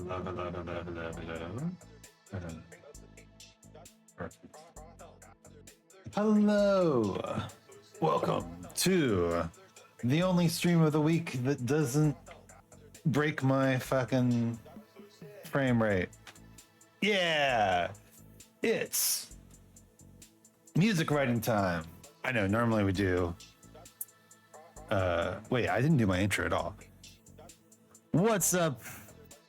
Hello, hello, hello, hello. Perfect. Hello. Welcome to the only stream of the week that doesn't break my fucking frame rate. Yeah. It's music writing time. I know, normally we do. Wait, I didn't do my intro at all. What's up,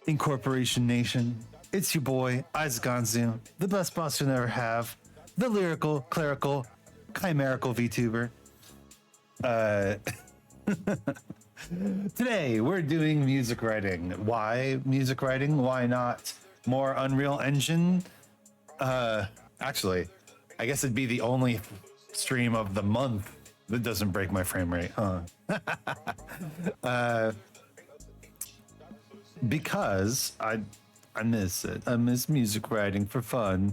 Incorporation Nation? It's your boy, Isaac Anzu, the best boss you'll never have, the lyrical, clerical, chimerical VTuber. Today, we're doing music writing. Why music writing? Why not more Unreal Engine? Actually, I guess it'd be the only stream of the month that doesn't break my frame rate, huh? Because I miss it. I miss music writing for fun.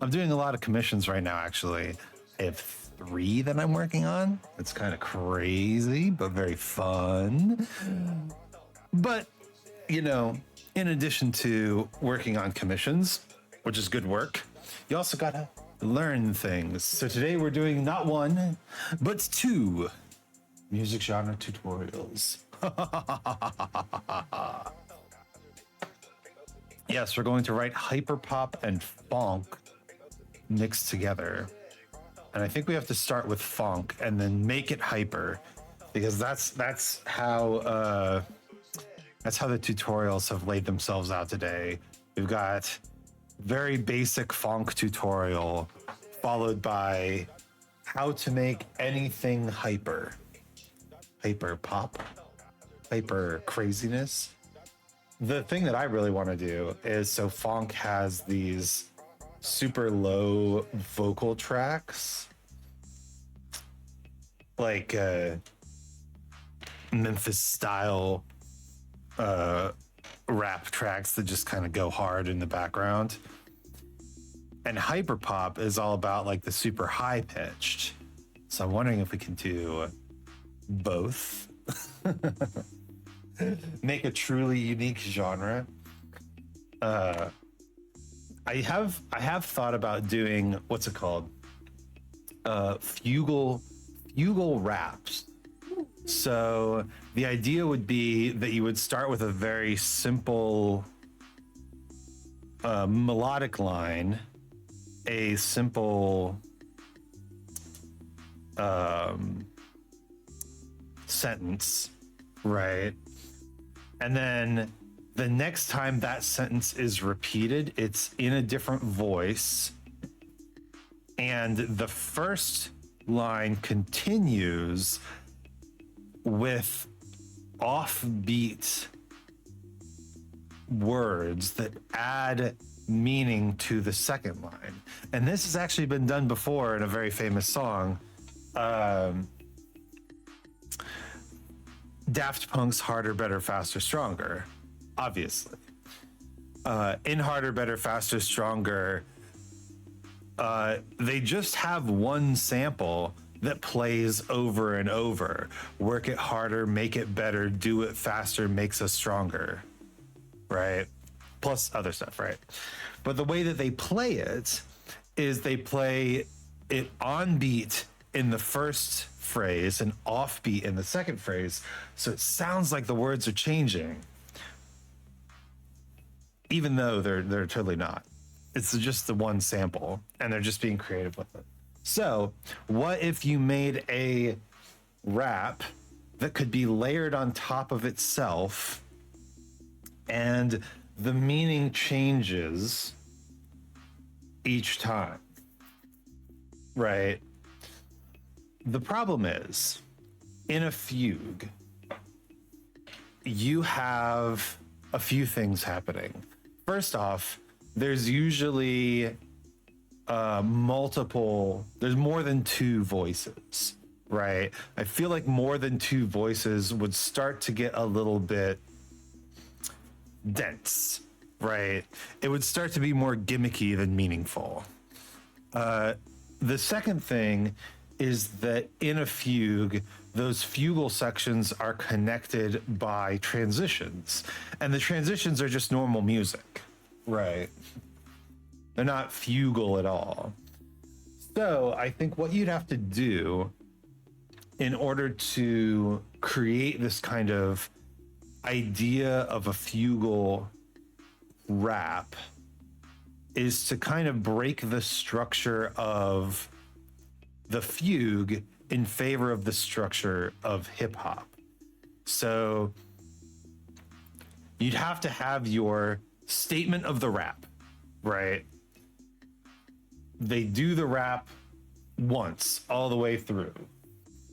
I'm doing a lot of commissions right now, actually. I have 3 that I'm working on. It's kind of crazy, but very fun. But, you know, in addition to working on commissions, which is good work, you also gotta learn things. So today we're doing not 1, but 2 music genre tutorials. Yes, we're going to write hyperpop and PHONK mixed together. And I think we have to start with PHONK and then make it hyper, because that's how the tutorials have laid themselves out today. We've got very basic PHONK tutorial followed by how to make anything hyper. Hyper pop, hyper craziness. The thing that I really want to do is, so PHONK has these super low vocal tracks, like Memphis style rap tracks that just kind of go hard in the background. And hyperpop is all about like the super high pitched. So I'm wondering if we can do both. Make a truly unique genre. I have thought about doing, what's it called? Fugal raps. So the idea would be that you would start with a very simple melodic line, a simple sentence, right? And then the next time that sentence is repeated, it's in a different voice. And the first line continues with offbeat words that add meaning to the second line. And this has actually been done before in a very famous song. Daft Punk's Harder, Better, Faster, Stronger, obviously. In Harder, Better, Faster, Stronger, they just have one sample that plays over and over. Work it harder, make it better, do it faster, makes us stronger, right? Plus other stuff, right? But the way that they play it is they play it on beat in the first phrase and offbeat in the second phrase, so it sounds like the words are changing, even though they're totally not. It's just the one sample, and they're just being creative with it. So, what if you made a rap that could be layered on top of itself, and the meaning changes each time, right? The problem is, in a fugue, you have a few things happening. First off, there's usually there's more than 2 voices, right? I feel like more than 2 voices would start to get a little bit dense, right? It would start to be more gimmicky than meaningful. The second thing is that in a fugue, those fugal sections are connected by transitions, and the transitions are just normal music, right? They're not fugal at all. So I think what you'd have to do in order to create this kind of idea of a fugal rap is to kind of break the structure of the fugue in favor of the structure of hip hop. So you'd have to have your statement of the rap, right? They do the rap once all the way through,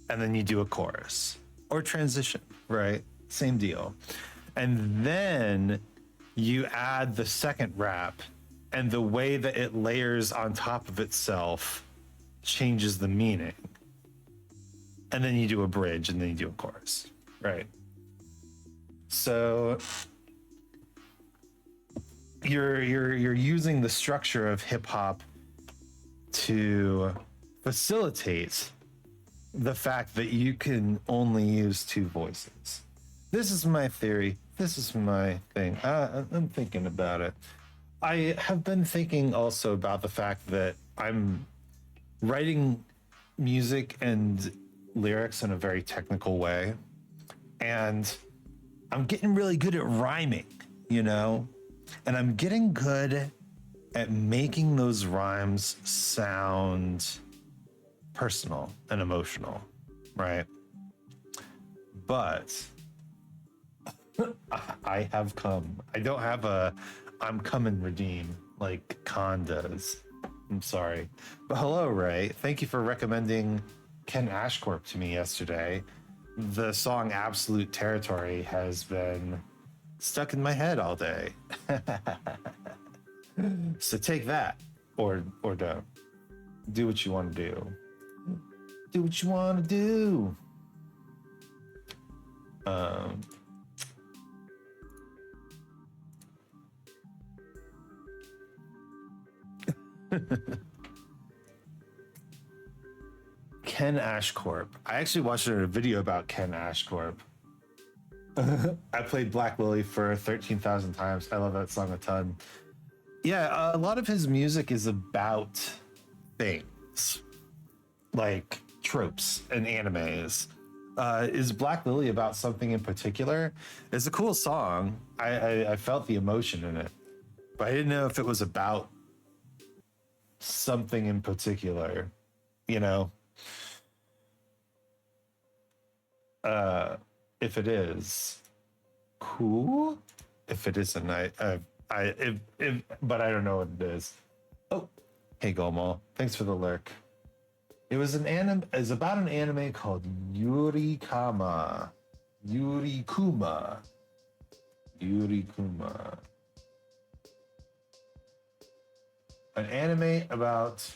and then you do a chorus or transition, right? Same deal. And then you add the second rap, and the way that it layers on top of itself changes the meaning. And then you do a bridge, and then you do a chorus, right? So you're using the structure of hip hop to facilitate the fact that you can only use two voices. This is my theory. This is my thing. I'm thinking about it. I have been thinking also about the fact that I'm writing music and lyrics in a very technical way. And I'm getting really good at rhyming, you know? And I'm getting good at making those rhymes sound personal and emotional, right? But I have come. I don't have a I'm come and redeem like Khan does. I'm sorry. But hello, Ray. Thank you for recommending Ken Ashcorp to me yesterday. The song Absolute Territory has been stuck in my head all day. So take that or don't. Do what you want to do. Do what you want to do. Ken Ashcorp. I actually watched a video about Ken Ashcorp. I played Black Lily for 13,000 times. I love that song a ton. Yeah, a lot of his music is about things like tropes and animes. Is Black Lily about something in particular? It's a cool song. I felt the emotion in it, but I didn't know if it was about something in particular, you know? If it is, cool. If it isn't, but I don't know what it is. Oh, hey Gomal, thanks for the lurk. It was it's about an anime called Yuri Kuma. An anime about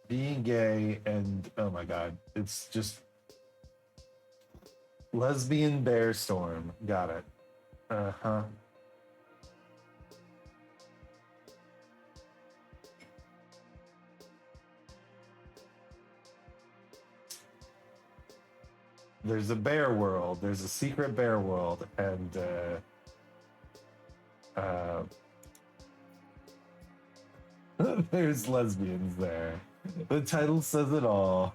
being gay and oh my god, it's just lesbian bear storm. Got it. Uh-huh. There's a bear world. There's a secret bear world, and there's lesbians there. The title says it all.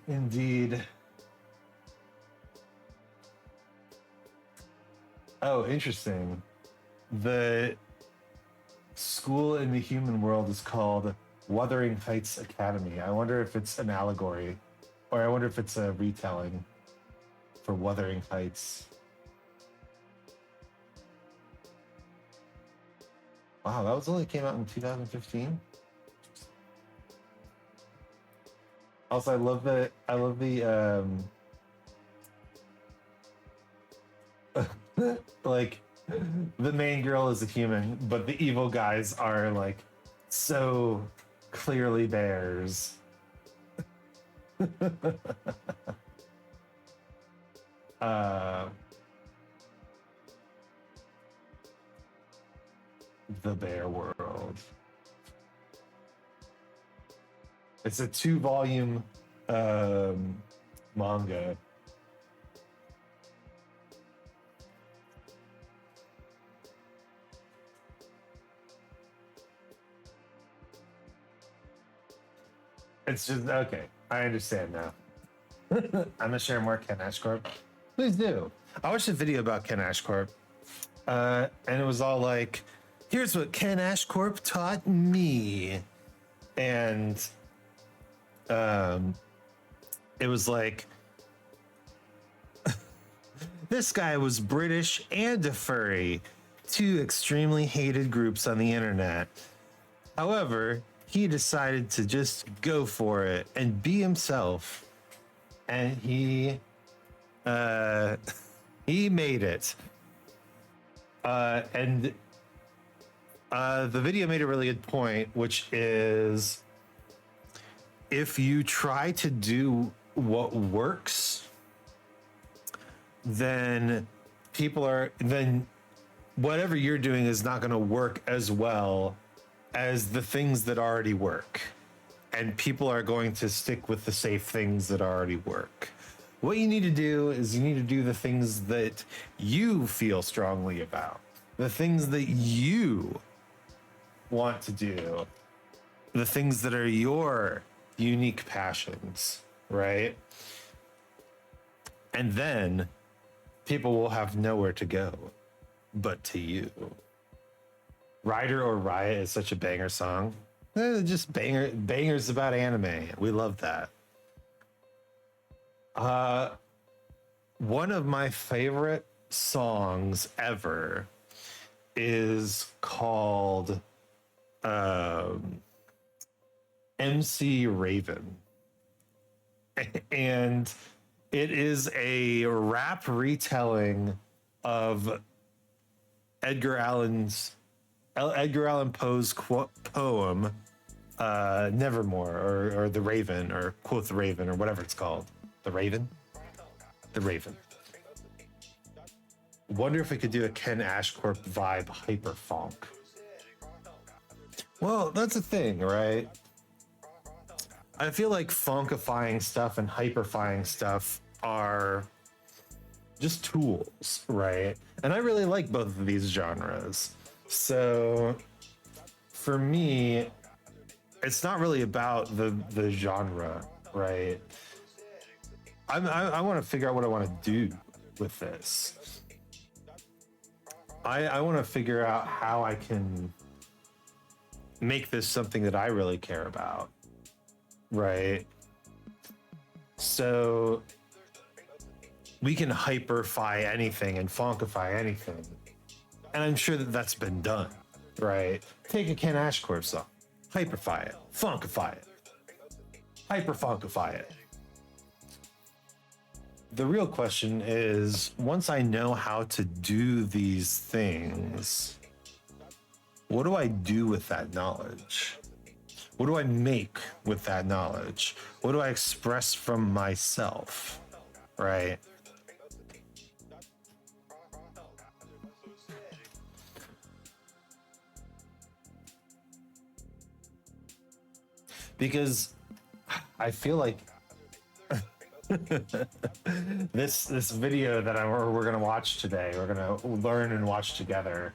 Indeed. Oh, interesting. The school in the human world is called Wuthering Heights Academy. I wonder if it's an allegory, or I wonder if it's a retelling for Wuthering Heights. Wow, that was only came out in 2015. Also, I love the like the main girl is a human, but the evil guys are like so clearly bears. The Bear World. It's a 2-volume manga. It's just okay. I understand now. I'm gonna share more Ken Ashcorp. Please do. I watched a video about Ken Ashcorp, and it was all like, "Here's what Ken Ashcorp taught me," and it was like, this guy was British and a furry, two extremely hated groups on the internet. However, he decided to just go for it and be himself, and he made it. And the video made a really good point, which is, if you try to do what works, then whatever you're doing is not going to work as well as the things that already work. And people are going to stick with the safe things that already work. What you need to do is you need to do the things that you feel strongly about, the things that you want to do, the things that are your unique passions, right? And then people will have nowhere to go but to you. Rider or Riot is such a banger song. Just bangers about anime. We love that. One of my favorite songs ever is called MC Raven. And it is a rap retelling of Edgar Allan Poe's poem, Nevermore, or The Raven, or Quoth the Raven, or whatever it's called. The Raven? The Raven. Wonder if we could do a Ken Ashcorp vibe hyper PHONK. Well, that's a thing, right? I feel like funkifying stuff and hyperfying stuff are just tools, right? And I really like both of these genres. So for me, it's not really about the genre, right? I want to figure out what I want to do with this. I want to figure out how I can make this something that I really care about, right? So we can hyperfy anything and funkify anything. And I'm sure that that's been done, right? Take a Ken Ashcorp song, hyperfy it, funkify it, hyper-funkify it. The real question is, once I know how to do these things, what do I do with that knowledge? What do I make with that knowledge? What do I express from myself, right? Because I feel like this video that we're gonna watch today, we're gonna learn and watch together.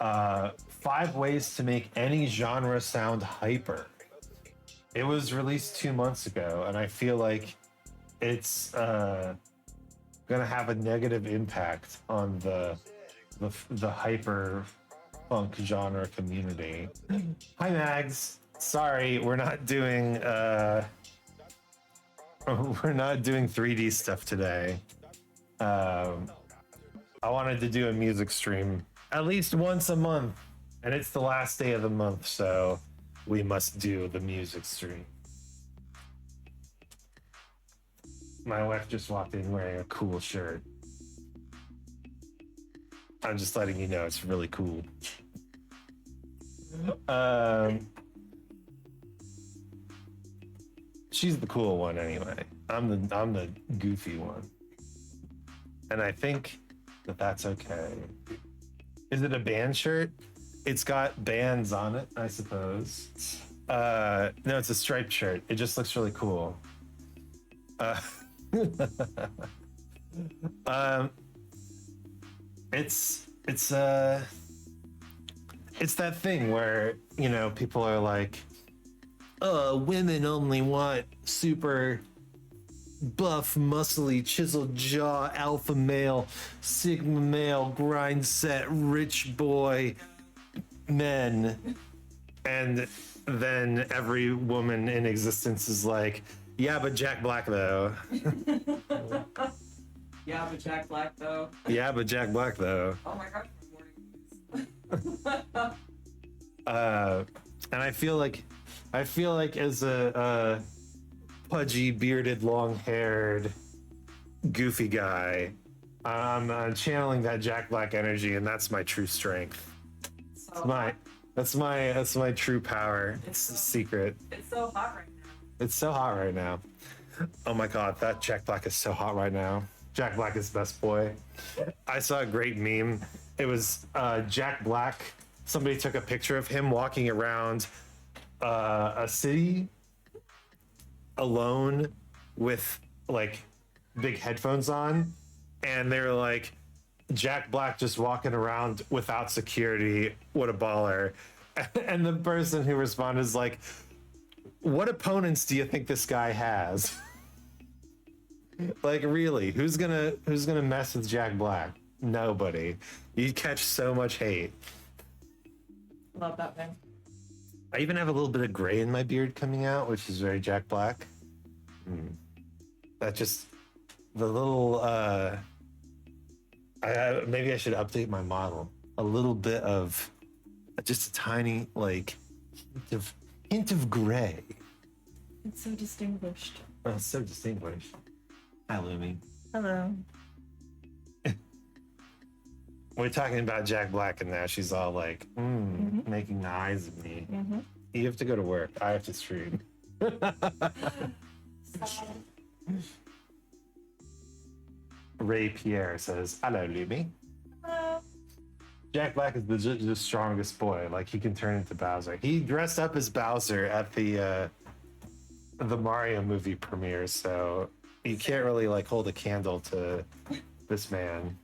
5 ways to make any genre sound hyper. It was released 2 months ago, and I feel like it's gonna have a negative impact on the hyper funk genre community. Hi Mags. Sorry, we're not doing 3D stuff today. I wanted to do a music stream at least once a month, and it's the last day of the month, so we must do the music stream. My wife just walked in wearing a cool shirt. I'm just letting you know it's really cool. She's the cool one anyway. I'm the goofy one. And I think that that's okay. Is it a band shirt? It's got bands on it, I suppose. No, it's a striped shirt. It just looks really cool. Uh, um, it's it's that thing where, you know, people are like, women only want super buff, muscly, chiseled jaw, alpha male, sigma male, grind set, rich boy men. And then every woman in existence is like, yeah, but Jack Black though. Yeah, but Jack Black though. Yeah, but Jack Black though. Oh my gosh, my morning And I feel like as a pudgy, bearded, long-haired, goofy guy, I'm channeling that Jack Black energy, and that's my true strength. That's my true power. It's the secret. It's so hot right now. It's so hot right now. Oh my god, that Jack Black is so hot right now. Jack Black is best boy. I saw a great meme. It was Jack Black. Somebody took a picture of him walking around a city alone with like big headphones on, and they were like, Jack Black just walking around without security. What a baller. And the person who responded is like, what opponents do you think this guy has? Like, really, who's gonna mess with Jack Black? Nobody. You'd catch so much hate. Love that thing. I even have a little bit of gray in my beard coming out, which is very Jack Black. That just the little maybe I should update my model. A little bit of just a tiny like hint of gray. It's so distinguished. Oh, so distinguished. Hi, Lumi. Hello. We're talking about Jack Black, and now she's all like, making eyes at me. You have to go to work. I have to stream. Ray Pierre says, hello, Lumi. Hello. Jack Black is the strongest boy. Like, he can turn into Bowser. He dressed up as Bowser at the Mario movie premiere, so you can't really like hold a candle to this man.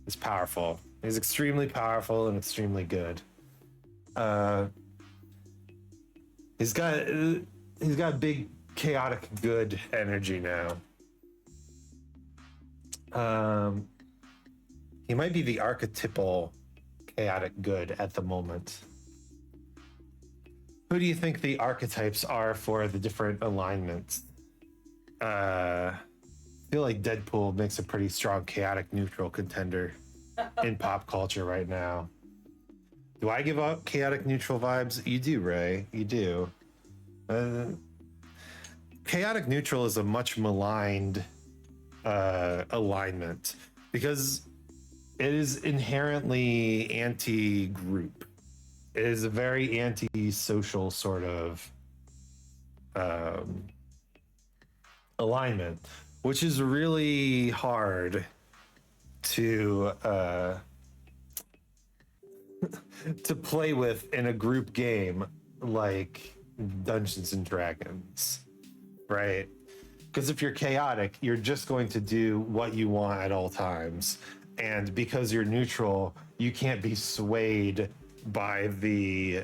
He's powerful. He's extremely powerful and extremely good. He's got big chaotic good energy now. He might be the archetypal chaotic good at the moment. Who do you think the archetypes are for the different alignments? I feel like Deadpool makes a pretty strong chaotic neutral contender in pop culture right now. Do I give out chaotic neutral vibes? You do, Ray. You do. Chaotic neutral is a much maligned alignment because it is inherently anti-group. It is a very anti-social sort of alignment, which is really hard to to play with in a group game like Dungeons and Dragons, right? Because if you're chaotic, you're just going to do what you want at all times, and because you're neutral, you can't be swayed by the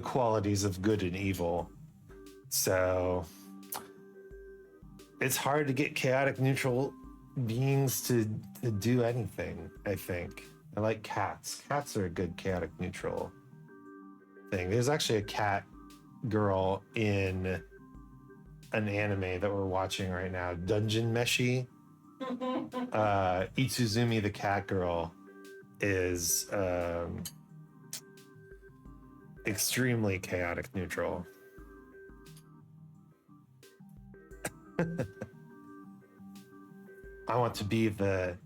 qualities of good and evil. So it's hard to get chaotic neutral beings to do anything, I think. I like cats. Cats are a good chaotic neutral thing. There's actually a cat girl in an anime that we're watching right now, Dungeon Meshi. Itsuzumi the cat girl is extremely chaotic neutral. I want to be the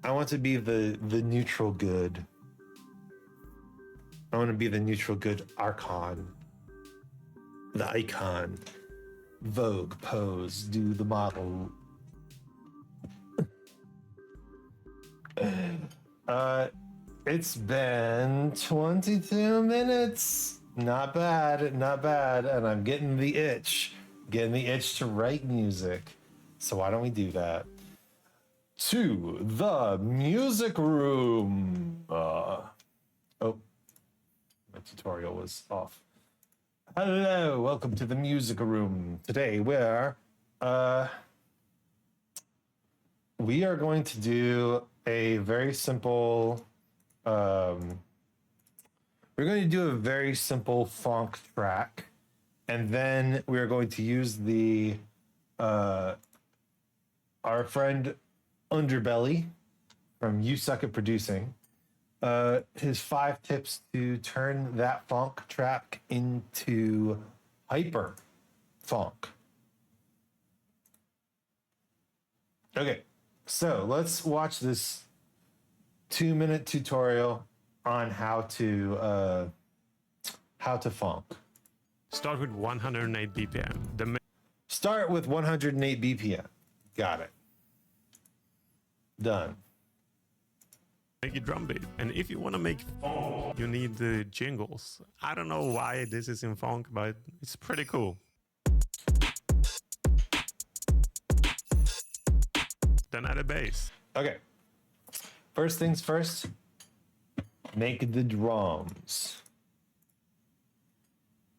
neutral good. I want to be the neutral good archon. The icon. Vogue, pose, do the model. It's been 22 minutes. Not bad, not bad. And I'm getting the itch to write music. So why don't we do that? To the music room. Oh, my tutorial was off. Hello, welcome to the music room. Today we are going to do a very simple we're going to do a very simple PHONK track, and then we are going to use the our friend Underbelly from You Suck at Producing, his 5 tips to turn that funk track into hyper funk. Okay, so let's watch this 2-minute tutorial on how to funk. Start with 108 BPM. Start with 108 BPM. Got it. Done. Make a drum beat. And if you want to make funk, you need the jingles. I don't know why this is in funk, but it's pretty cool. Then add a bass. Okay. First things first, make the drums.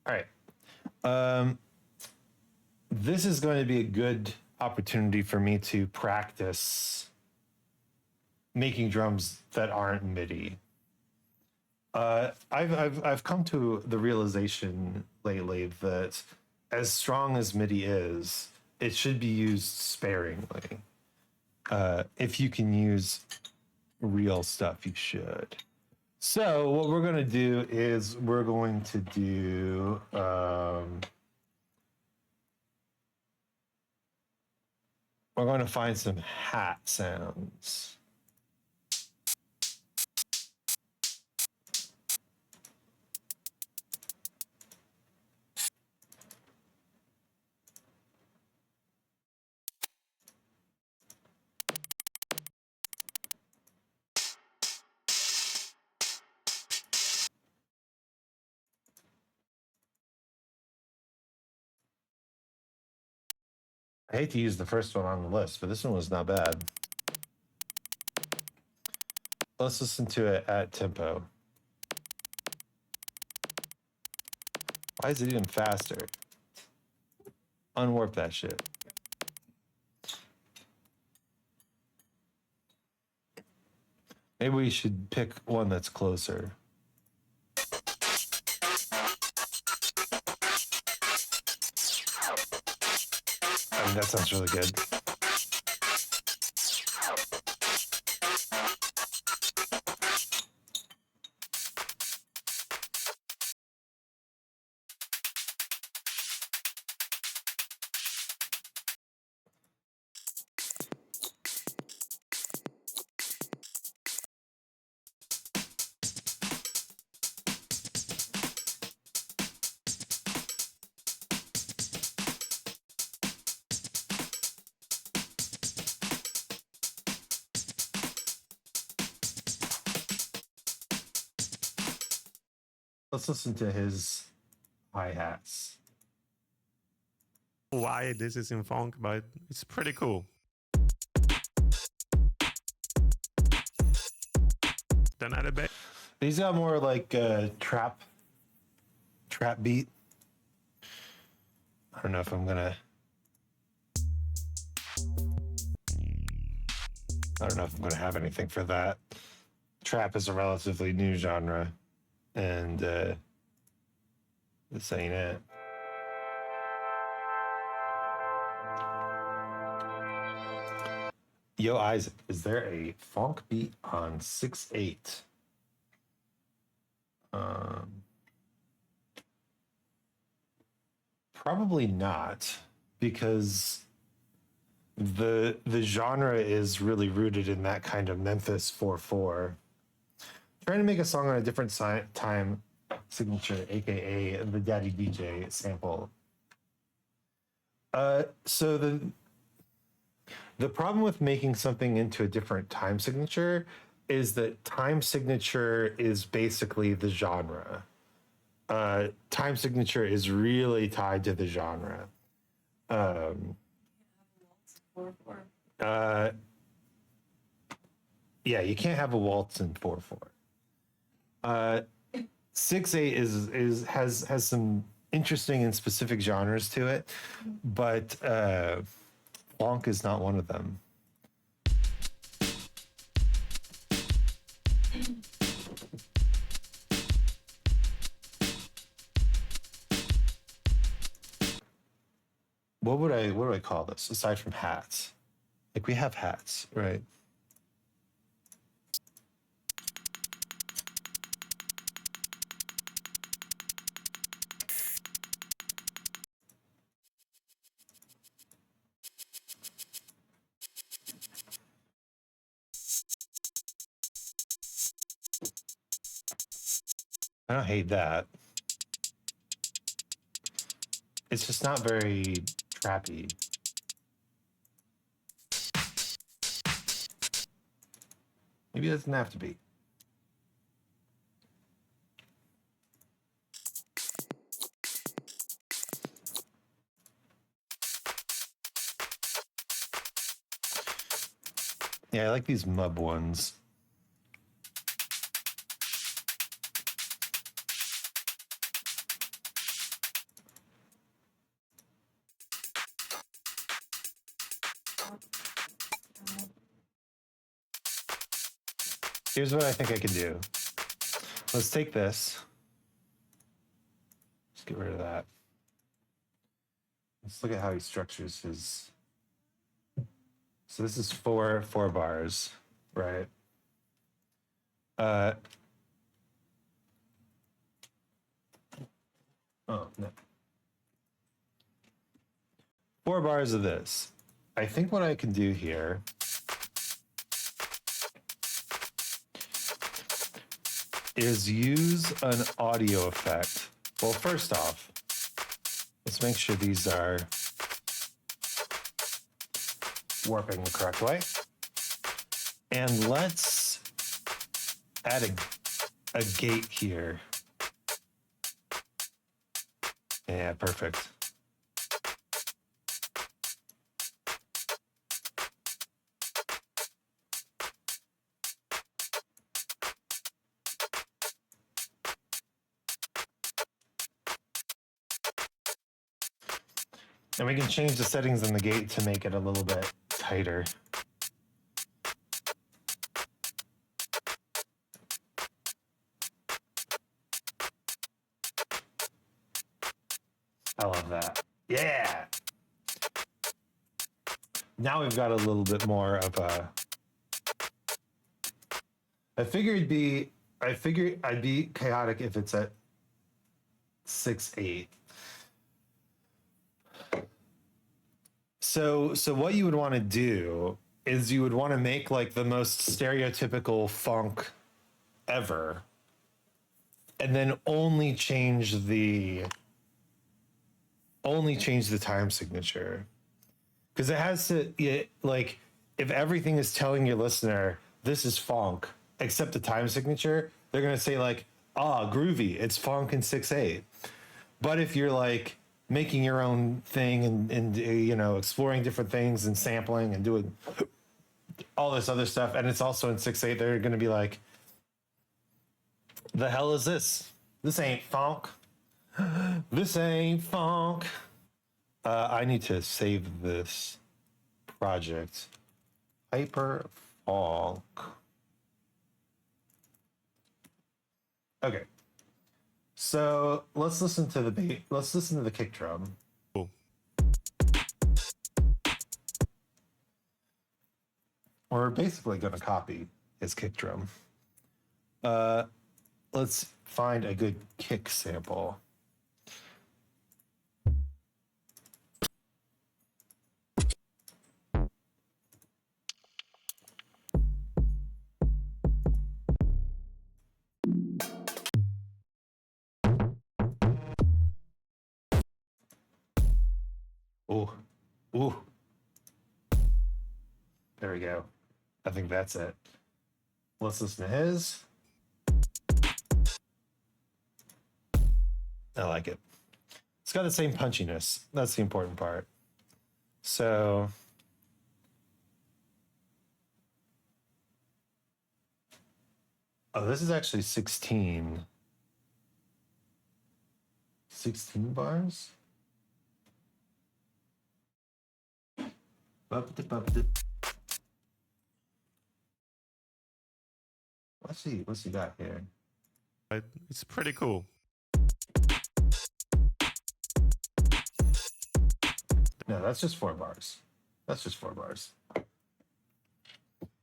All right. This is going to be a good opportunity for me to practice making drums that aren't MIDI. I've come to the realization lately that as strong as MIDI is, it should be used sparingly. If you can use real stuff, you should. So what we're going to do is we're going to do we're going to find some hat sounds. I hate to use the first one on the list, but this one was not bad. Let's listen to it at tempo. Why is it even faster? Unwarp that shit. Maybe we should pick one that's closer. I mean, that sounds really good. Let's listen to his hi-hats. Why this is in funk, but it's pretty cool. Then add a bass. He's got more like trap beat. I don't know if I'm gonna have anything for that. Trap is a relatively new genre, and this ain't it. Yo, Isaac, is there a funk beat on 6/8? Probably not, because the genre is really rooted in that kind of Memphis 4/4. Trying to make a song on a different time signature, aka the Daddy DJ sample. So the problem with making something into a different time signature is that time signature is basically the genre. Time signature is really tied to the genre. Four, four. Yeah, you can't have a waltz in 4/4. 6/8 has some interesting and specific genres to it, but PHONK is not one of them. What do I call this aside from hats? Like we have hats, right? I don't hate that. It's just not very trappy. Maybe it doesn't have to be. Yeah, I like these mub ones. Here's what I think I can do. Let's take this. Let's get rid of that. Let's look at how he structures his. So this is four bars, right? Oh no. 4 bars of this. I think what I can do here is use an audio effect. Well, first off, let's make sure these are warping the correct way. And let's add a gate here. Yeah, perfect. And we can change the settings in the gate to make it a little bit tighter. I love that. Yeah. Now we've got a little bit more of a. I figured I'd be chaotic if it's at 6/8. So what you would want to do is you would want to make like the most stereotypical funk ever, and then only change the time signature, because it has to like if everything is telling your listener this is funk except the time signature, they're gonna say like, groovy, it's funk in 6/8. But if you're like making your own thing and exploring different things and sampling and doing all this other stuff, and it's also in 6/8, they're gonna be like, the hell is this? This ain't funk. This ain't funk. I need to save this project. Hyper funk. Okay. So let's listen to the kick drum. Cool. We're basically going to copy his kick drum. Let's find a good kick sample. Ooh. There we go. I think that's it. Let's listen to his. I like it. It's got the same punchiness. That's the important part. So this is actually 16. 16 bars? Let's see. What's he got here? But it's pretty cool. No, that's just 4 bars. That's just 4 bars.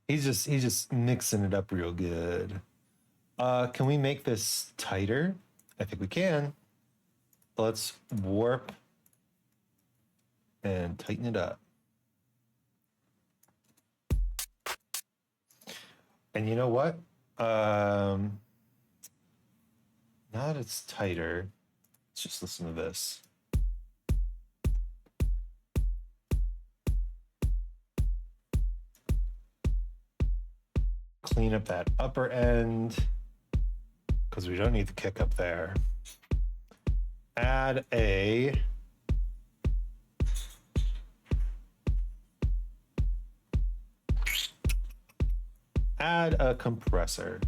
He's just mixing it up real good. Can we make this tighter? I think we can. Let's warp and tighten it up. And you know what? Now that it's tighter, let's just listen to this. Clean up that upper end because we don't need the kick up there. Add a compressor.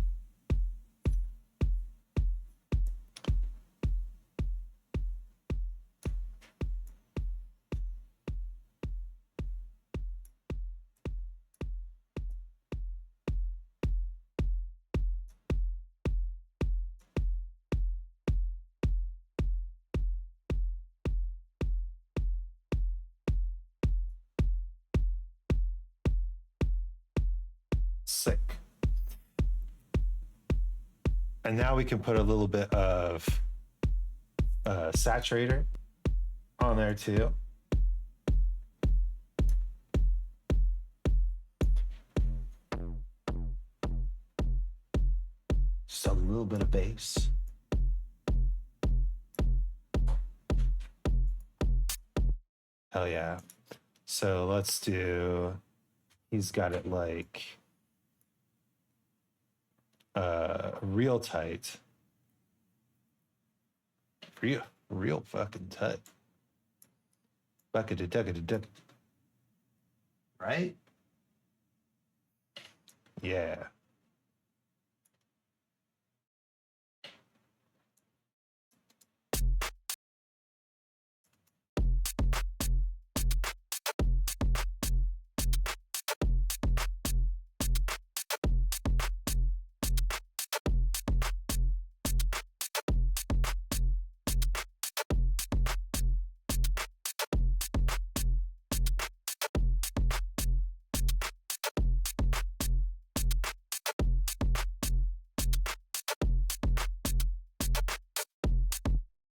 Sick. And now we can put a little bit of saturator on there too. Just a little bit of bass. Hell yeah. So let's do, he's got it like real tight. Real fucking tight. Bucket duck. Right? Yeah.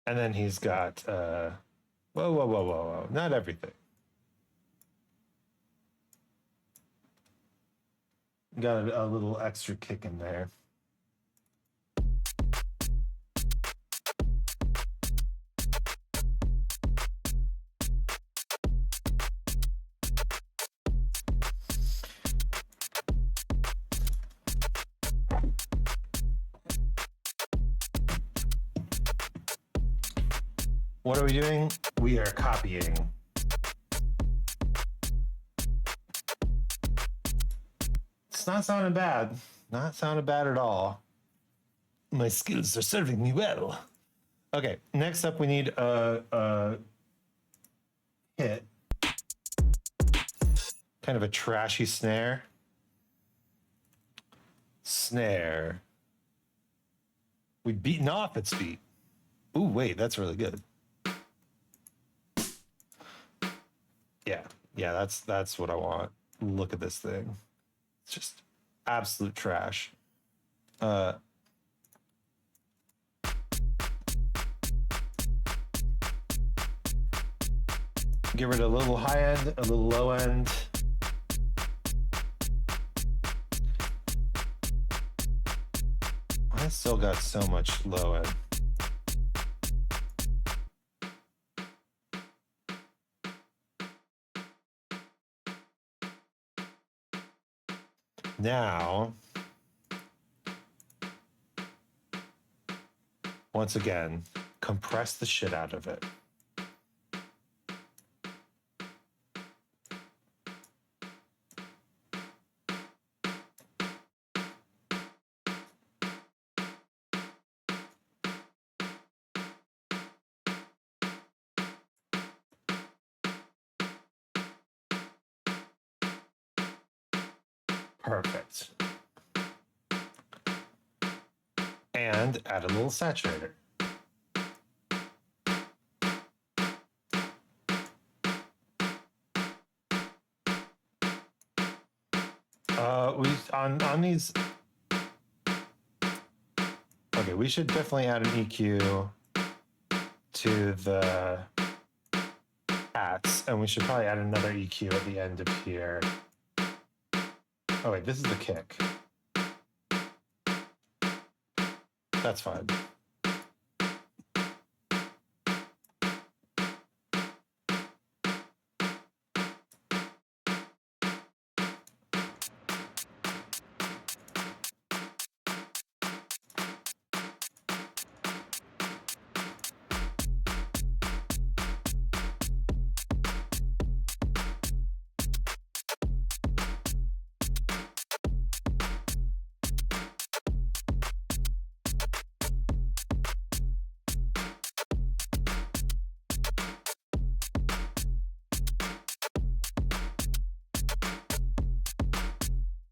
And then he's got, whoa. Not everything. Got a little extra kick in there. What are we doing? We are copying. It's not sounding bad. Not sounding bad at all. My skills are serving me well. Okay, next up we need a hit. Kind of a trashy snare. Snare. We've beaten off its beat. Ooh, wait, that's really good. Yeah, that's what I want. Look at this thing. It's just absolute trash. Give it a little high end, a little low end. I still got so much low end. Now, once again, compress the shit out of it. Perfect. And add a little saturator. On these. Okay, we should definitely add an EQ to the hats, and we should probably add another EQ at the end of here. Oh wait, this is the kick. That's fine.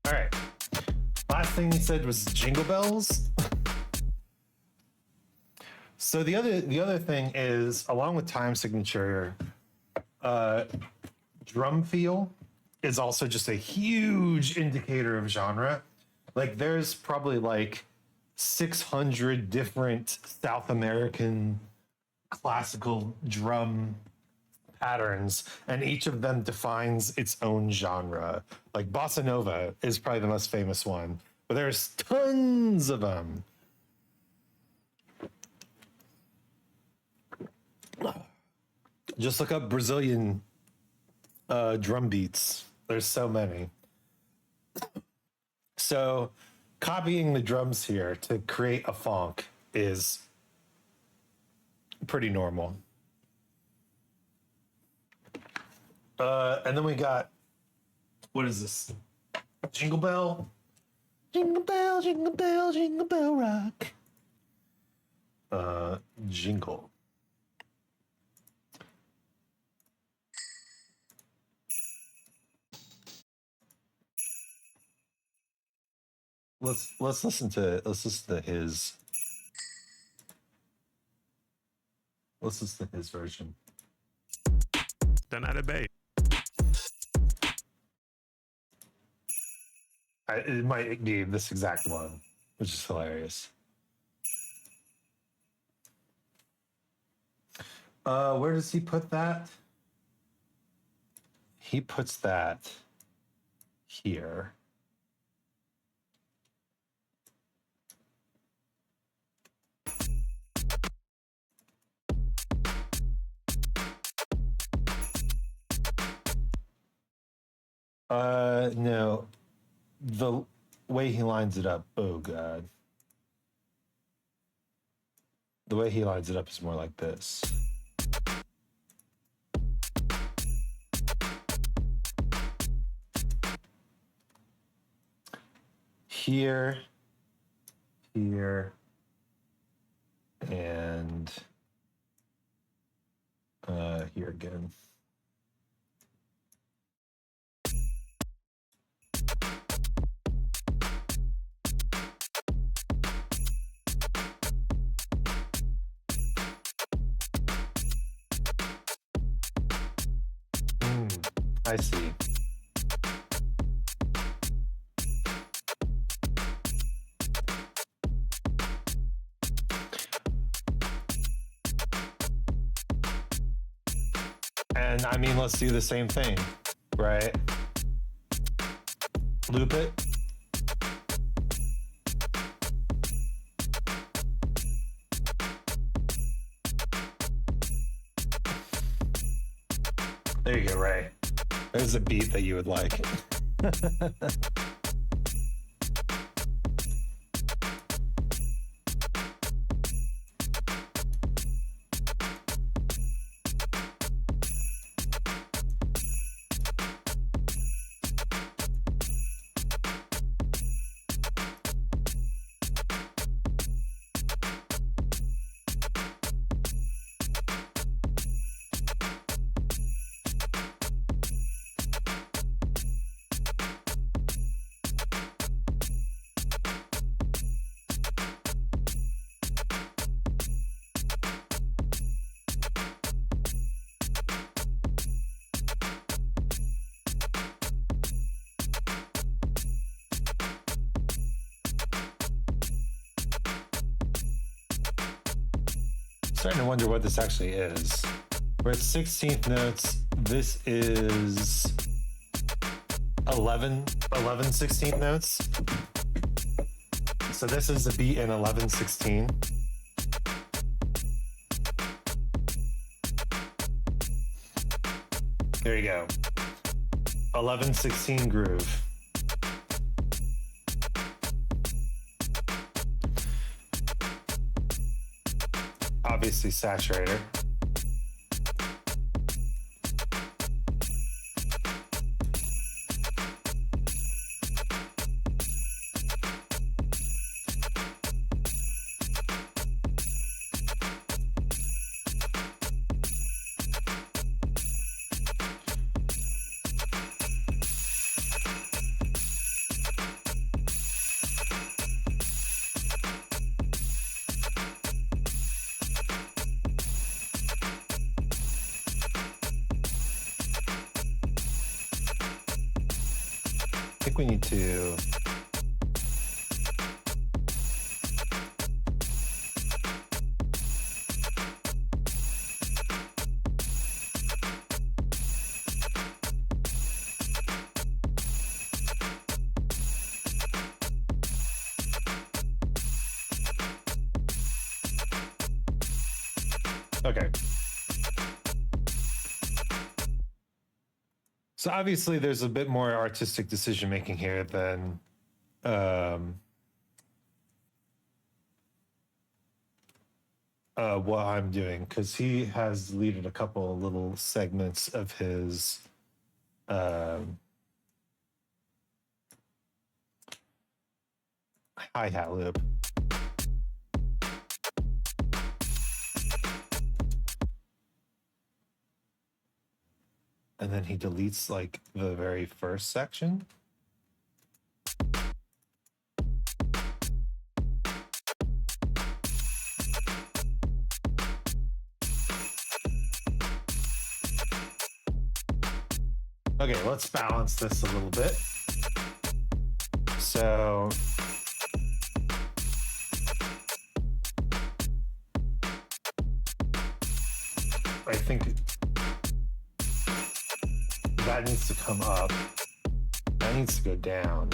All right. Last thing he said was jingle bells. So the other thing is, along with time signature, drum feel is also just a huge indicator of genre. Like there's probably like 600 different South American classical drum patterns, and each of them defines its own genre. Like bossa nova is probably the most famous one, but there's tons of them. Just look up Brazilian drum beats. There's so many. So copying the drums here to create a phonk is pretty normal. And then we got, what is this? Jingle bell? Jingle bell, jingle bell, jingle bell rock. Jingle. Let's listen to his. Let's listen to his version. Then add a bass. It might be this exact one, which is hilarious. Where does he put that? He puts that here. No. The way he lines it up, oh God. The way he lines it up is more like this. Here, here, and here again. I see. And I mean, let's do the same thing, right? Loop it. There you go, Ray. There's a beat that you would like. Starting to wonder what this actually is. We're at 16th notes. This is 11 16th notes. So this is a beat in 11/16. There you go. 11/16 groove. Obviously saturator. I think we need to okay. So obviously there's a bit more artistic decision making here than what I'm doing, because he has deleted a couple little segments of his hi-hat loop. And then he deletes like the very first section. Okay, let's balance this a little bit. So I think that needs to come up. That needs to go down.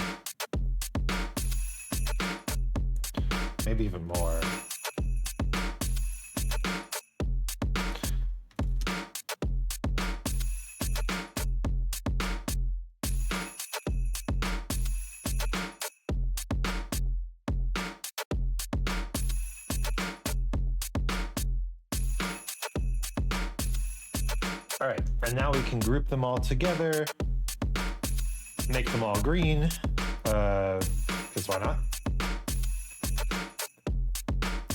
Maybe even more. All right, and now we can group them all together, make them all green, because why not?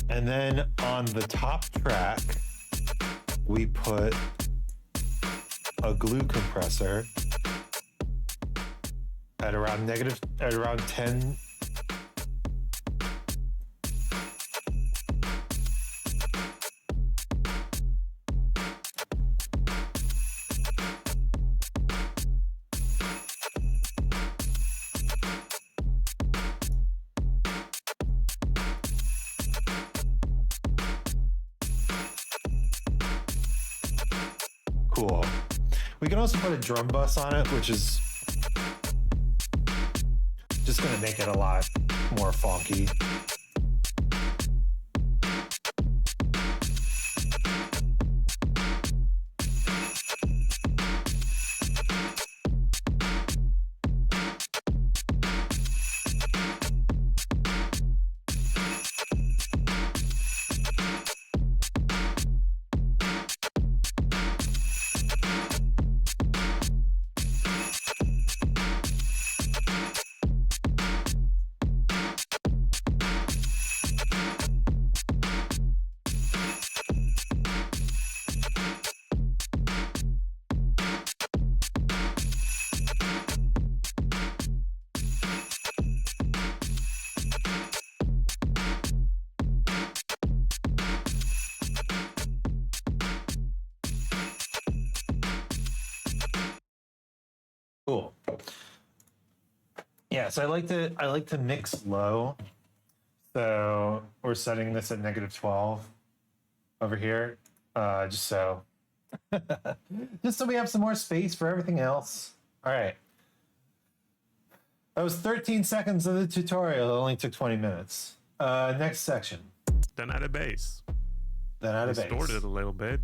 And then on the top track, we put a glue compressor at around 10. Cool. We can also put a drum bus on it, which is just going to make it a lot more funky. Cool. Yeah, so I like to mix low. So we're setting this at -12. over here, just so just so we have some more space for everything else. All right. That was 13 seconds of the tutorial. It only took 20 minutes. Next section. Then add a bass. Then add a bass. Distort it a little bit.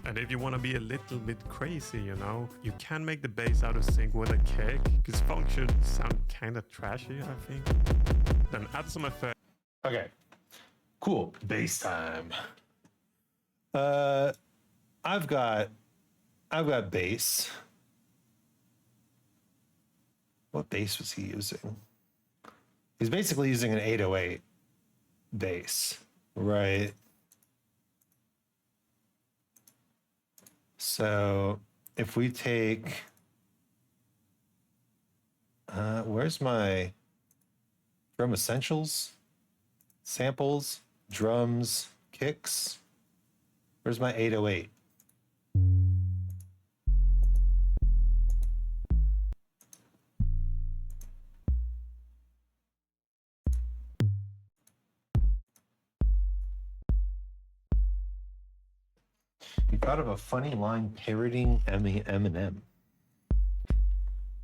And if you want to be a little bit crazy, you know, you can make the bass out of sync with a kick, because funk should sound kind of trashy, I think. Then add some effects. Okay. Cool. Bass time. I've got bass. What bass was he using? He's basically using an 808 bass, right? So if we take, where's my drum essentials, samples, drums, kicks? Where's my 808? You thought of a funny line parodying Eminem.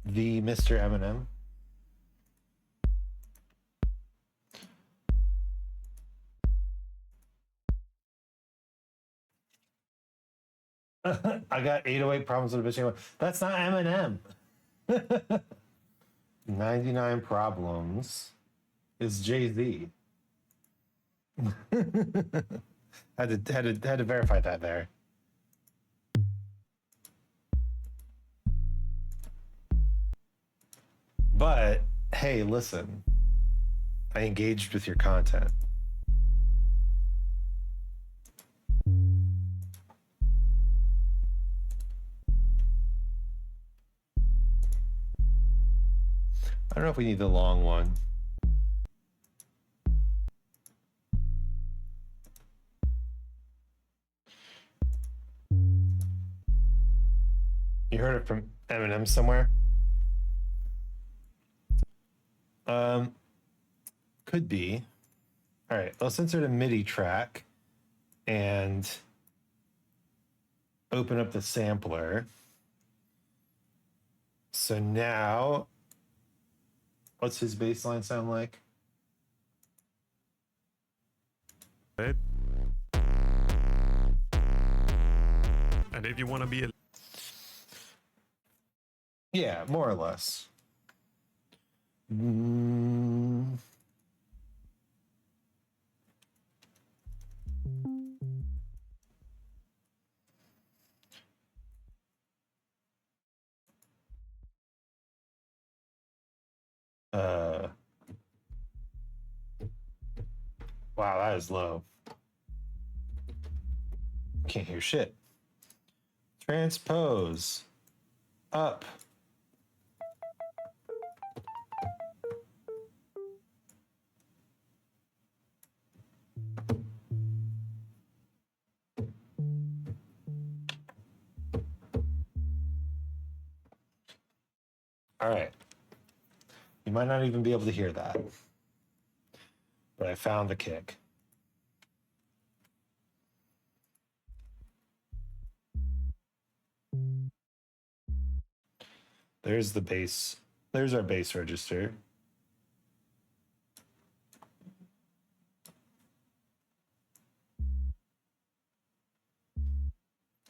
The Mr. Eminem. I got 808 problems with a bitch. That's not Eminem. 99 problems is Jay-Z. had to verify that there. But hey, listen. I engaged with your content. I don't know if we need the long one. You heard it from Eminem somewhere? Could be. All right, let's insert a MIDI track and open up the sampler. So now, what's his bass line sound like? And if you want to be a Yeah, more or less. Wow, that is low. Can't hear shit. Transpose up. All right. You might not even be able to hear that, but I found the kick. There's the bass. There's our bass register.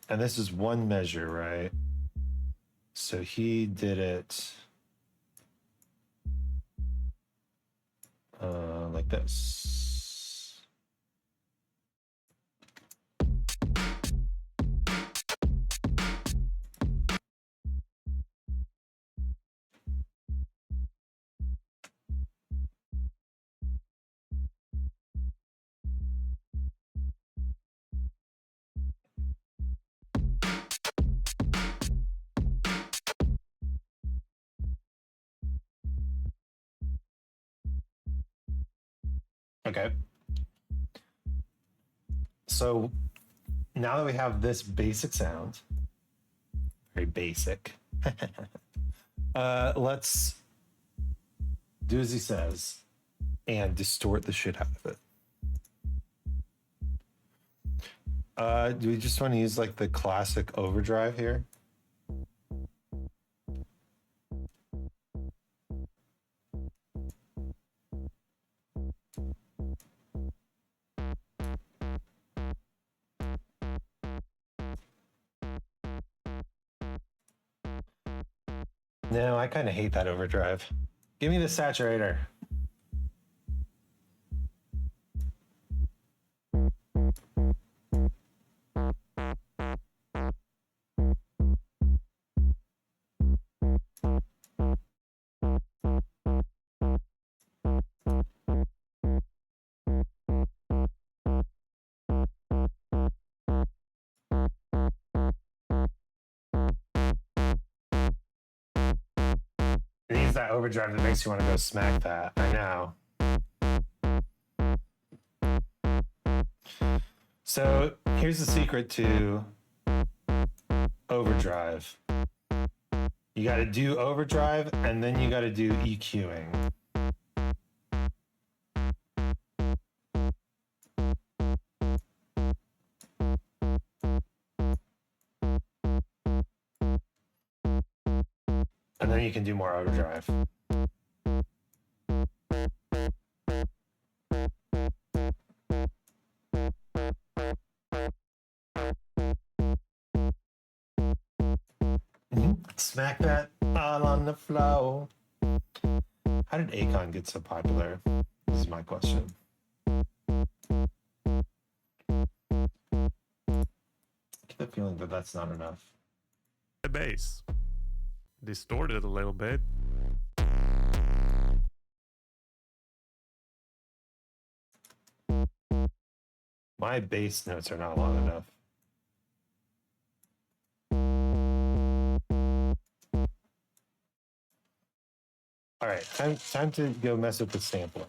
And this is one measure, right? So he did it like this. Okay. So now that we have this basic sound, very basic, let's do as he says and distort the shit out of it. Do we just want to use like the classic overdrive here? No, I kind of hate that overdrive. Give me the saturator. It needs that overdrive that makes you want to go smack that. I know. So here's the secret to overdrive. You got to do overdrive and then you got to do EQing. And then you can do more overdrive. Smack that all on the floor. How did Akon get so popular? This is my question. I get the feeling that that's not enough. The bass. Distort it a little bit. My bass notes are not long enough. All right, time to go mess with the sampling.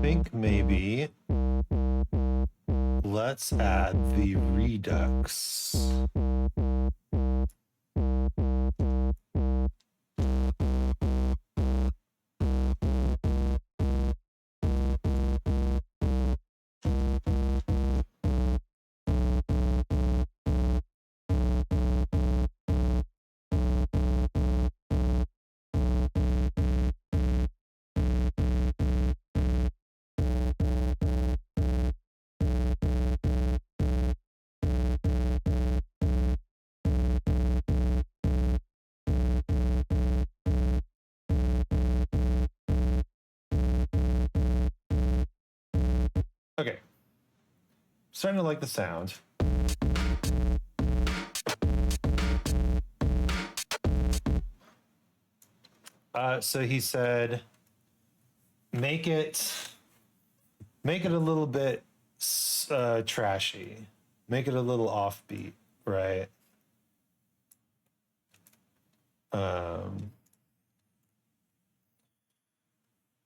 Think maybe let's add the redux. Okay. Starting to like the sound. So he said, make it a little bit trashy. Make it a little offbeat, right?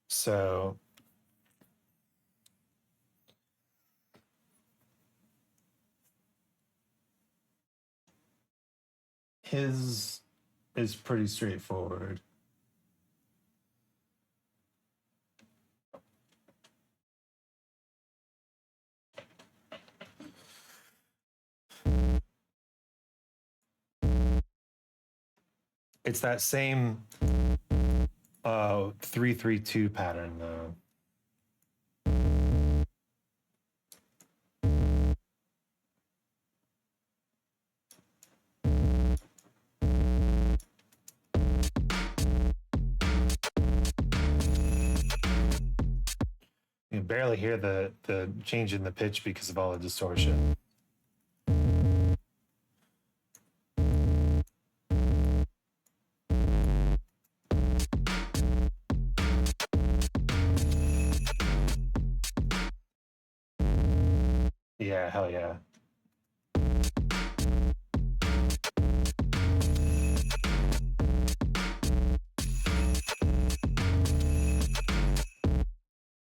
So his is pretty straightforward. It's that same 3-3-2 pattern though. You can barely hear the change in the pitch because of all the distortion. Yeah, hell yeah.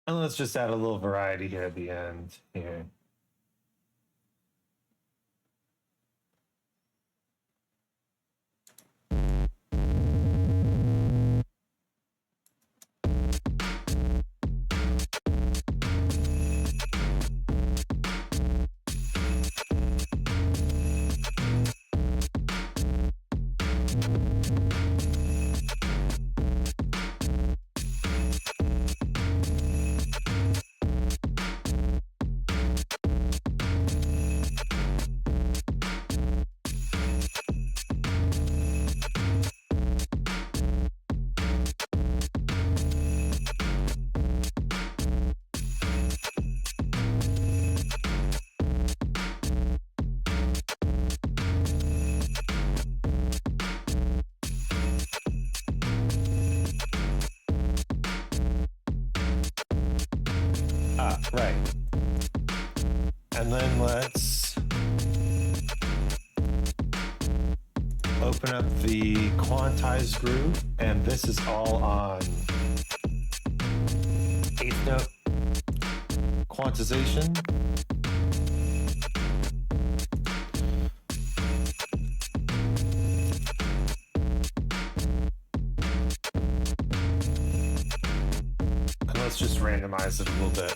And let's just add a little variety here at the end here. Right. And then let's open up the quantized groove, and this is all on eighth note quantization. And let's just randomize it a little bit.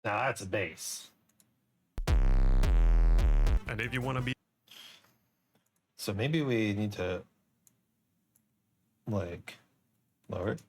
Now that's a bass. And if you want to be So maybe we need to like lower it.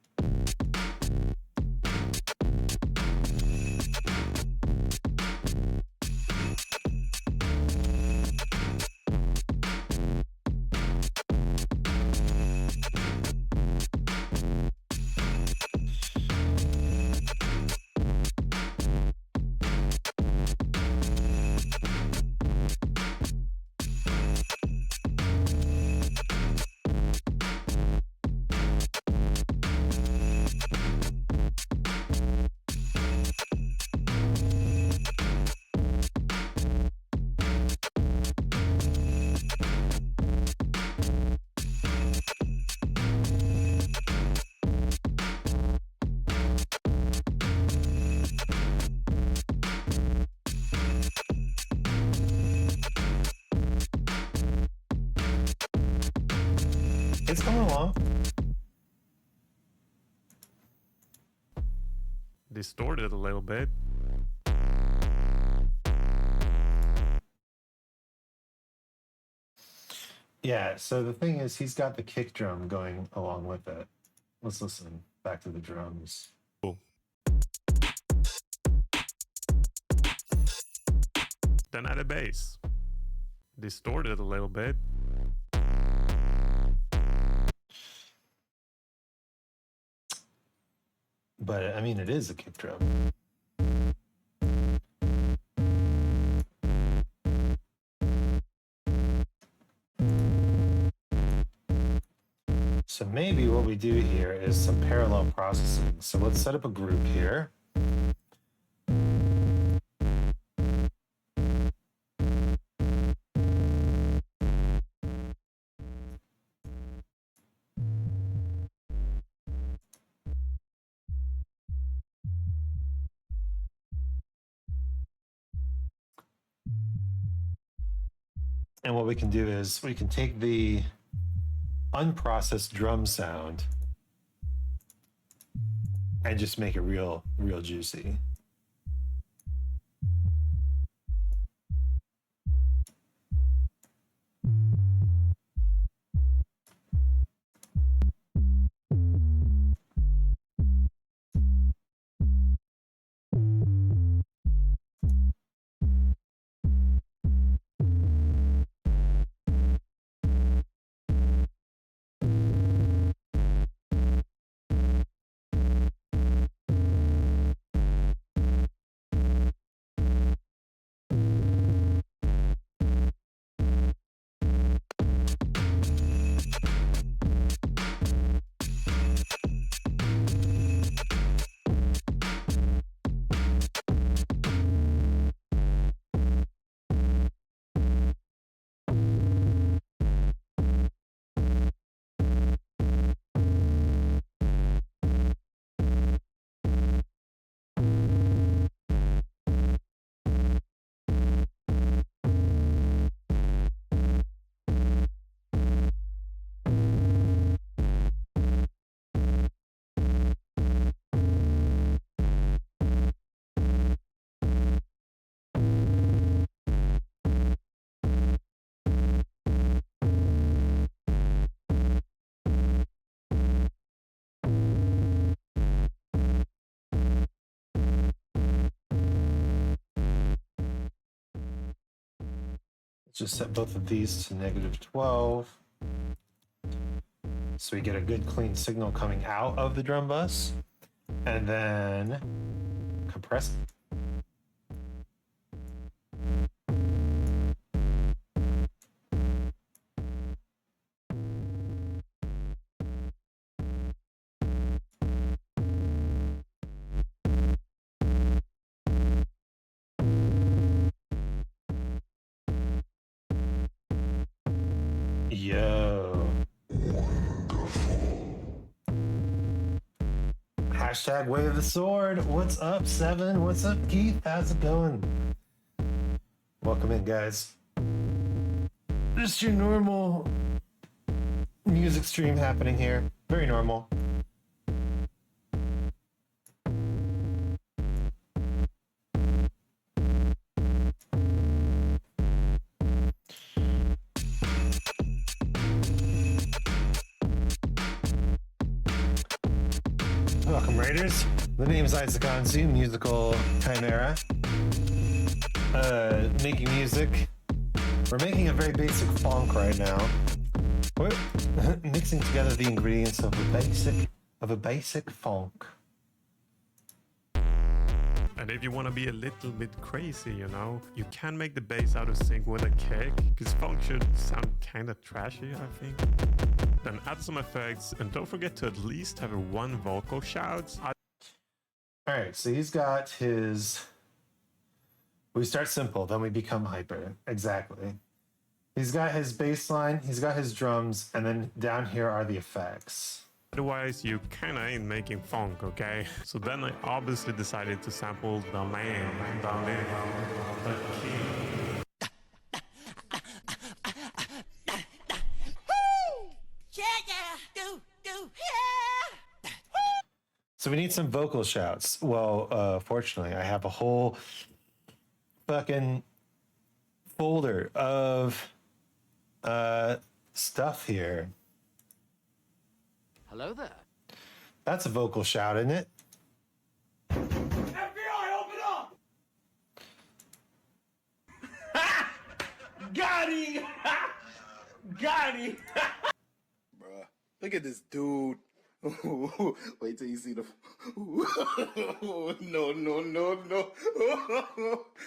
It's coming along. distort it a little bit. Yeah, so the thing is, he's got the kick drum going along with it. Let's listen back to the drums. Cool. Then add a bass. Distort it a little bit. But I mean, it is a kick drum. So maybe what we do here is some parallel processing. So let's set up a group here. And what we can do is we can take the unprocessed drum sound and just make it real juicy. Just set both of these to -12. So we get a good clean signal coming out of the drum bus. And then compress it. Yo. Hashtag wave the sword. What's up, Seven? What's up, Keith? How's it going? Welcome in, guys. Just your normal music stream happening here. Very normal. Welcome, Raiders. The name's Isaac Anzu, musical chimera. Making music. We're making a very basic funk right now. We're mixing together the ingredients of a basic funk. And if you want to be a little bit crazy, you know, you can make the bass out of sync with a kick, because funk should sound kind of trashy, I think. Then add some effects, and don't forget to at least have one vocal shout. Alright, so he's got his... We start simple, then we become hyper. Exactly. He's got his bass line, he's got his drums, and then down here are the effects. Otherwise, you kinda ain't making funk, okay? So then I obviously decided to sample the man, the myth, the king. So we need some vocal shouts. Well, fortunately, I have a whole fucking folder of stuff here. Hello there. That's a vocal shout, isn't it? FBI, open up! Got him! Got him! Bruh, look at this dude. Wait till you see the. No, no, no, no.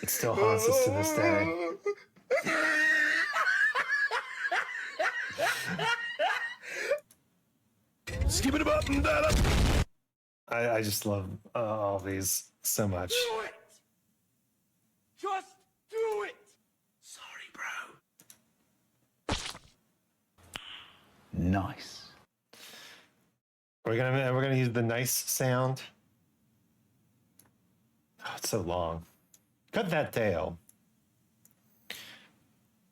It still haunts us to this day. Skip it up and that up. I just love all these so much. Do it! Just do it! Sorry, bro. Nice. We're gonna use the nice sound. Oh, it's so long. Cut that tail.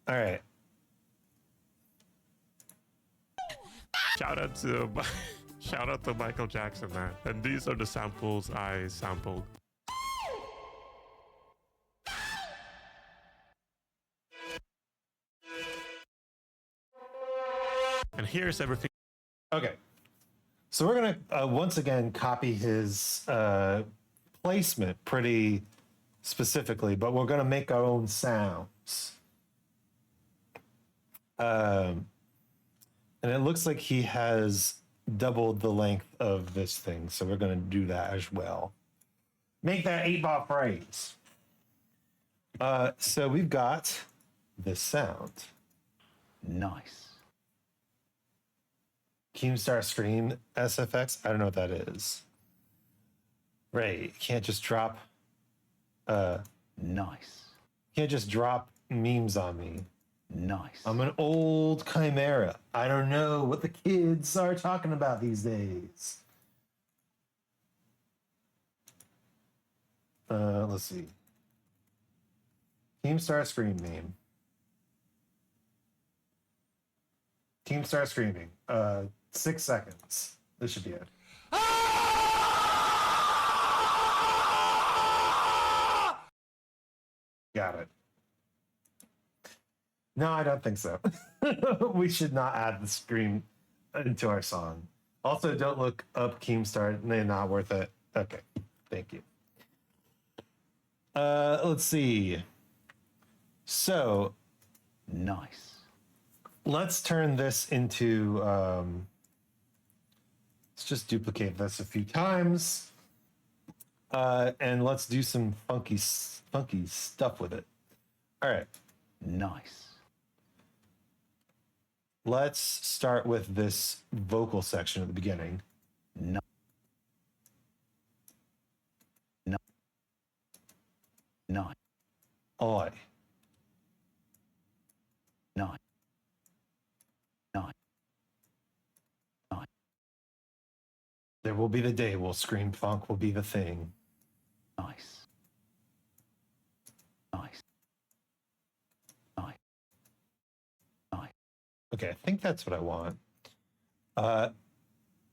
All right. Shout out to shout out to Michael Jackson, man. And these are the samples I sampled. And here's everything. Okay. So we're gonna once again copy his placement pretty specifically, but we're gonna make our own sounds. And it looks like he has doubled the length of this thing, so we're gonna do that as well. Make that 8-bar phrase. So we've got this sound. Nice. Keemstar Scream SFX. I don't know what that is. Ray, you can't just drop Nice. can't just drop memes on me. Nice. I'm an old chimera. I don't know what the kids are talking about these days. Let's see. Keemstar Scream meme. Keemstar Screaming. 6 seconds. This should be it. Got it. No, I don't think so. We should not add the scream into our song. Also, don't look up Keemstar. They're not worth it. Okay, thank you. Let's see. So, Nice. let's turn this into. Let's just duplicate this a few times, and let's do some funky stuff with it. All right. Nice. Let's start with this vocal section at the beginning. No. No. Nice. Oi. Nice. Nice. Nice. There will be the day we'll scream funk will be the thing. Nice. Nice. Nice. Nice. Okay, I think that's what I want.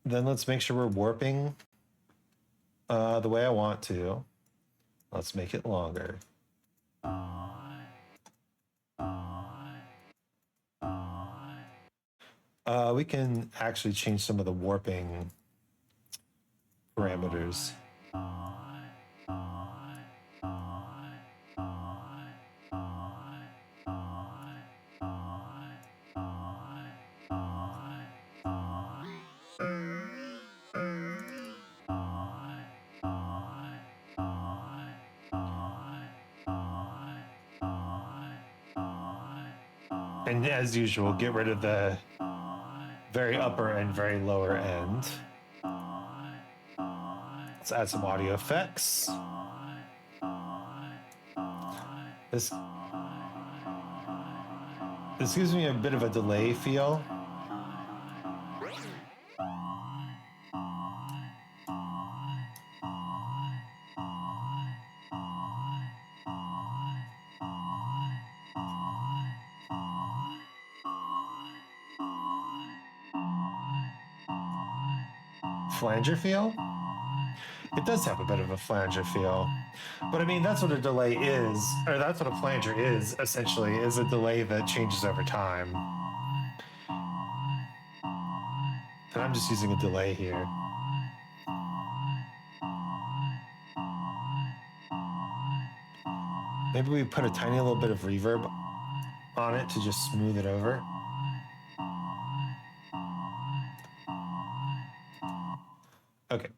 Then let's make sure we're warping the way I want to. Let's make it longer. We can actually change some of the warping parameters. And as usual, get rid of the very upper and very lower end. Let's add some audio effects. This gives me a bit of a delay feel. Flanger feel. It does have a bit of a flanger feel. But I mean, that's what a delay is, or that's what a flanger is, essentially, is a delay that changes over time. And I'm just using a delay here. Maybe we put a tiny little bit of reverb on it to just smooth it over. Okay,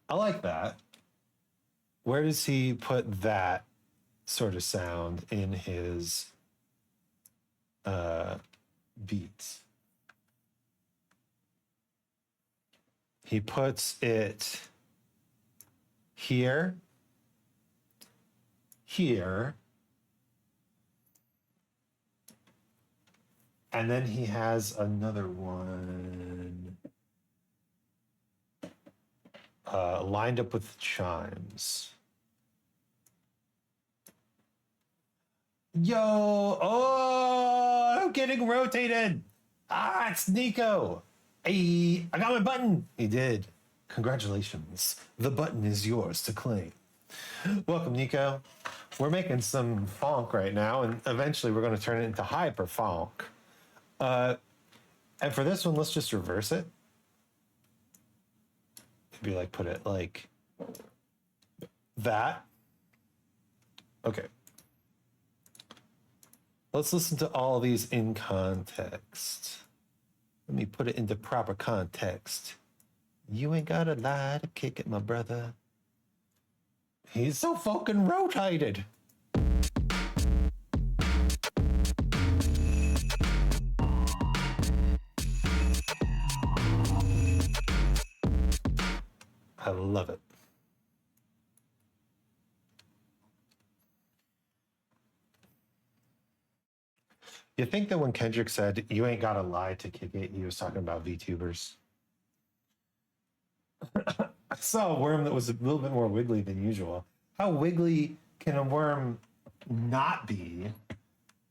I like that. Where does he put that sort of sound in his beats? He puts it here, here, and then he has another one lined up with chimes. Yo, oh, I'm getting rotated. Ah, it's Nico. Hey, I got my button. He did. Congratulations. The button is yours to claim. Welcome, Nico. We're making some PHONK right now, and eventually we're going to turn it into hyper PHONK. And for this one, let's just reverse it. Maybe like put it like that. Okay. Let's listen to all of these in context. Let me put it into proper context. You ain't gotta lie to kick it, my brother. He's so fucking rotated. I love it. You think that when Kendrick said, you ain't gotta lie to kick it, he was talking about VTubers? I saw a worm that was a little bit more wiggly than usual. How wiggly can a worm not be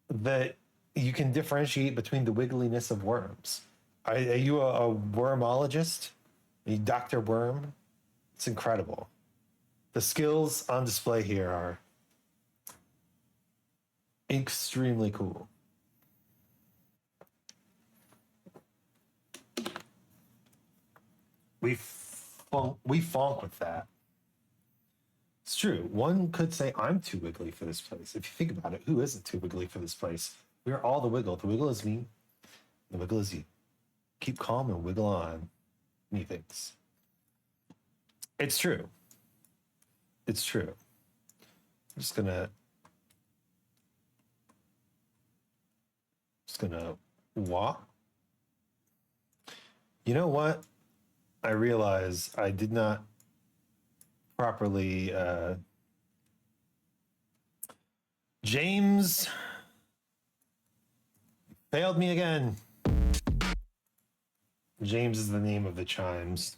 that you can differentiate between the wiggliness of worms? Are you a wormologist? Are you Dr. Worm? It's incredible. The skills on display here are extremely cool. We funk with that. It's true. One could say I'm too wiggly for this place. If you think about it, who isn't too wiggly for this place? We're all the wiggle. The wiggle is me. The wiggle is you. Keep calm and wiggle on. Methinks. It's true. It's true. I'm just gonna walk. You know what? I realize I did not properly James failed me again. James is the name of the chimes.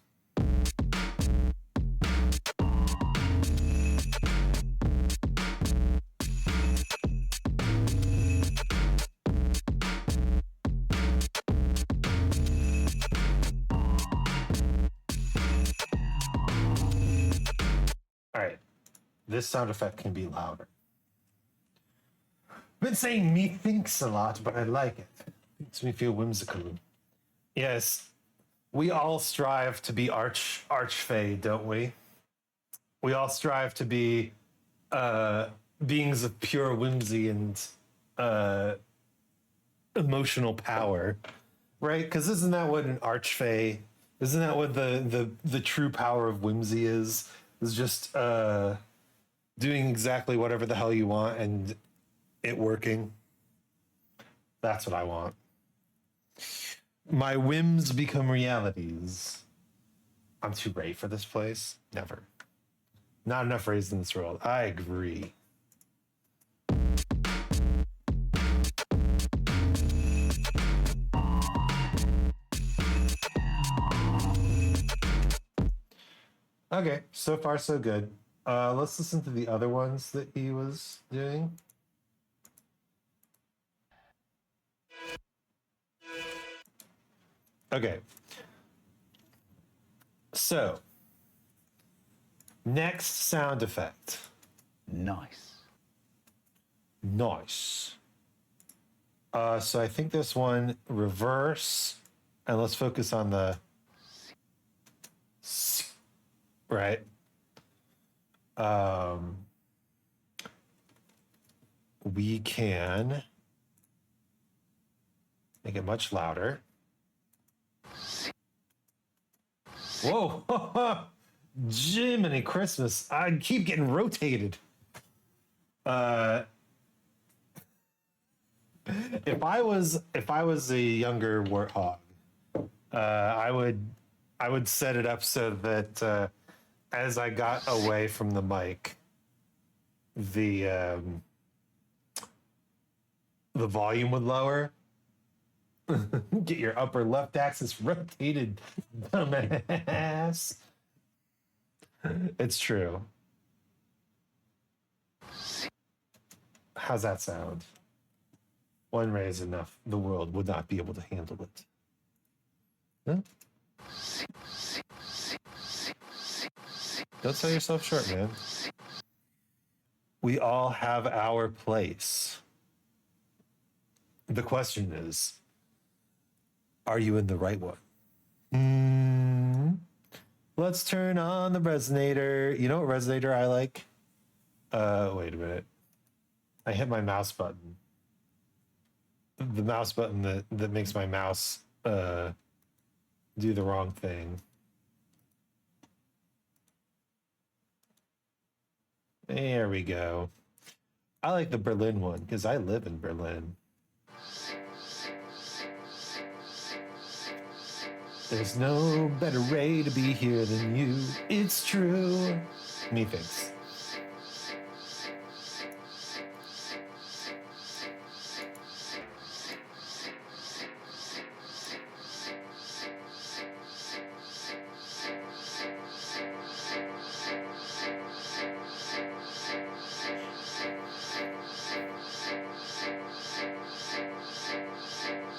All right, this sound effect can be louder. Been saying methinks a lot, but I like it. Makes me feel whimsical. Yes, we all strive to be archfey, don't we? We all strive to be beings of pure whimsy and emotional power, right? Because isn't that what an archfey? Isn't that what the true power of whimsy is? Is just doing exactly whatever the hell you want and it working. That's what I want. My whims become realities. I'm too Ray for this place. Never. Not enough Rays in this world. I agree. Okay, so far so good. Let's listen to the other ones that he was doing. Okay. So, Next sound effect. Nice. Nice. So I think this one reverse, and let's focus on the right. We can make it much louder. Whoa, Jiminy Christmas! I keep getting rotated. If I was a younger warthog, I would set it up so that as I got away from the mic, the volume would lower. Get your upper left axis rotated, dumbass. It's true. How's that sound? One raise enough, the world would not be able to handle it. Huh? Don't sell yourself short, man. We all have our place. The question is, are you in the right one? Let's turn on the resonator. You know what resonator I like? Wait a minute. I hit my mouse button. The mouse button that makes my mouse do the wrong thing. There we go. I like the Berlin one because I live in Berlin. There's no better way to be here than you. It's true. Methinks.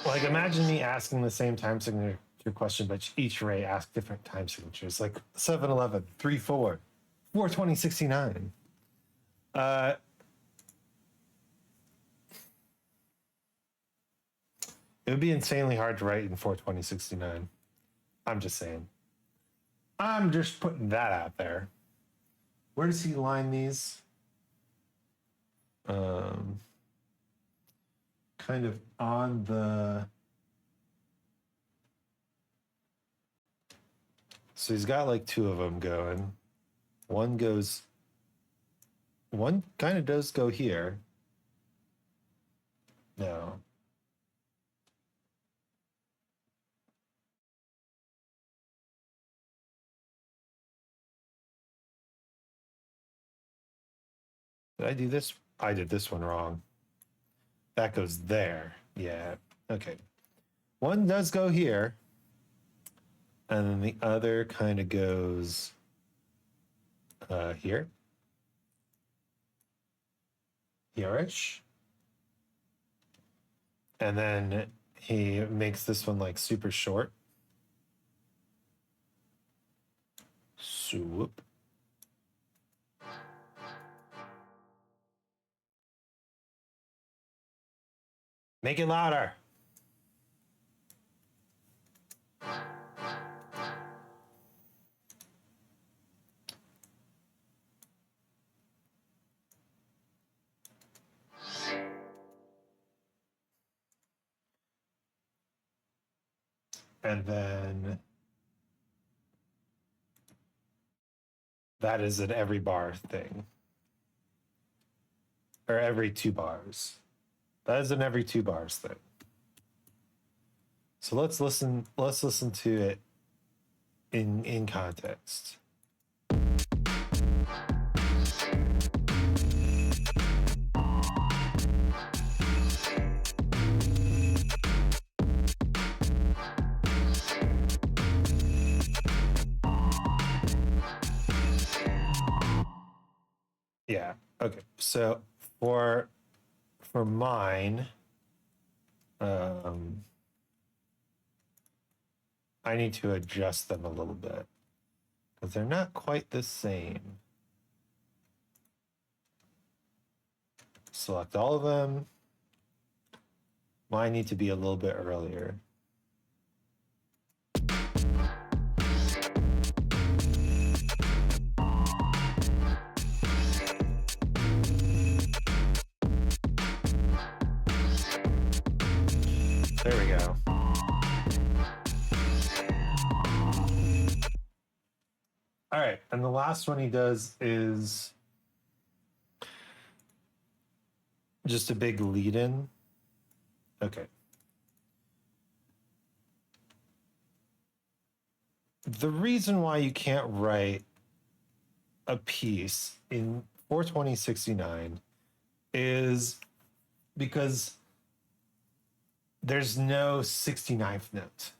Like, imagine me asking the same time signature question, but each array asked different time signatures, like 711, 34, 420, 69. It would be insanely hard to write in 420, 69. I'm just saying. I'm just putting that out there. Where does he line these? Kind of on the... So he's got like two of them going. One kind of does go here. No. Did I do this? I did this one wrong. That goes there. Yeah. Okay. One does go here. And then the other kind of goes here. Here-ish. And then he makes this one like super short. Swoop. Make it louder. And then that is an every bar thing. Or every 2 bars. That is an every 2 bars thing. So let's listen to it in context. Yeah. Okay. So for mine, I need to adjust them a little bit but they're not quite the same. Select all of them. Mine need to be a little bit earlier. There we go. All right, and the last one he does is just a big lead in. Okay. The reason why you can't write a piece in 42069 is because there's no 69th note.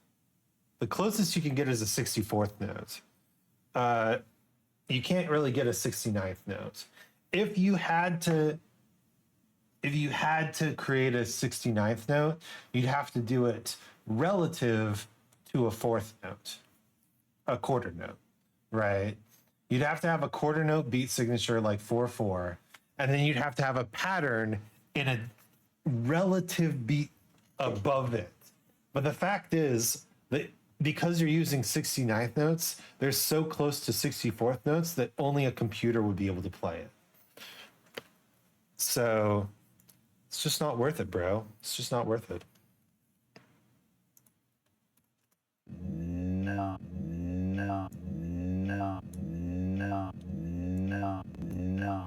The closest you can get is a 64th note. You can't really get a 69th note. If you had to create a 69th note, you'd have to do it relative to a fourth note, a quarter note, right? You'd have to have a quarter note beat signature like 4/4, and then you'd have to have a pattern in a relative beat above it. But the fact is that because you're using 69th notes, they're so close to 64th notes that only a computer would be able to play it. So it's just not worth it, bro. It's just not worth it. No, no, no, no, no, no, no,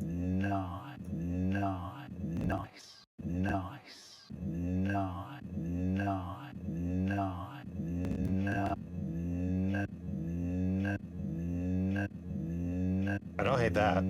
no, no, nice, nice, no, no, no, no, no, I don't hate that.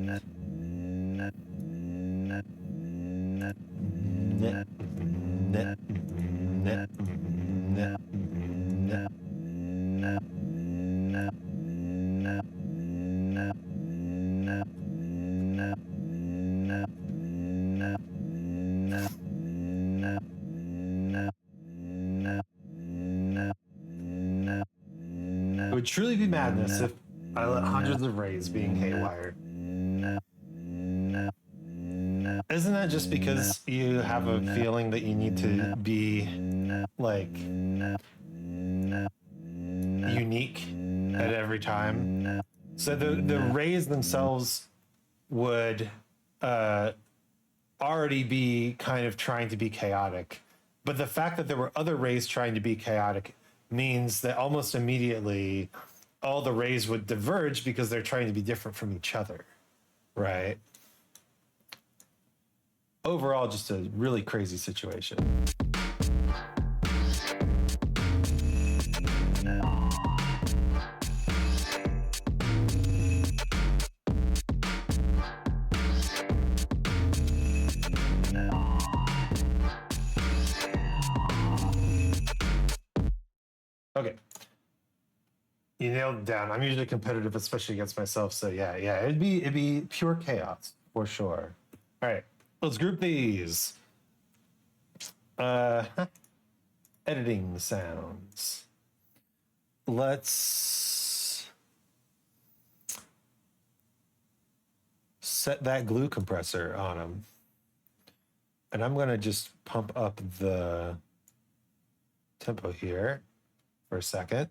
It would truly be madness if I let hundreds of rays being haywire. Isn't that just because you have a feeling that you need to be like unique at every time? So the rays themselves would already be kind of trying to be chaotic, but the fact that there were other rays trying to be chaotic means that almost immediately all the rays would diverge because they're trying to be different from each other, right? Overall, just a really crazy situation. Okay. You nailed it down. I'm usually competitive, especially against myself. So yeah, it'd be pure chaos for sure. All right, let's group these. Editing sounds. Let's set that glue compressor on them. And I'm gonna just pump up the tempo here for a second.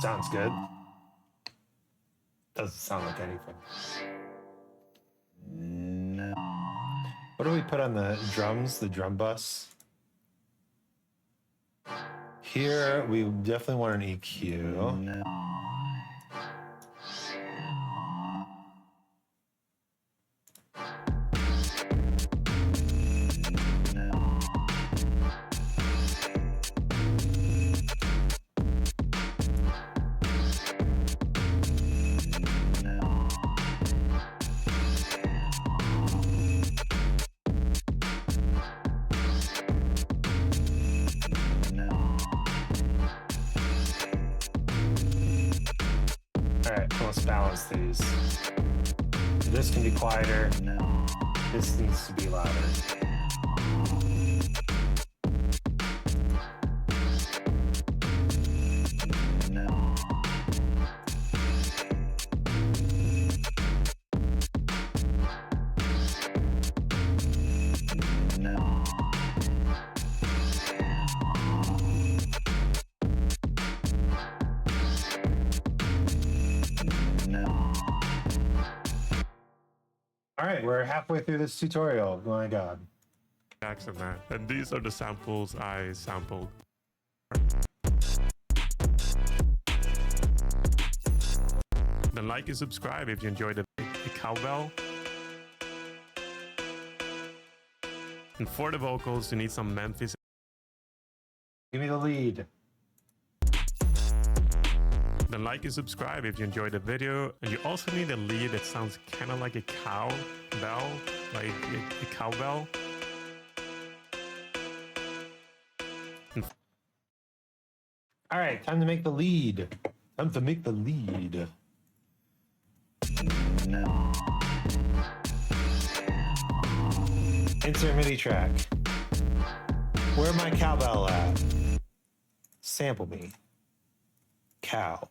Sounds good. Doesn't sound like anything. No. What do we put on the drums? The drum bus? Here, we definitely want an EQ. No. All right, let's balance these. This can be quieter. No. This needs to be louder. No. No. No. All right, we're halfway through this tutorial. Oh my God. Jackson, man. And these are the samples I sampled. Then like and subscribe if you enjoyed the cowbell. And for the vocals, you need some Memphis. Give me the lead. Then like and subscribe if you enjoyed the video. And you also need a lead that sounds kind of like a cow bell, like a cowbell. All right, time to make the lead. Time to make the lead. No. Insert MIDI track. Where my cowbell at? Sample me. Cow.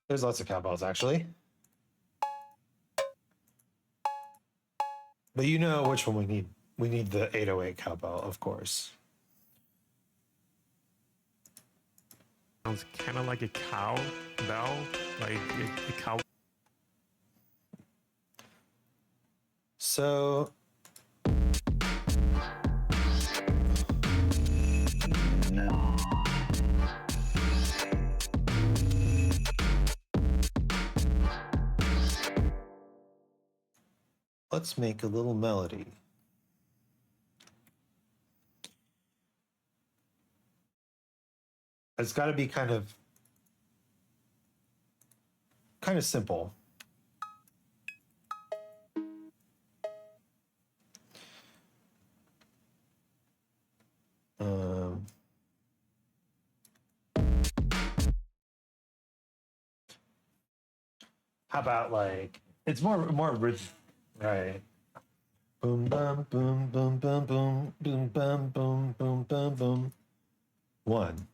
There's lots of cowbells, actually. But you know which one we need. We need the 808 cowbell, of course. Sounds kind of like a cow bell, like a cow. So No. let's make a little melody. It's got to be kind of simple. How about like it's more rich, right? Boom bum boom boom boom boom boom bum boom boom bum boom. One.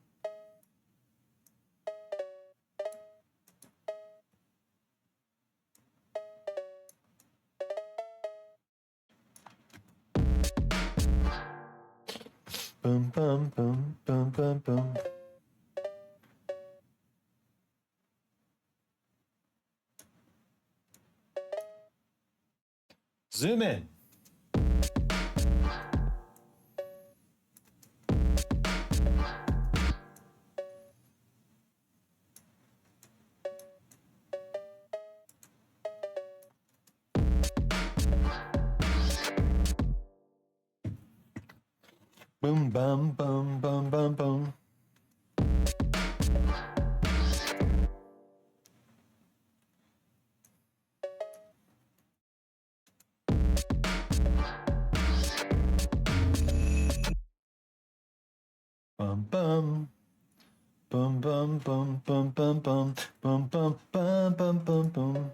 Boom bum boom boom bum boom. Zoom in. Boom bum bum bum bum bum. Bum bum. Bum bum bum bum bum bum bum bum bum bum bum bum.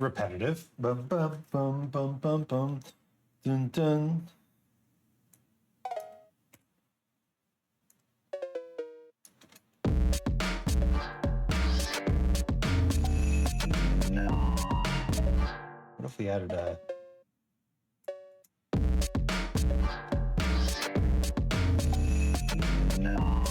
repetitive. Bum bum bum bum bum bum. Dun dun. no, What if we added a no,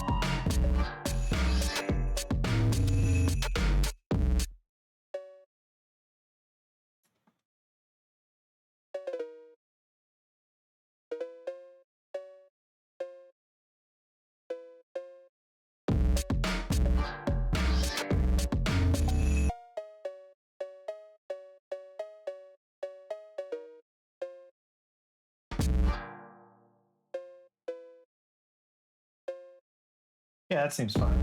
yeah, that seems fine.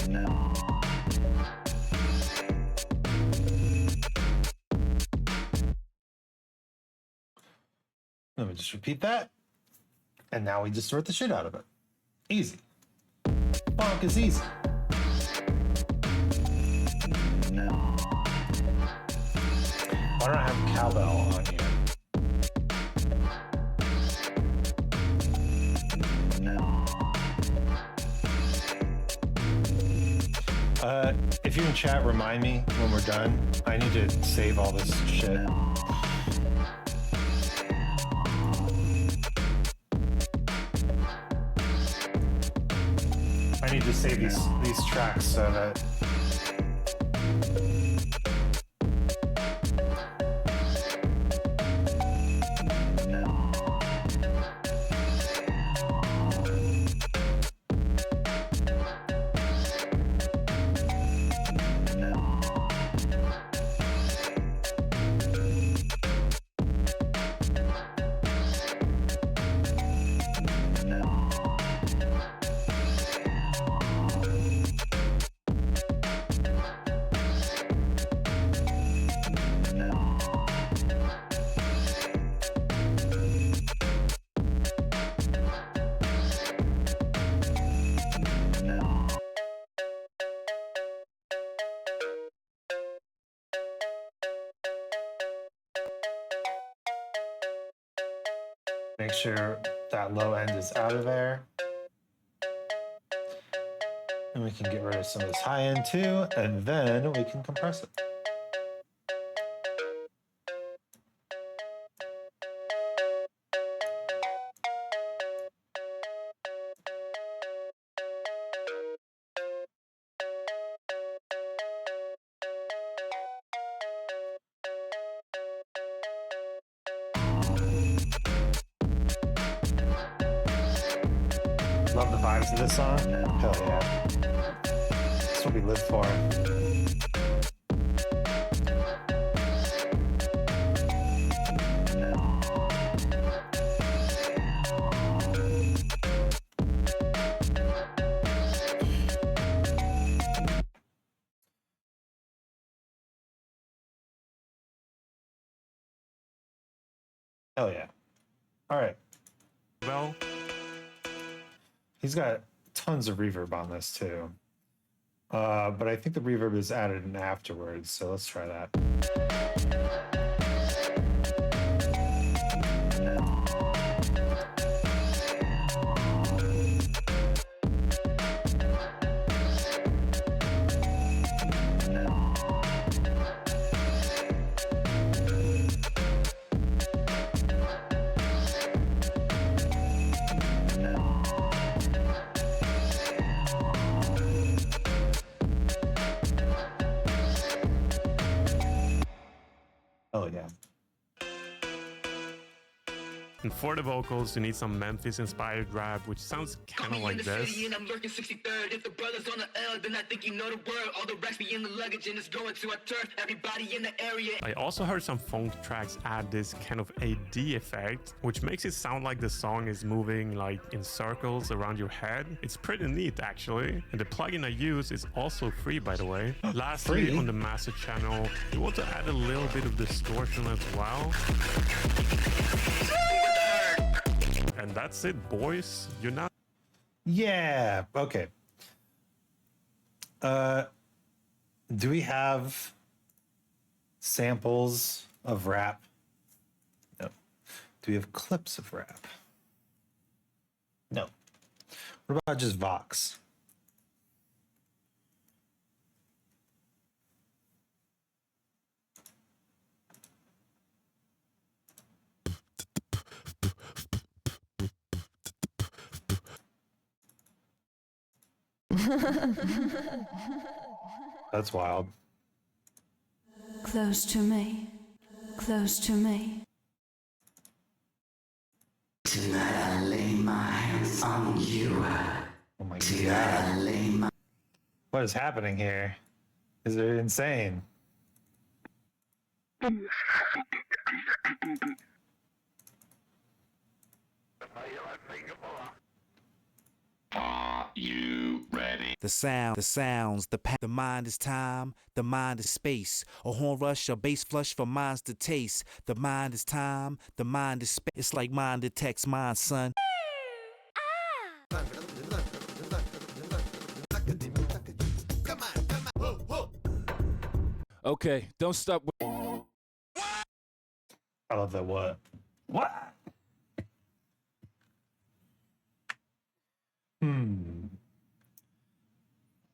no, Let me just repeat that. And now we distort the shit out of it. Easy. Funk is easy. no, Why don't I have cowbell on here? no, If you in chat, remind me when we're done. I need to save all this shit. no. I need to save these tracks so that No, no, no, no, no. make sure that low end is out of there. And we can get rid of some of this high end too, and then we can compress it. Love the vibes of this song. Hell yeah. That's what we live for. No, Hell yeah. All right. Well, He's got tons of reverb on this too. But I think the reverb is added in afterwards, so let's try that. no, no, no. Oh yeah. and for the vocals, you need some Memphis-inspired rap, which sounds kind of like this. And I'm working 63rd. If the brothers on the L, then I think you know the word. All the racks be in the luggage and it's going to a turf. Everybody in the area. I also heard some funk tracks add this kind of AD effect, which makes it sound like the song is moving like in circles around your head. It's pretty neat actually. And the plugin I use is also free, by the way. Lastly, Free? on the master channel, you want to add a little bit of distortion as well. And that's it, boys. You're not. Yeah. Okay. Do we have samples of rap? No. Do we have clips of rap? No. What about just Vox? That's wild. Close to me, close to me. Tonight I lay my hands on you. Oh my Tonight I god. lay my What is happening here? Is it insane? The sounds, the mind is time, the mind is space. A horn rush, a bass flush for minds to taste. The mind is time, the mind is space. It's like mind detects mind, son. Okay, don't stop. I love that what? What?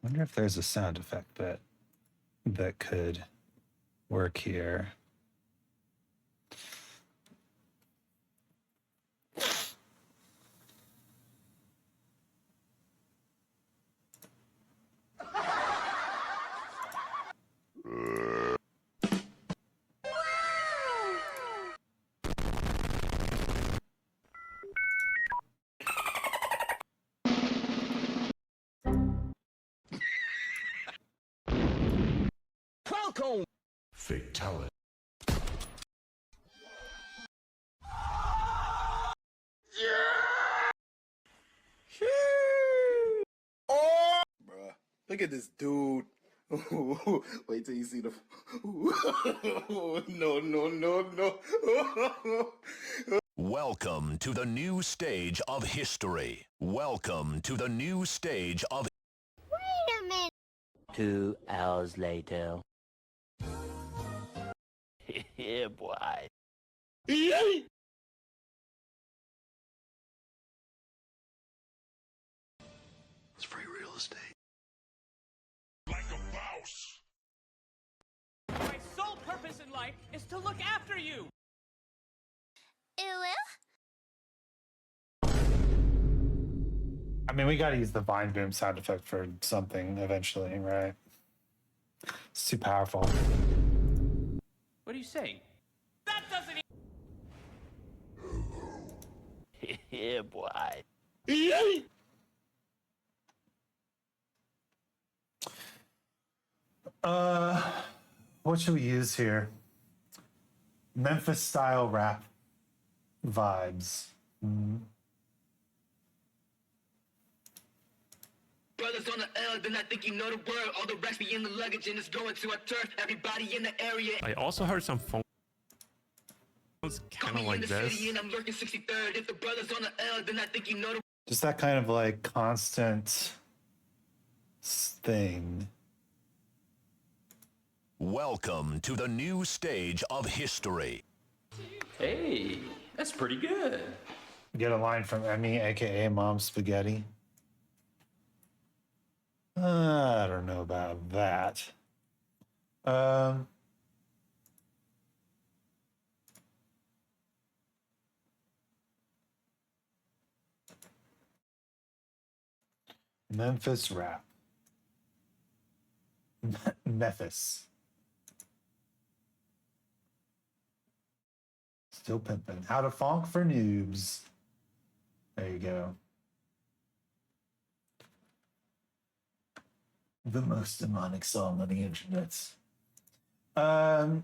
Wonder if there's a sound effect that could work here. Fatality. Bruh, look at this dude. Wait till you see the. No, no, no, no. Welcome to the new stage of history. Welcome to the new stage of... 2 hours later. Yeah, boy. It's free real estate. My sole purpose in life is to look after you. I mean, we gotta use the Vine Boom sound effect for something eventually, right? It's too powerful. What are you saying? That doesn't. Yeah, boy. What should we use here? Memphis style rap vibes. Brothers on the L, then I think you know the word. All the racks be in the luggage and it's going to a turf. Everybody in the area. I also heard some phone kind of like in the this. city and I'm lurking 63rd. If the brothers on the L, then I think you know the Just that kind of like constant thing. Welcome to the new stage of history. Hey, that's pretty good. Get a line from Emmy, aka Mom Spaghetti. I don't know about that. Memphis rap. Memphis. Still pimping. How to phonk for noobs. There you go. The most demonic song on the internet. I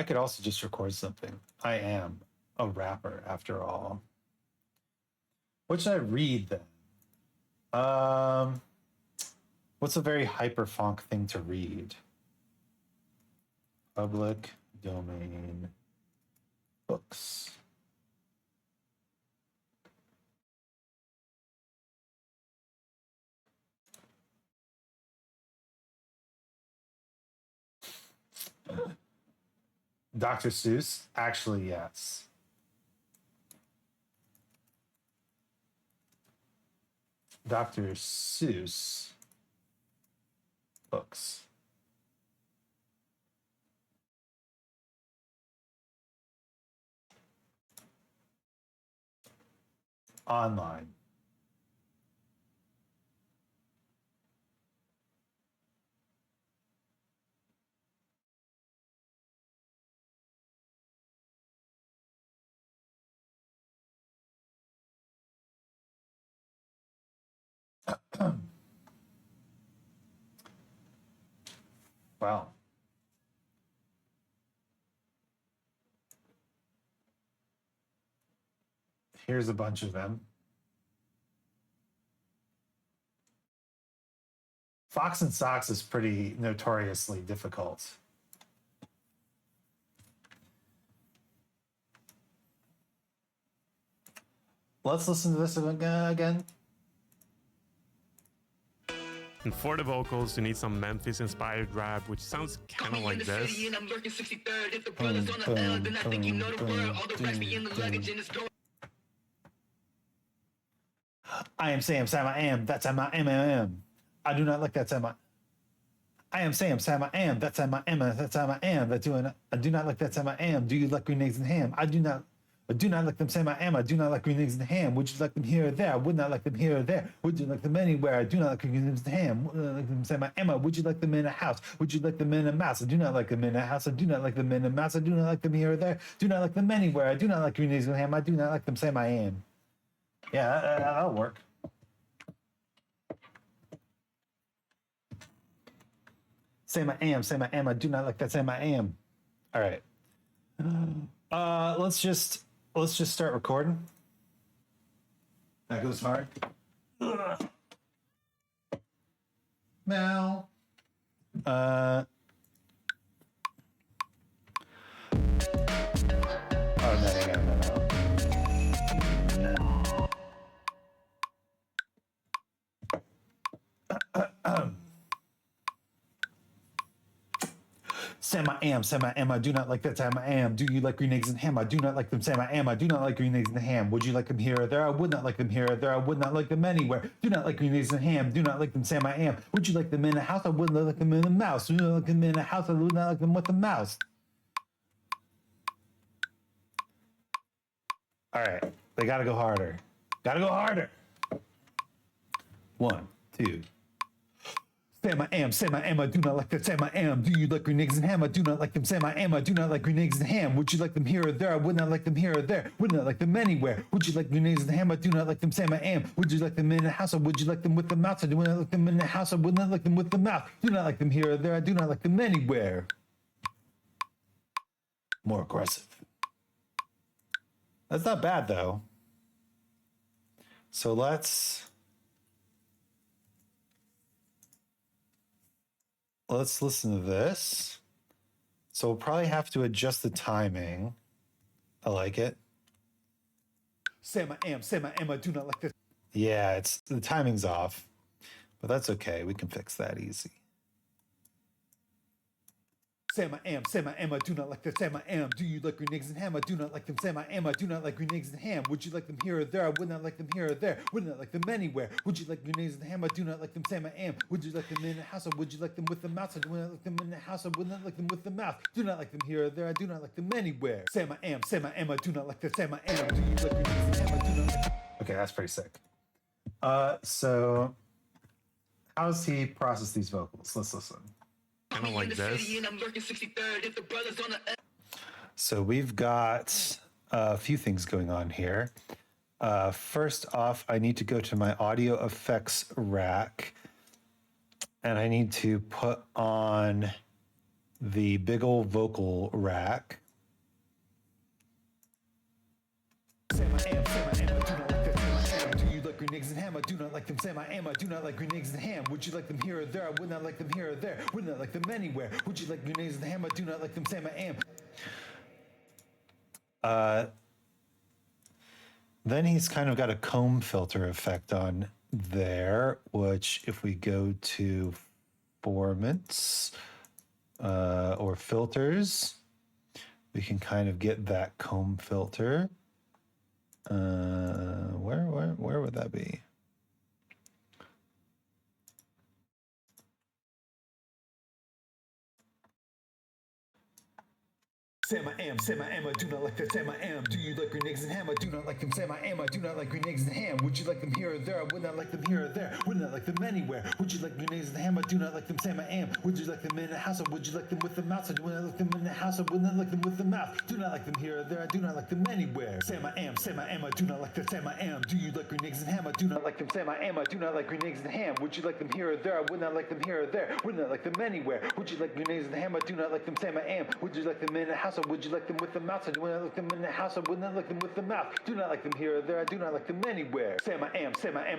could also just record something. I am a rapper after all. What should I read then? What's a very hyper phonk thing to read? Public domain books. Dr. Seuss? Actually, yes. Dr. Seuss books. Online. Wow. Here's a bunch of them. Fox and Socks is pretty notoriously difficult. Let's listen to this again. And for the vocals, you need some Memphis-inspired rap, which sounds kind of like this. I am Sam, Sam, I am. That's M. I do not like that Sam. I am Sam, Sam, I am. That's M. That's Sam, I am. I do not like that Sam, I am. Do you like green eggs and ham? I do not like them Sam, I am. I do not like green eggs and ham. Would you like them here or there? I would not like them here or there. Would you like them anywhere? I do not like green eggs and ham. Would I like them Sam, I am. Would you like them in a house? Would you like them in a mouse? I do not like them in a house. I do not like them in a mouse. I do not like them here or there. Do not like them anywhere. I do not like green eggs and ham. I do not like them Sam, I am. Yeah, that'll work. Sam I am, Sam I am. I do not like that Sam I am. All right. Let's just start recording. That goes hard. Mel. Oh no. Sam I am. I do not like that Sam I am. Do you like green eggs and ham? I do not like them Sam I am. I do not like green eggs and ham. Would you like them here or there? I would not like them here or there. I would not like them anywhere. Do not like green eggs and ham. Do not like them Sam I am. Would you like them in a house? I would not like them in a mouse. Do not like them in a house? I would not like them with a mouse. All right, they gotta go harder. Gotta go harder. 1, 2. Sam I am. I do not like that Sam I am. Do you like green eggs and ham? I do not like them Sam I am. I do not like green eggs and ham. Would you like them here or there? I would not like them here or there. Would not like them anywhere. Would you like green eggs and ham? I do not like them Sam I am. Would you like them in a house or would you like them with the mouse? I do not like them in a house. I would not like them with the mouse. Do not like them here or there. I do not like them anywhere. More aggressive. That's not bad though. So let's listen to this. So we'll probably have to adjust the timing. I like it. Sam I am. I do not like this. Yeah, the timing's off, but that's okay. We can fix that easy. Sam I am. I do not like that Sam I am. Do you like green eggs and ham? I do not like them Sam I am. I do not like green eggs and ham. Would you like them here or there? I would not like them here or there. Would not like them anywhere. Would you like green eggs and ham? I do not like them Sam I am. Would you like them in a house or would you like them with the mouse? I do not like them in a house. I would not like them with the mouse. Do not like them here or there. I do not like them anywhere. Sam I am. I do not like that Sam I am. Do you like green eggs and ham? I do not like. Okay, that's pretty sick. So how does he process these vocals? Let's listen. Kind of like this. So we've got a few things going on here. First off, I need to go to my audio effects rack and I need to put on the big old vocal rack. Sam I am. Do you like green eggs and ham? I do not like them Sam I am. I do not like green eggs and ham. Would you like them here or there? I would not like them here or there. Would not like them anywhere. Would you like green eggs and ham? I do not like them Sam I am. Then he's kind of got a comb filter effect on there, which if we go to formats or filters, we can kind of get that comb filter. Where would that be? Sam I am, I do not like that, Sam I am. Do you like green eggs and ham? I do not like them, Sam I am. I do not like green eggs and ham. Would you like them here or there? I would not like them here or there. Would not like them anywhere. Would you like green eggs and ham? I do not like them, Sam I am. Would you like them in the house or would you like them with the mouse? I do not like them in the house. I would not like them with the mouth. Do not like them here or there. I do not like them anywhere. Sam I am, I do not like that, Sam I am. Do you like green eggs and ham? I do not like them, Sam I am. I do not like green eggs and ham. Would you like them here or there? I would not like them here or there. Would not like them anywhere. Would you like green eggs and ham? I do not like them, Sam I am. Would you like them in the house or would you like them with the mouse? I do not like them in the house. I would not like them with the mouth. Do not like them here or there. I do not like them anywhere. Sam I am,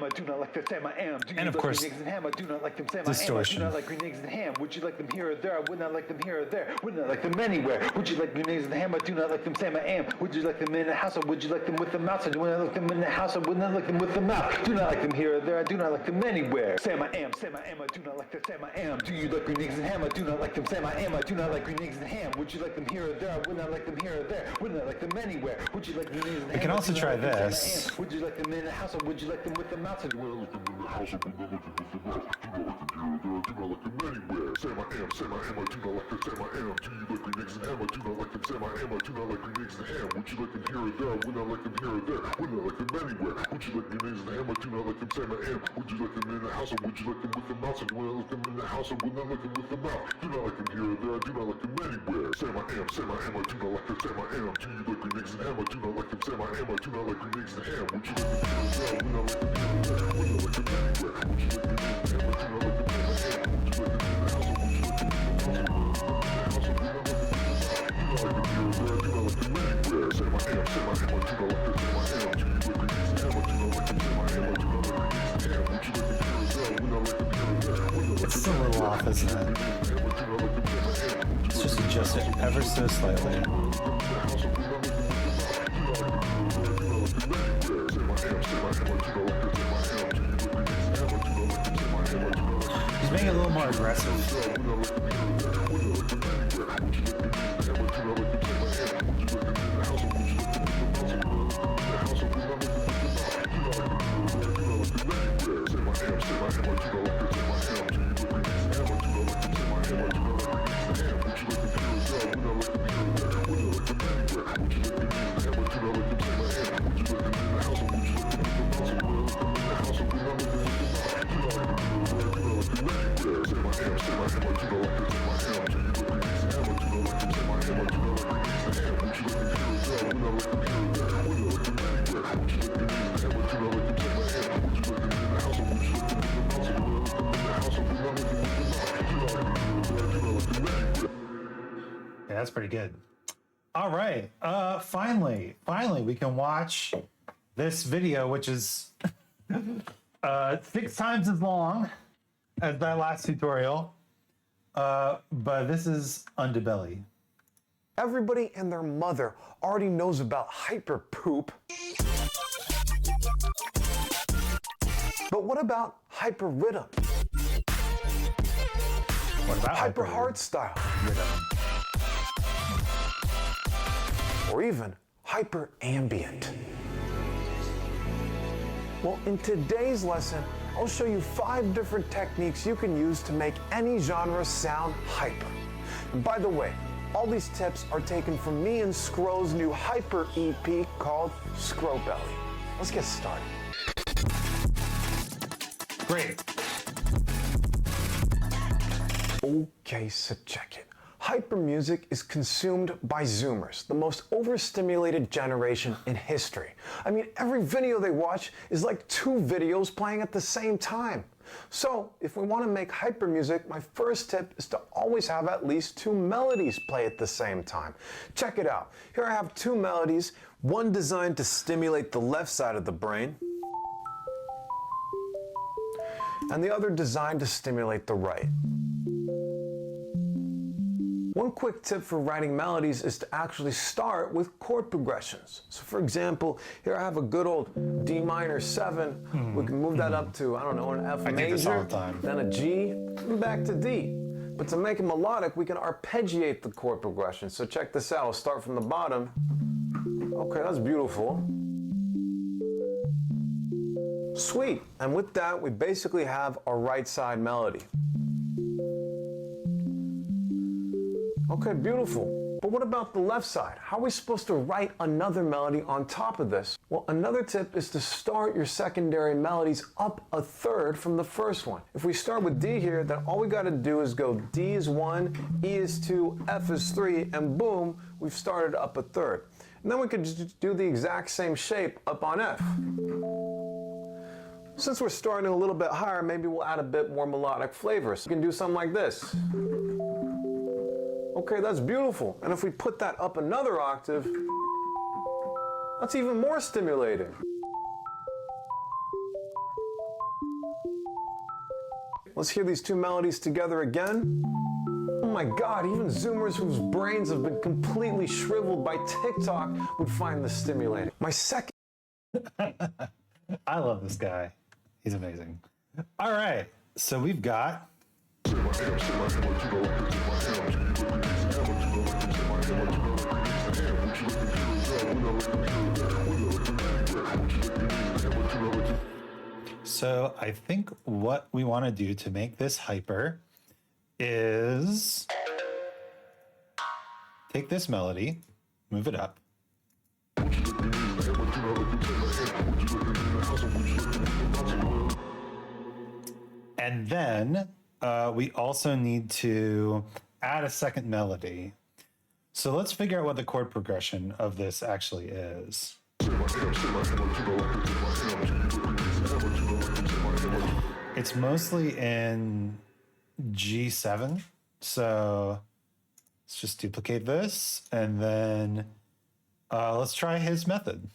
I do not like that, Sam I am. Do you And of like course, green eggs and ham? I do not like them, Sam distortion. I am. I do not like green eggs and ham. Would you like them here or there? I would not like them here or there. Would not like them anywhere. Would you like green eggs and ham? I do not like them, Sam I am. Would you like them in the house or would you like them with the mouse? I do not like them in the house. I would not like them with the mouth. Do not like them here or there. I do not like them anywhere. Sam I am, I do not like that, Sam I am. Do you like green eggs and ham? I do not like them, Sam I am. I do not like green eggs and ham. Would you like them here or there? I would not like them here or there. Would not like them anywhere. Would you like green eggs and ham? We can also try this. Would you like them in the house or would you like them with the mouse? I do not like them in the house or would not like them with the mouth. Do not like them here or there. I do not like them anywhere. Sam I am, I do not like that, Sam I am. Do you like green eggs and ham? I do not like them, Sam I am. I do not like green eggs and ham. Would you like them here or there? I would not like them here or there. Would not like them anywhere. Would you like green eggs and ham? I do not like them, Sam I am. Would you like them in the house or would you like them with the mouse? I do not like them in the house or would not like them with the mouth. Do not like them here or there. I do not like them anywhere. Sam I am, I do not like that, Sam I am. Do you like green eggs and ham? I do not like them, Sam I am. I do not like green eggs and ham. Would you like them here or there? I would not like them here or there. Would not like them anywhere. Would you like green eggs and ham? I do not like them, Sam I am. Would you like them in the house or would you like them with the mouse? I do not like them in the house or would not like them with the mouth. Do not like them here or there. I do not like them anywhere. Sam I am, I do not like that, Sam I am. Do you like green eggs and ham? I do not like them, Sam I am. I do not like green eggs and ham. Would you like them here or there? I would not like them here or there. Would not like It's a little off, isn't it? Let's just adjust it ever so slightly. He's making it a little more aggressive. Yeah, that's pretty good. All right. Finally, we can watch this video, which is 6 times as long as that last tutorial. But this is Underbelly. Everybody and their mother already knows about hyperpoop. But what about hyperrhythm? What about hyper hardstyle? Or even hyper ambient. Well, in today's lesson, I'll show you 5 different techniques you can use to make any genre sound hyper. And by the way, all these tips are taken from me and Scro's new hyper EP called Scrobelly. Let's get started. Great. Okay, so check it. Hyper music is consumed by Zoomers, the most overstimulated generation in history. I mean, every video they watch is like 2 videos playing at the same time. So, if we want to make hyper music, my first tip is to always have at least 2 melodies play at the same time. Check it out. Here I have 2 melodies, one designed to stimulate the left side of the brain, and the other designed to stimulate the right. One quick tip for writing melodies is to actually start with chord progressions. So for example, here I have a good old D minor 7. We can move that up to, I don't know, an F major, then a G, and back to D. But to make it melodic, we can arpeggiate the chord progression. So check this out. I'll start from the bottom. Okay, that's beautiful. Sweet. And with that, we basically have a right side melody. Okay, beautiful. But what about the left side? How are we supposed to write another melody on top of this? Well, another tip is to start your secondary melodies up a third from the first one. If we start with D here, then all we got to do is go D is 1, E is 2, F is 3, and boom, we've started up a third. And then we could just do the exact same shape up on F. Since we're starting a little bit higher, maybe we'll add a bit more melodic flavor. So we can do something like this. Okay, that's beautiful. And if we put that up another octave, that's even more stimulating. Let's hear these two melodies together again. Oh my God, even Zoomers whose brains have been completely shriveled by TikTok would find this stimulating. My second... I love this guy. He's amazing. All right, so we've got... So I think what we want to do to make this hyper is take this melody, move it up. And then we also need to add a second melody. So let's figure out what the chord progression of this actually is. It's mostly in G7. So let's just duplicate this and then let's try his method.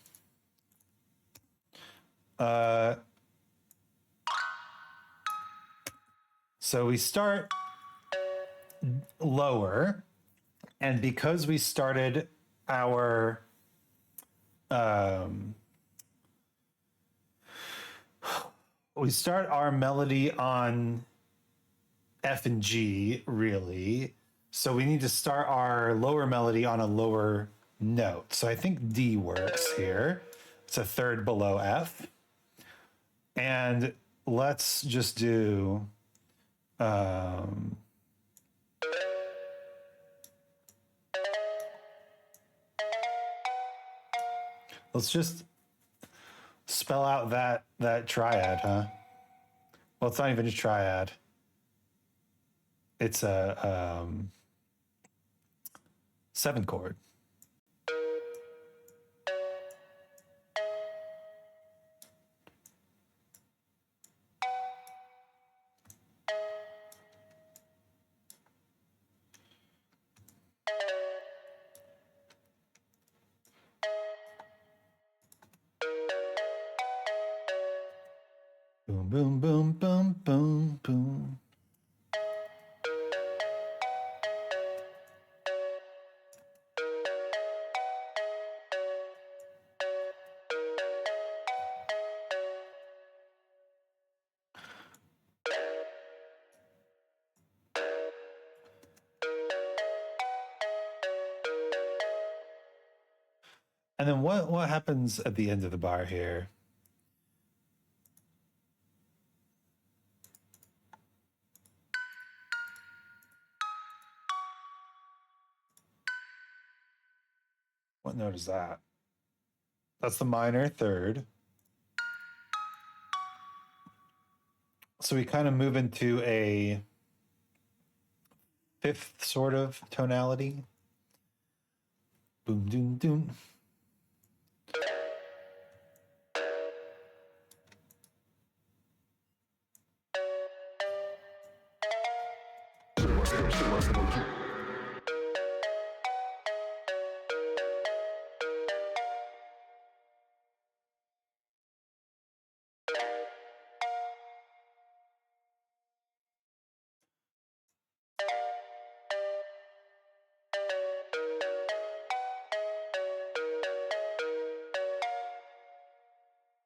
So we start lower, and because we started our melody on F and G, really. So we need to start our lower melody on a lower note. So I think D works here. It's a third below F. And let's just do let's just spell out that triad, huh? Well, it's not even a triad. It's a 7 chord. Boom, boom, boom, boom, boom, boom. And then what happens at the end of the bar here? What note is that? That's the minor third. So we kind of move into a fifth sort of tonality. Boom, doom, doom.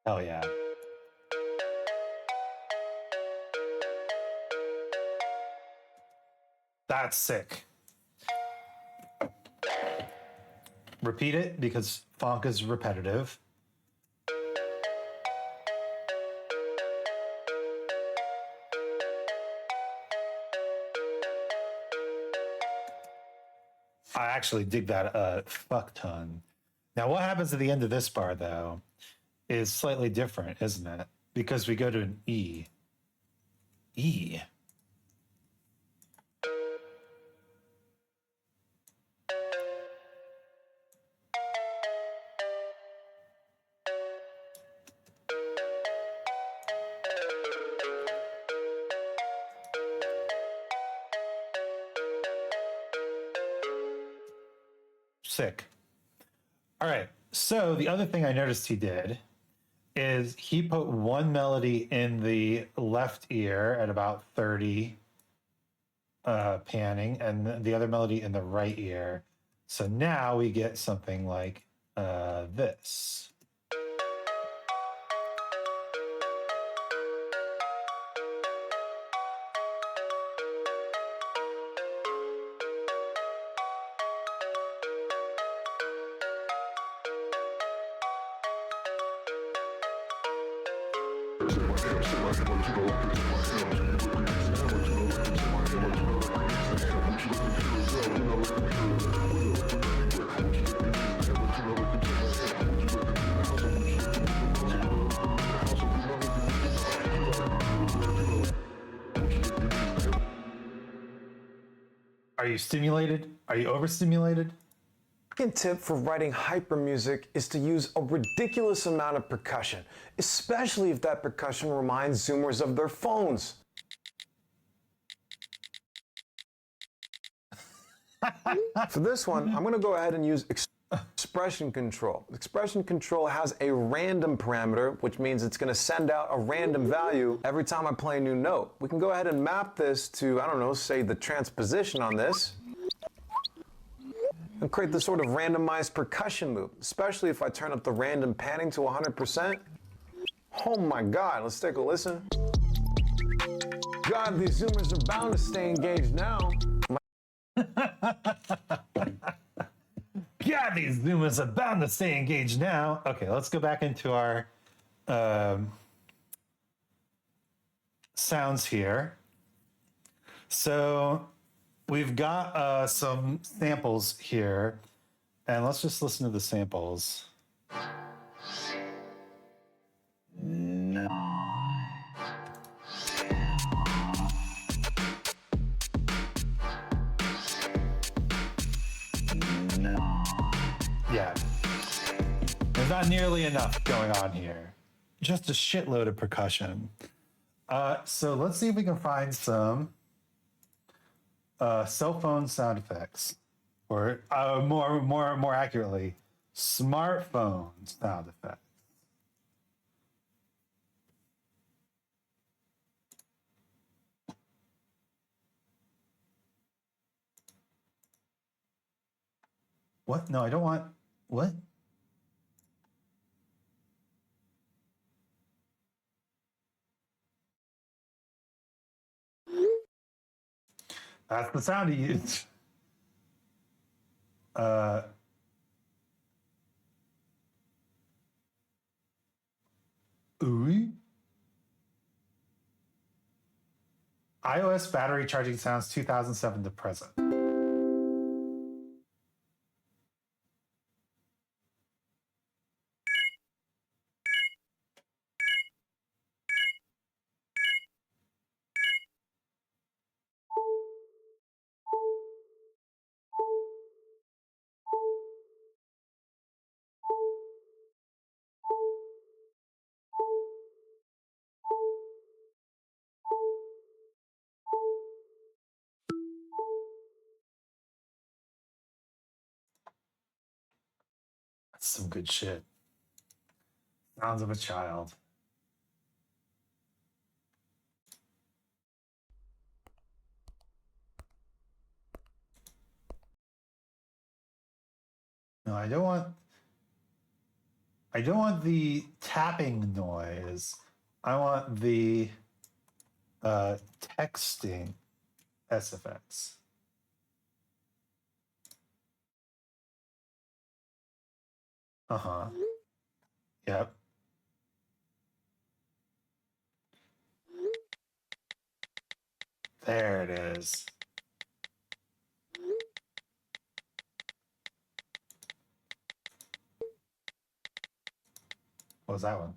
Hell yeah. That's sick. Repeat it because PHONK is repetitive. I actually dig that a fuck ton. Now, what happens at the end of this bar, though, is slightly different, isn't it? Because we go to an E. E. Sick. All right. So the other thing I noticed he did is he put one melody in the left ear at about 30 panning and the other melody in the right ear. So now we get something like this. Are you stimulated? Are you overstimulated? Second tip for writing hyper music is to use a ridiculous amount of percussion, especially if that percussion reminds Zoomers of their phones. For this one, I'm going to go ahead and use expression control. Expression control has a random parameter, which means it's going to send out a random value every time I play a new note. We can go ahead and map this to, I don't know, say the transposition on this, and create this sort of randomized percussion loop, especially if I turn up the random panning to 100%. Oh my God, let's take a listen. God, these Zoomers are bound to stay engaged now. Yeah, these Zoomers are bound to stay engaged now. Okay, let's go back into our sounds here. So we've got some samples here, and let's just listen to the samples. No. Yeah. There's not nearly enough going on here. Just a shitload of percussion. So let's see if we can find some cell phone sound effects, or more accurately, smartphone sound effects. What? No, I don't want. What? That's the sound he used. Ooh. iOS battery charging sounds 2007 to present. That's some good shit. Sounds of a child. No, I don't want the tapping noise. I want the texting SFX. Uh-huh. Yep. There it is. What was that one?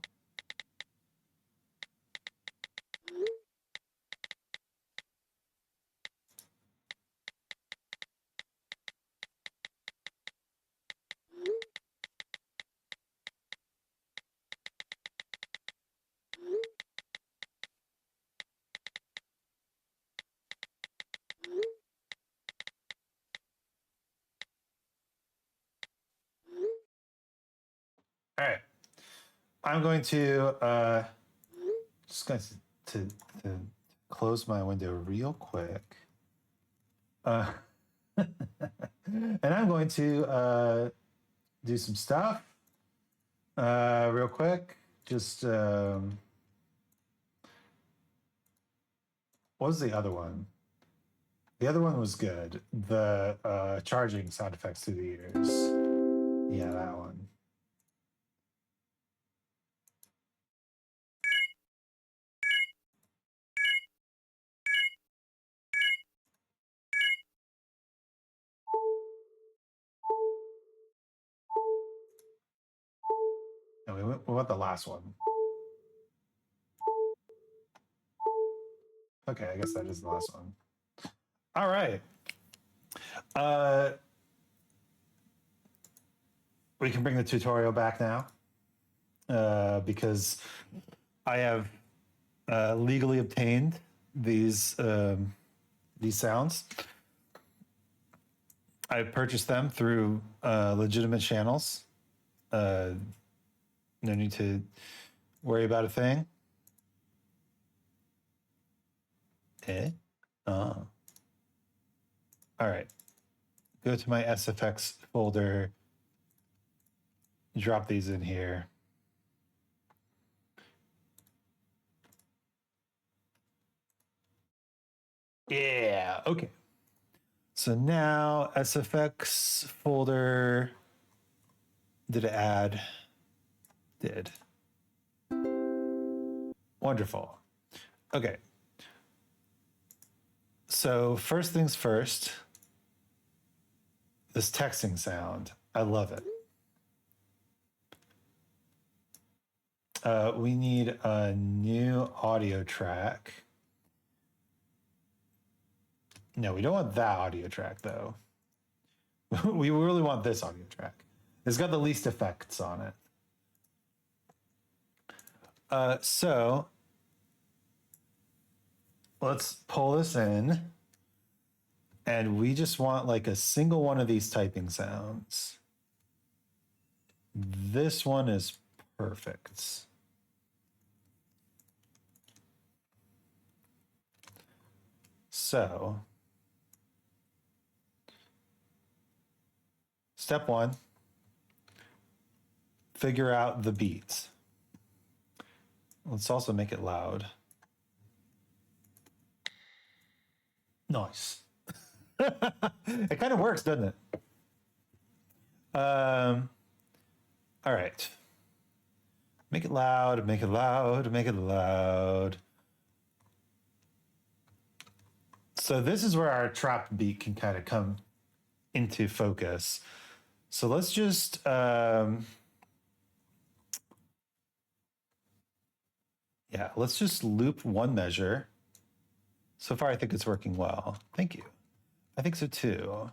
All right. I'm going to just going to close my window real quick. And I'm going to do some stuff real quick. Just what was the other one? The other one was good. The charging sound effects through the ears. Yeah, that one. No, we want the last one. Okay, I guess that is the last one. All right. We can bring the tutorial back now because I have legally obtained these sounds. I purchased them through legitimate channels. No need to worry about a thing. All right. Go to my SFX folder. Drop these in here. Yeah, okay. So now SFX folder, did it add? Did. Wonderful. Okay. So first things first, this texting sound, I love it. We need a new audio track. No, we don't want that audio track though. We really want this audio track. It's got the least effects on it. So let's pull this in. And we just want like a single one of these typing sounds. This one is perfect. So, step one, figure out the beat. Let's also make it loud. Nice. It kind of works, doesn't it? All right. Make it loud, make it loud, make it loud. So this is where our trap beat can kind of come into focus. So let's just let's just loop one measure. So far, I think it's working well. Thank you. I think so too.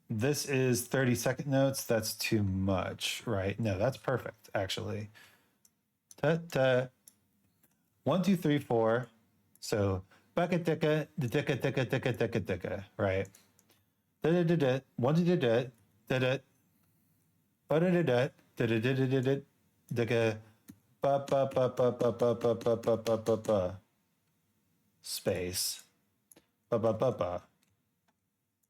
This is 30-second notes. That's too much, right? No, that's perfect, actually. 1, 2, 3, 4. So bucket dicka, dicka, dicka, dicka, dicka, dicka, right? Da da da da, 1 da da da da, ba da da da da da da da da, dicka, ba ba ba ba ba ba ba ba ba ba ba ba. Space. Ba ba ba ba.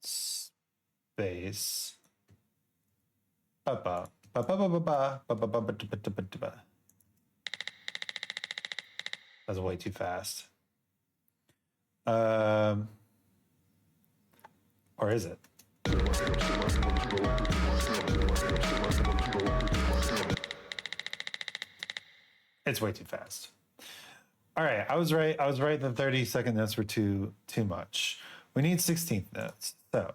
Space. Ba ba ba ba ba ba ba ba ba ba ba ba ba. That's way too fast. Or is it? It's way too fast. All right, I was right. I was right. The 30-second notes were too much. We need 16th notes. So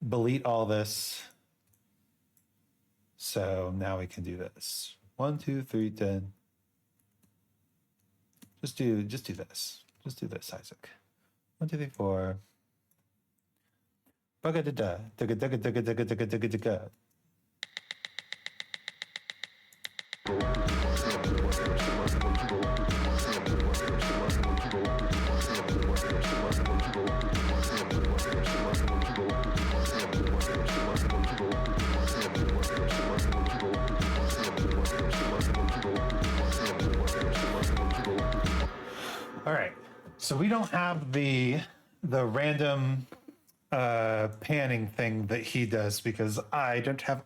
delete all this. So now we can do this. 1, 2, 3, 10. Just do this. Just do this, Isaac. 1, 2, 3, 4. Bugga da da. Dugga dugga dugga dugga dugga dugga dugga. All right, so we don't have the random panning thing that he does because I don't have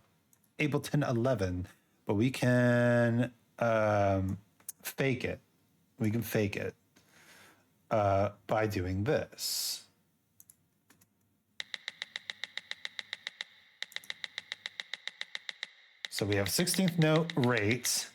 Ableton 11, but we can fake it. We can fake it by doing this. So we have 16th note rate.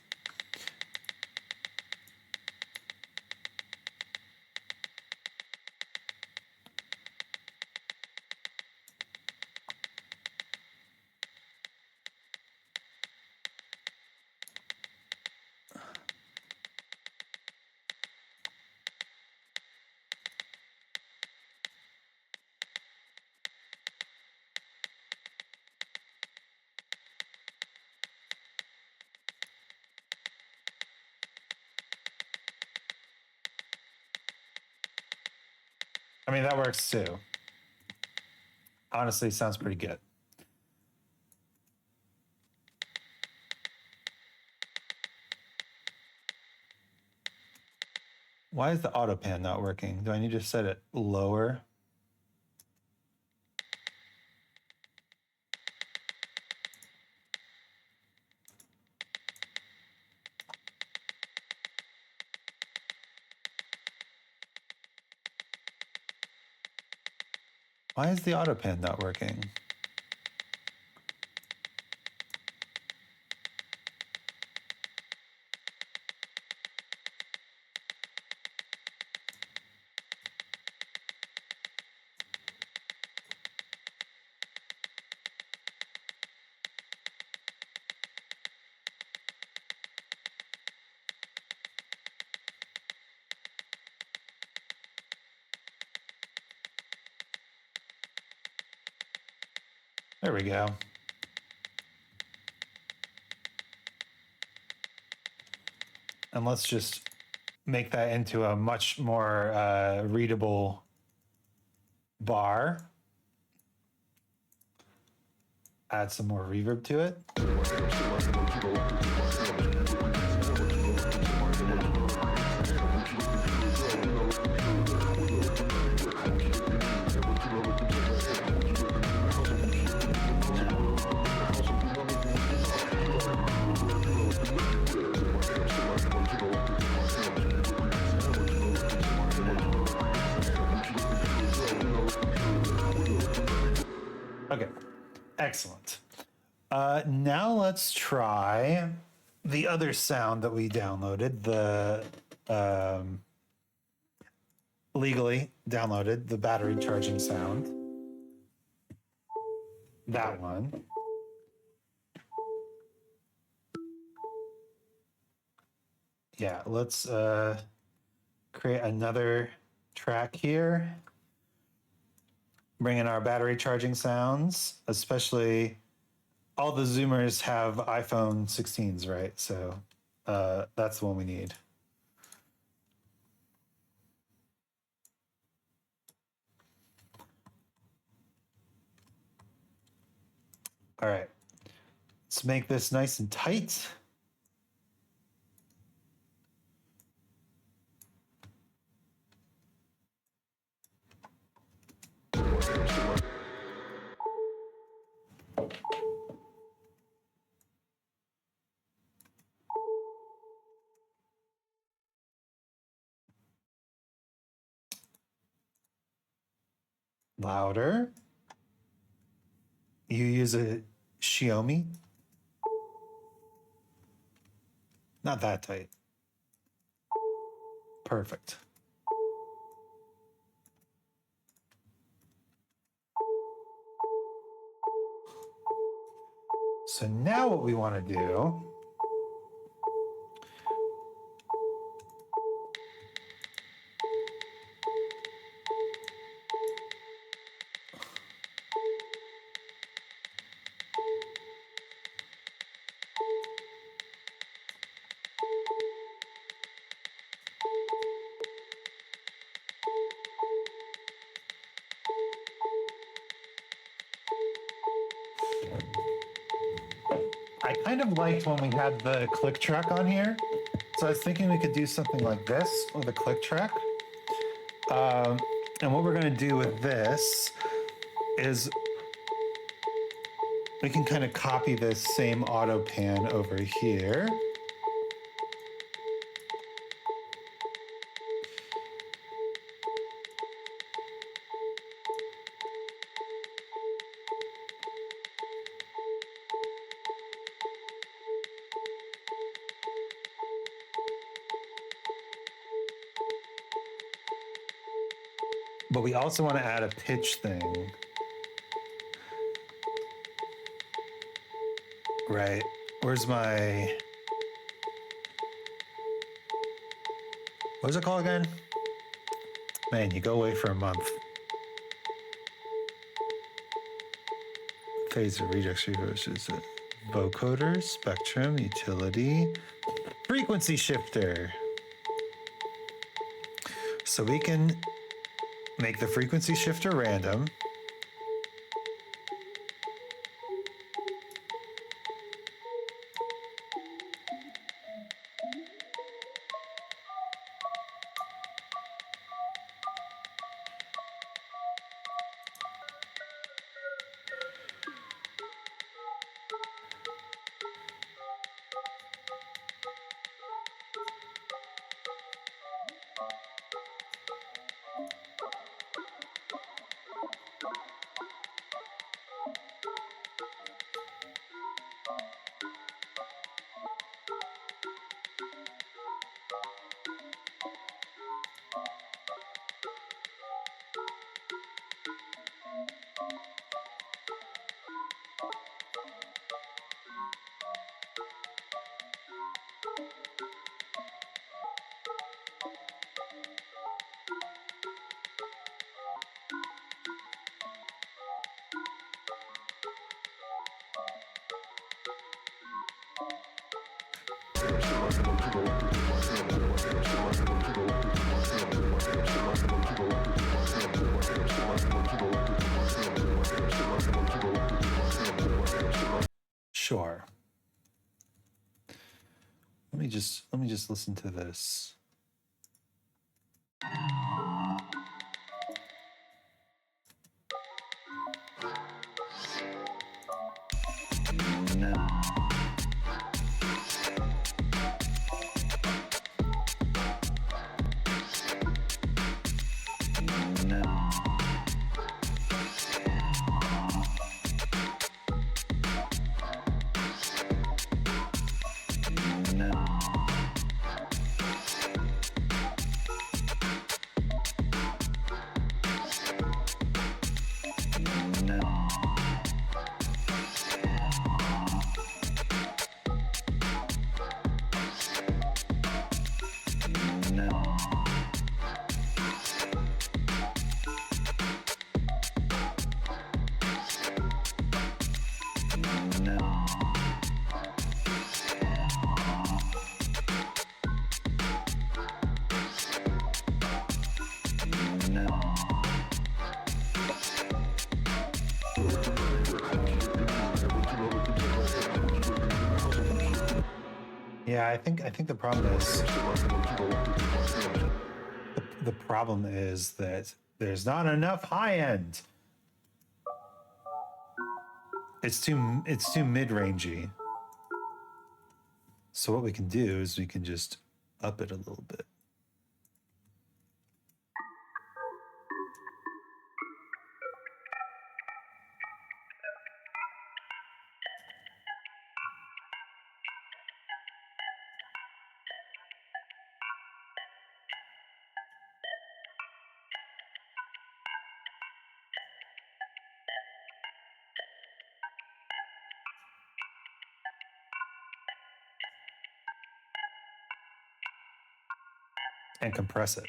I mean, that works too. Honestly, sounds pretty good. Why is the auto pan not working? Do I need to set it lower? Why is the auto pan not working? There we go. And let's just make that into a much more readable bar. Add some more reverb to it. Okay, excellent. Now let's try the other sound that we downloaded, the legally downloaded, the battery charging sound. That one. Yeah, let's create another track here. Bring in our battery charging sounds, especially all the Zoomers have iPhone 16s, right? So that's the one we need. All right, let's make this nice and tight. Louder. You use a Xiaomi? Not that tight. Perfect. So now what we want to do I kind of liked when we had the click track on here. So I was thinking we could do something like this with a click track. And what we're going to do with this is we can kind of copy this same auto pan over here. But we also want to add a pitch thing. Right. Where's my... What was it called again? Man, you go away for a month. Phaser, rejects, reverses, vocoder, spectrum, utility, frequency shifter. So we can make the frequency shifter random. Sure. Let me just listen to this. Yeah, I think the problem is the problem is that there's not enough high end. It's too mid-rangey. So what we can do is we can just up it a little bit. and compress it.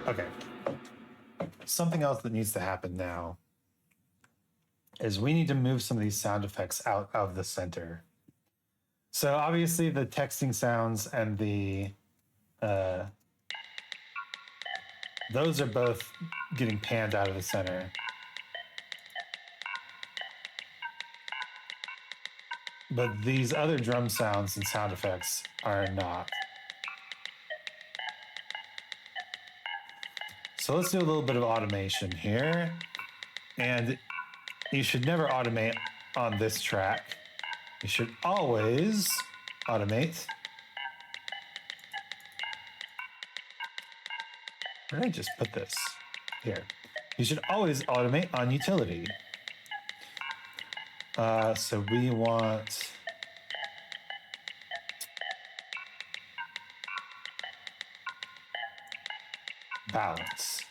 Okay. Something else that needs to happen now is we need to move some of these sound effects out of the center. So obviously the texting sounds and the those are both getting panned out of the center. But these other drum sounds and sound effects are not. So let's do a little bit of automation here. And you should never automate on this track. You should always automate. Where did I just put this? Here. You should always automate on utility. So we want balance.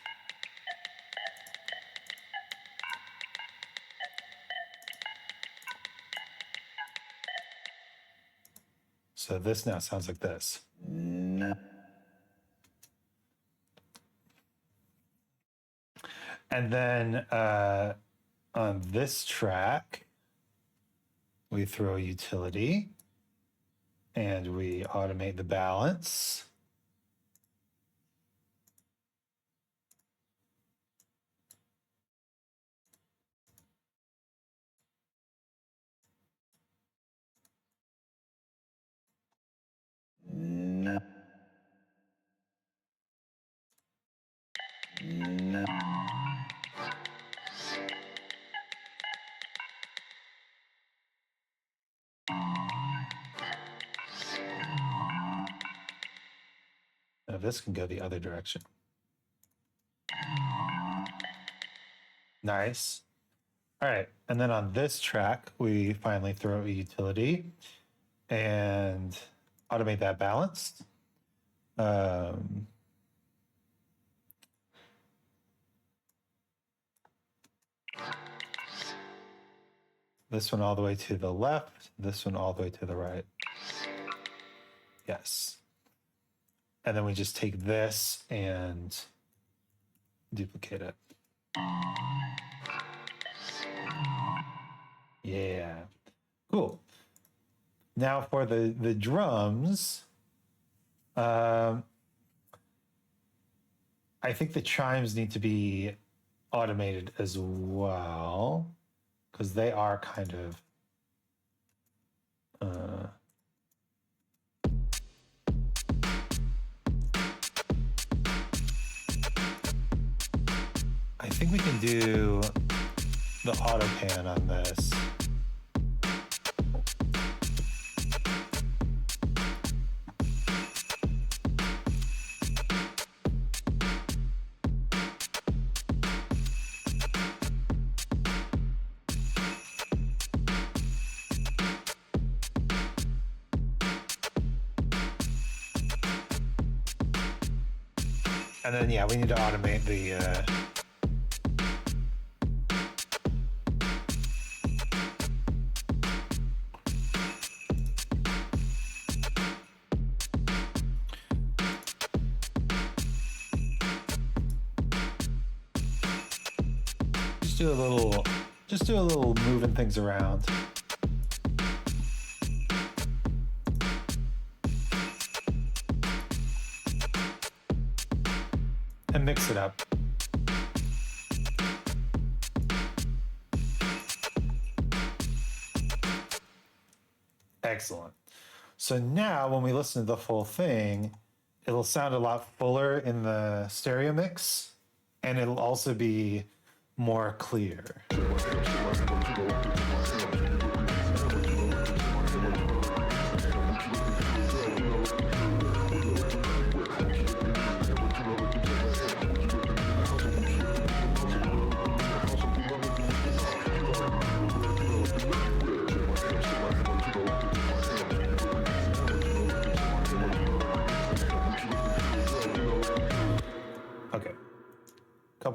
So this now sounds like this. No. And then on this track, we throw utility and we automate the balance. No. No. Now this can go the other direction. Nice. All right, and then on this track, we finally throw a utility and automate that balanced. This one all the way to the left, this one all the way to the right. Yes. And then we just take this and duplicate it. Yeah. Cool. Now for the drums, I think the chimes need to be automated as well, because they are kind of I think we can do the auto pan on this. And then, yeah, we need to automate the just do a little moving things around. And mix it up. Excellent. So now when we listen to the full thing, it'll sound a lot fuller in the stereo mix, and it'll also be more clear.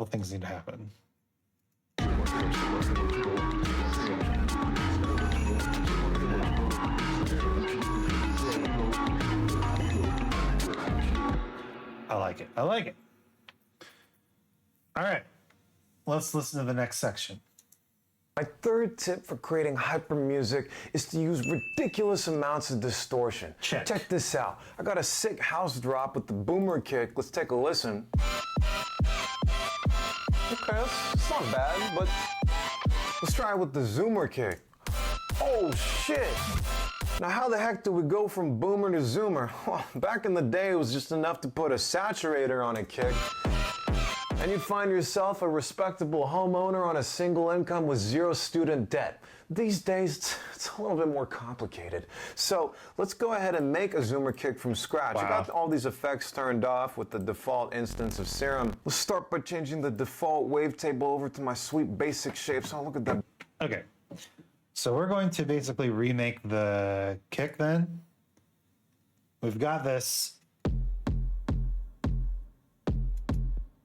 couple things need to happen. I like it. I like it. All right. Let's listen to the next section. My third tip for creating hyper music is to use ridiculous amounts of distortion. Check this out. I got a sick house drop with the boomer kick. Let's take a listen. Okay, it's not bad, but let's try it with the zoomer kick. Oh shit! Now how the heck do we go from boomer to zoomer? Well, back in the day it was just enough to put a saturator on a kick, and you'd find yourself a respectable homeowner on a single income with zero student debt. These days, it's a little bit more complicated. So let's go ahead and make a zoomer kick from scratch. I got all these effects turned off with the default instance of Serum. Let's start by changing the default wavetable over to my sweet basic shapes. Oh, look at that. Okay. So we're going to basically remake the kick then. We've got this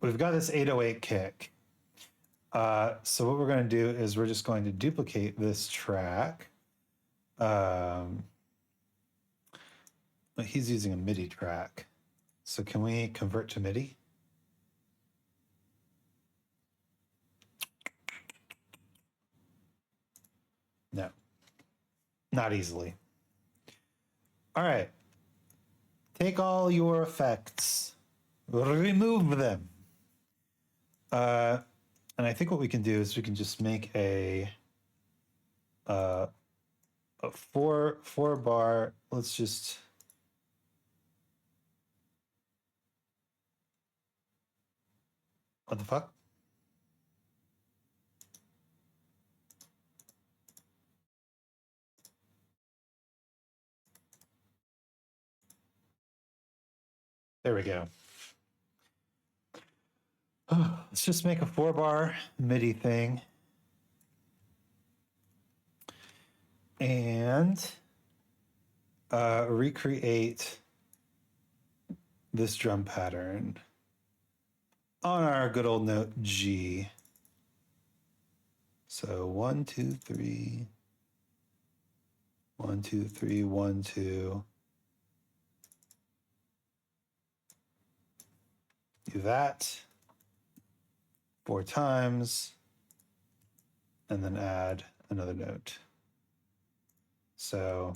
808 kick. So what we're going to do is we're just going to duplicate this track. He's using a MIDI track. So can we convert to MIDI? No, not easily. All right. Take all your effects, remove them. And I think what we can do is we can just make a four bar. Let's just. What the fuck? There we go. Let's just make a 4-bar MIDI thing. And recreate this drum pattern on our good old note G. So 1, 2, 3. 1, 2, 3, 1, 2. Do that 4 times, and then add another note. So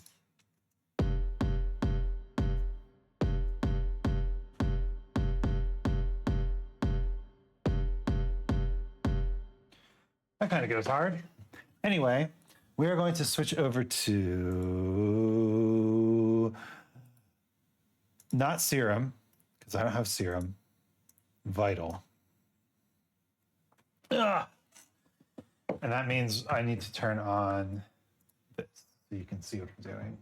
that kind of goes hard. Anyway, we are going to switch over to not Serum, because I don't have Serum. Vital. Ugh. And that means I need to turn on this so you can see what I'm doing.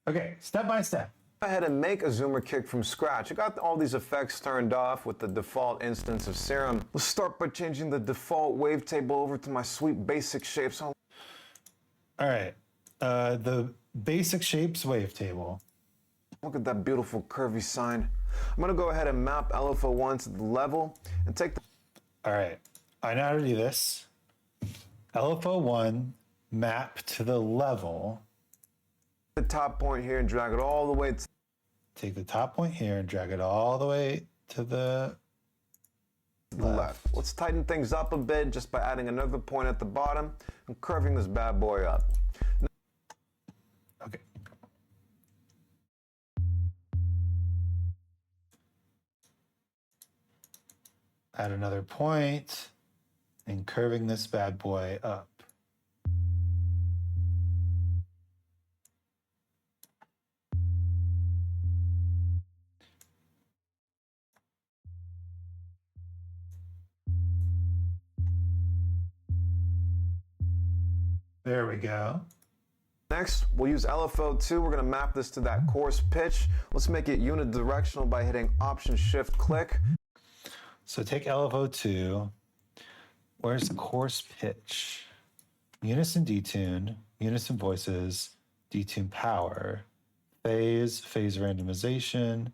Okay, step by step. Go ahead and make a zoomer kick from scratch. I got all these effects turned off with the default instance of Serum. Let's start by changing the default wavetable over to my sweet basic shapes. All right, the basic shapes wavetable. Look at that beautiful curvy sign. I'm gonna go ahead and map LFO1 to the level and take the... All right, I know how to do this. LFO1 map to the level. The top point here and drag it all the way to... Take the top point here and drag it all the way to the left. Let's tighten things up a bit just by adding another point at the bottom and curving this bad boy up. Okay. Add another point and curving this bad boy up. There we go. Next, we'll use LFO2. We're gonna map this to that coarse pitch. Let's make it unidirectional by hitting Option-Shift-Click. So take LFO2. Where's coarse pitch? Unison detune, unison voices, detune power, phase randomization.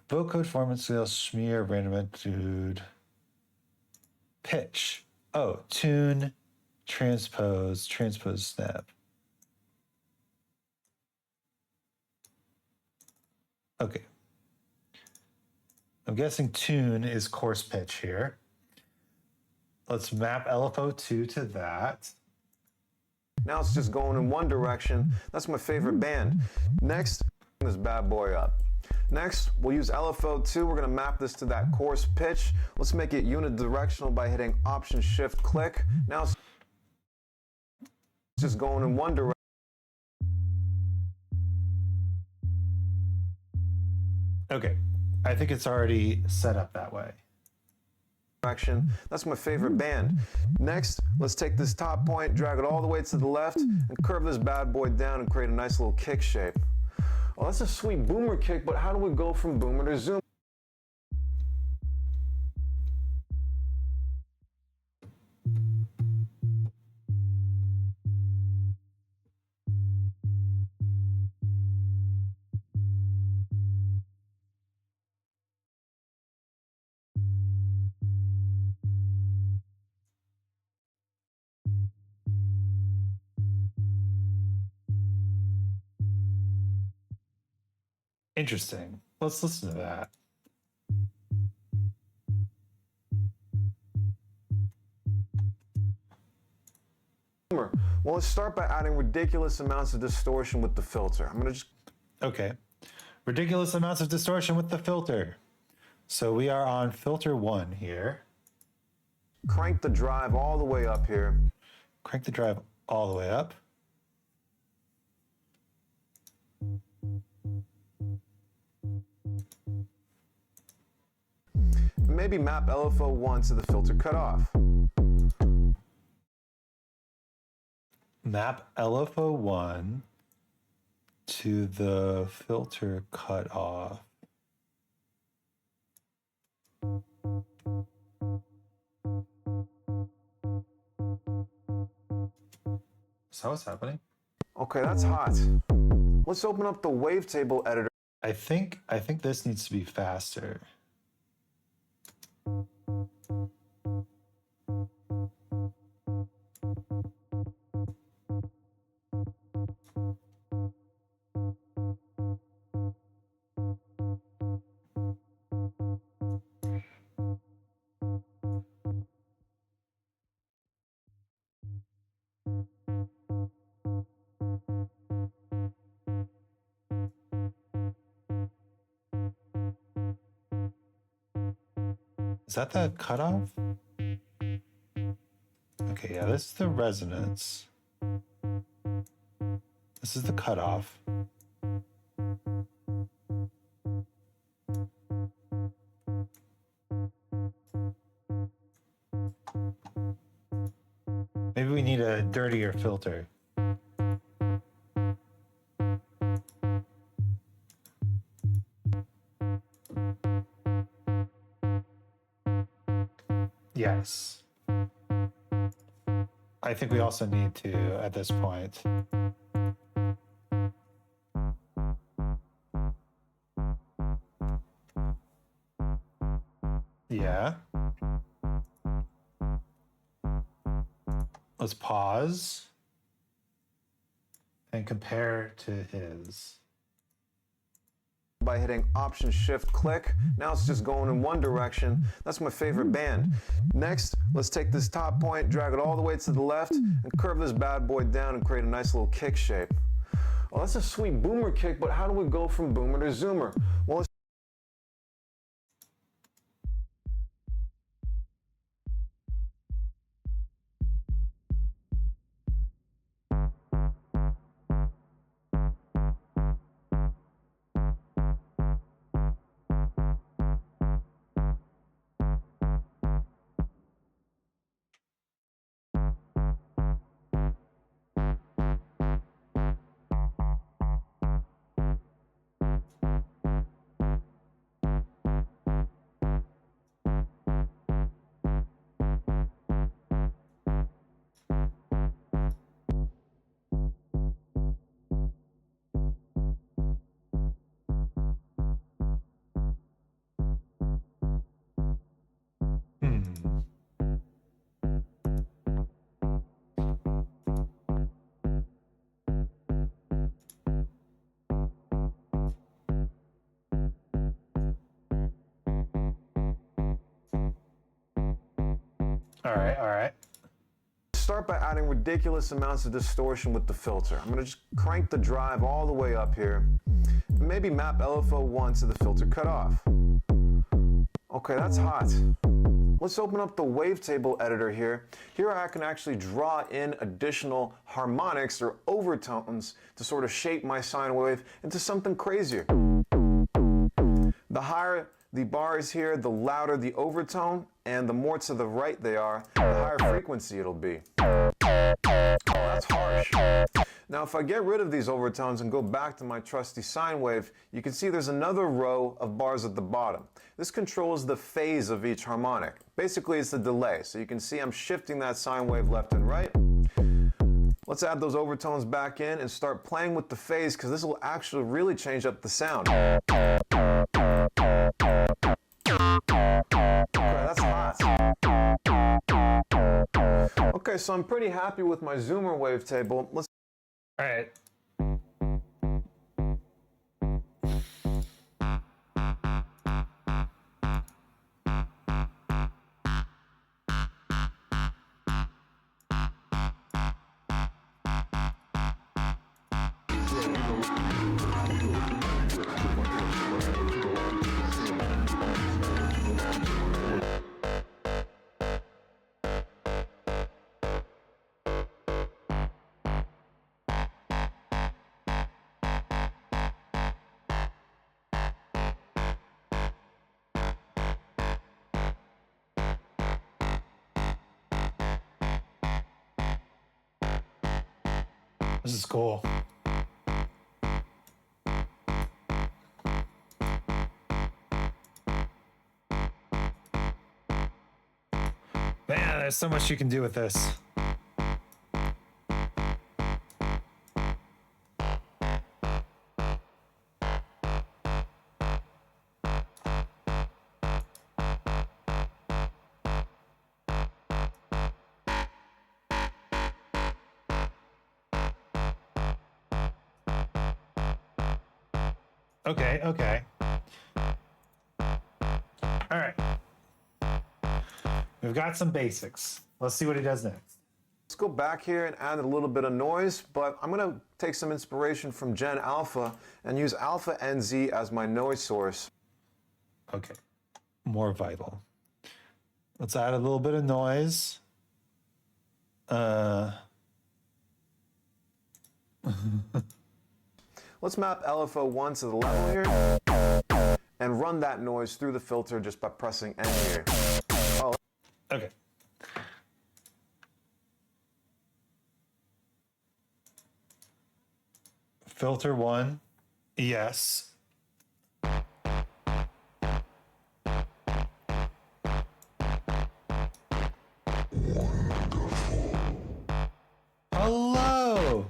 Vocode, format scale, smear, random amplitude, pitch. Oh, tune, transpose, snap. Okay. I'm guessing tune is coarse pitch here. Let's map LFO2 to that. Now it's just going in one direction. That's my favorite band. Next, this bad boy up. Next, we'll use LFO2. We're gonna map this to that coarse pitch. Let's make it unidirectional by hitting Option Shift Click. Now it's just going in one direction. Okay, I think it's already set up that way. That's my favorite band. Next, let's take this top point, drag it all the way to the left, and curve this bad boy down and create a nice little kick shape. Well, that's a sweet boomer kick, but how do we go from boomer to zoom? Interesting. Let's listen to that. Well, let's start by adding ridiculous amounts of distortion with the filter. I'm gonna just... Okay. Ridiculous amounts of distortion with the filter. So we are on filter 1 here. Crank the drive all the way up here. Crank the drive all the way up. Maybe map LFO1 to the filter cutoff. Map LFO1 to the filter cutoff. So what's happening? Okay, that's hot. Let's open up the wavetable editor. I think this needs to be faster. Is that the cutoff? Okay, yeah, this is the resonance. This is the cutoff. Maybe we need a dirtier filter. Yes. I think we also need to, at this point. Yeah. Let's pause and compare to his. By hitting Option Shift Click. Now it's just going in one direction. That's my favorite band. Next, let's take this top point, drag it all the way to the left, and curve this bad boy down and create a nice little kick shape. Well, that's a sweet boomer kick, but how do we go from boomer to zoomer? Well, let's All right. Start by adding ridiculous amounts of distortion with the filter. I'm gonna just crank the drive all the way up here. Maybe map LFO1 to the filter cutoff. Okay, that's hot. Let's open up the wavetable editor here. Here I can actually draw in additional harmonics or overtones to sort of shape my sine wave into something crazier. The higher the bar is here, the louder the overtone, and the more to the right they are, the higher frequency it'll be. Oh, that's harsh. Now, if I get rid of these overtones and go back to my trusty sine wave, you can see there's another row of bars at the bottom. This controls the phase of each harmonic. Basically, it's the delay. So you can see I'm shifting that sine wave left and right. Let's add those overtones back in and start playing with the phase, because this will actually really change up the sound. Okay, that's hot. Okay, so I'm pretty happy with my Zoomer wavetable. Let's. All right. This is cool. Man, there's so much you can do with this. Okay. All right. We've got some basics. Let's see what he does next. Let's go back here and add a little bit of noise, but I'm going to take some inspiration from Gen Alpha and use Alpha NZ as my noise source. Okay. More vital. Let's add a little bit of noise. Let's map LFO1 to the level here and run that noise through the filter just by pressing N here. Oh. Okay. Filter 1, yes. Hello.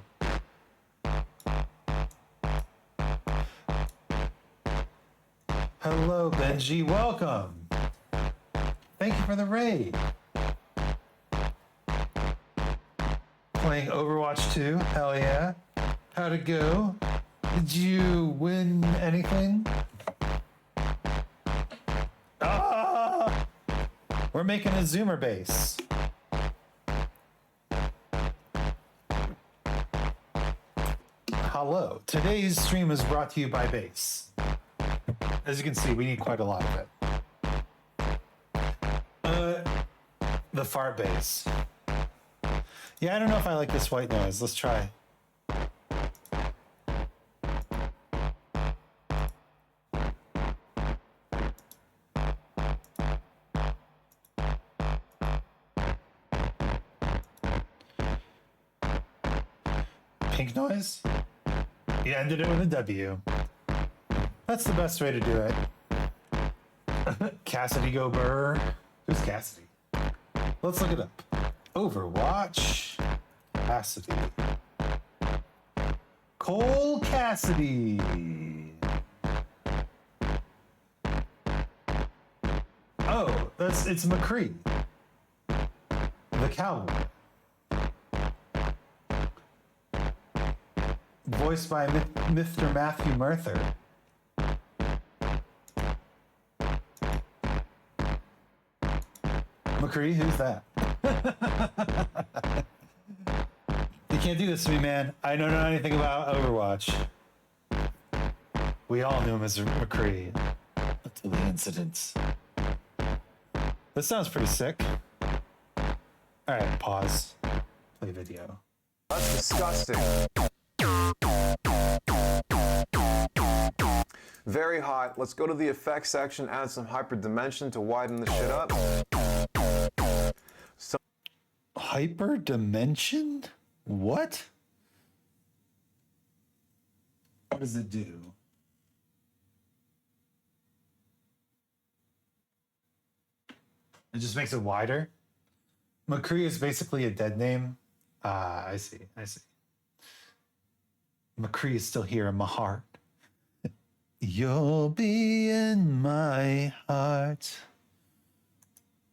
Hello, Benji. Welcome. Thank you for the raid. Playing Overwatch 2. Hell yeah. How'd it go? Did you win anything? Ah! We're making a Zoomer base. Hello. Today's stream is brought to you by bass. As you can see, we need quite a lot of it. The fart bass. Yeah, I don't know if I like this white noise. Let's try. Pink noise? You ended it with a W. That's the best way to do it. Cassidy go burr. Who's Cassidy? Let's look it up. Overwatch. Cassidy. Cole Cassidy. Oh, It's McCree, the cowboy, voiced by Mr. Matthew Merther. McCree, who's that? You can't do this to me, man. I don't know anything about Overwatch. We all knew him as McCree until the incidents. This sounds pretty sick. All right, pause. Play video. That's disgusting. Very hot. Let's go to the effects section, add some hyperdimension to widen the shit up. Hyperdimension? What? What does it do? It just makes it wider. McCree is basically a dead name. I see. McCree is still here in my heart. You'll be in my heart.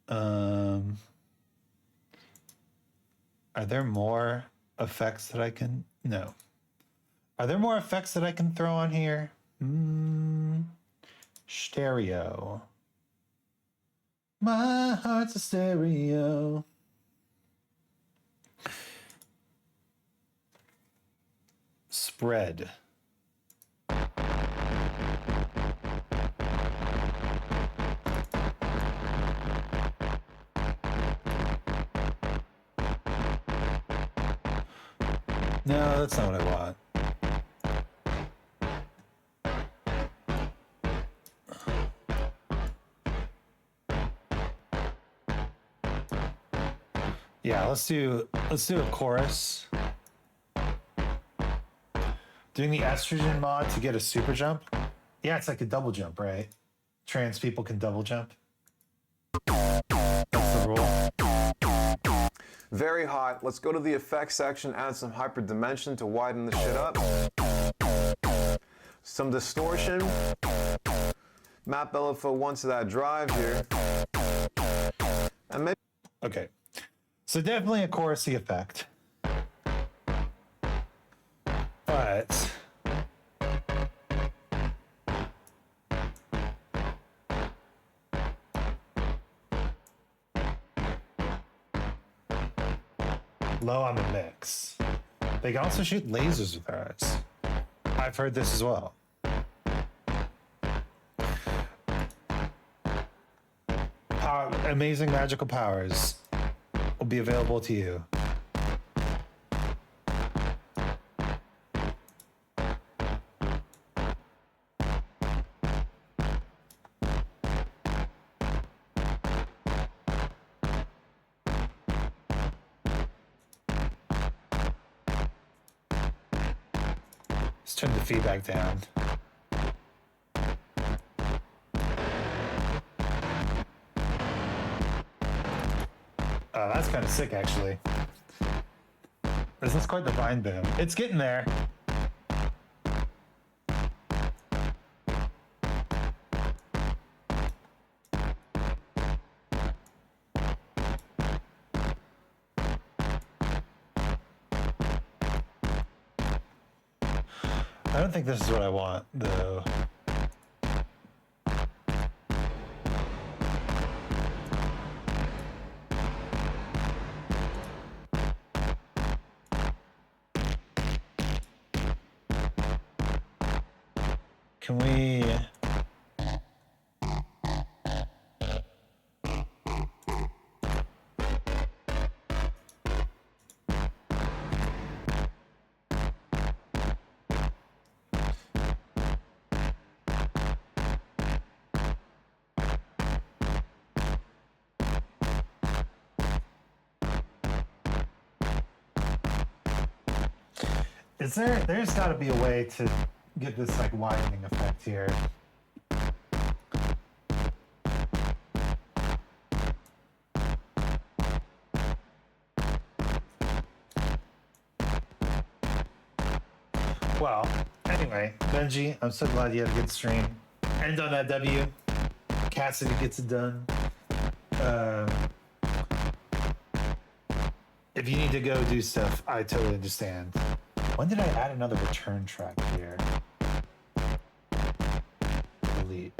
Are there more effects that I can... No. Are there more effects that I can throw on here? Stereo. My heart's a stereo. Spread. No, that's not what I want. Yeah, let's do a chorus. Doing the estrogen mod to get a super jump. Yeah, it's like a double jump, right? Trans people can double jump. That's the rule. Very hot. Let's go to the effects section, add some hyperdimension to widen the shit up. Some distortion. Map LFO 1 to that drive here. And maybe... Okay. So definitely a chorusy effect. But... low on the mix. They can also shoot lasers with ours. I've heard this as well. Amazing magical powers will be available to you. Let's turn the feedback down. Oh, that's kind of sick, actually. This is quite the vine boom. It's getting there. I don't think this is what I want, though. Can we... There's got to be a way to get this like widening effect here. Well, anyway, Benji, I'm so glad you had a good stream. End on that W. Cassidy gets it done. if you need to go do stuff, I totally understand. When did I add another return track here? Delete.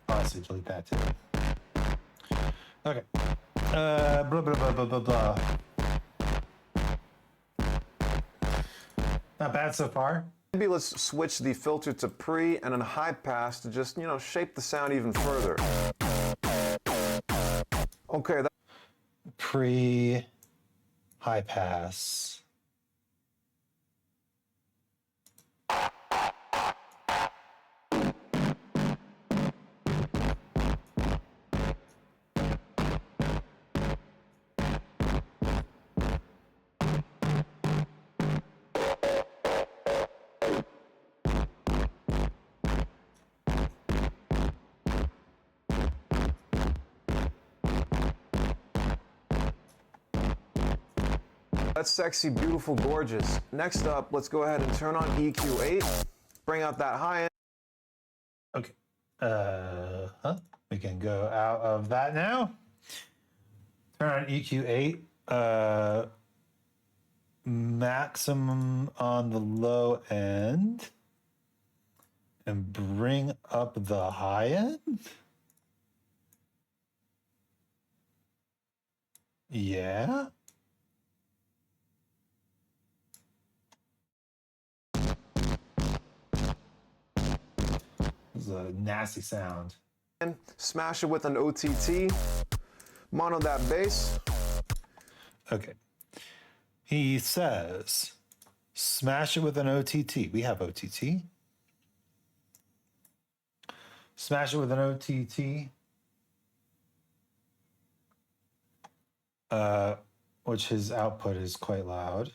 Honestly, delete that too. Okay. Blah, blah, blah, blah, blah, blah. Not bad so far. Maybe let's switch the filter to pre and then high pass to just, you know, shape the sound even further. Okay, Pre, high pass. that's sexy, beautiful, gorgeous. Next up, let's go ahead and turn on EQ8. Bring out that high end. Okay. We can go out of that now. Turn on EQ8. Maximum on the low end. And bring up the high end. Yeah. This is a nasty sound. And smash it with an OTT. Mono that bass. Okay. He says, smash it with an OTT. We have OTT. Smash it with an OTT. Which his output is quite loud.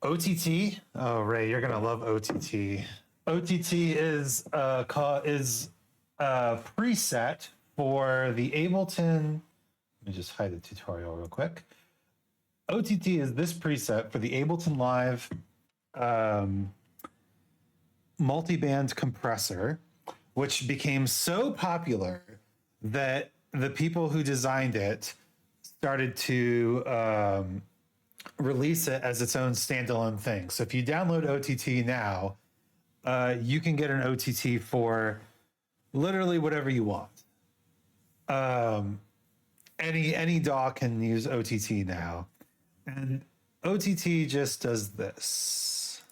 OTT. Oh, Ray, you're gonna love OTT. OTT is a preset for the Ableton. Let me just hide the tutorial real quick. OTT is this preset for the Ableton Live multiband compressor, which became so popular that the people who designed it started to release it as its own standalone thing. So if you download OTT now, you can get an OTT for literally whatever you want. Any DAW can use OTT now. And OTT just does this.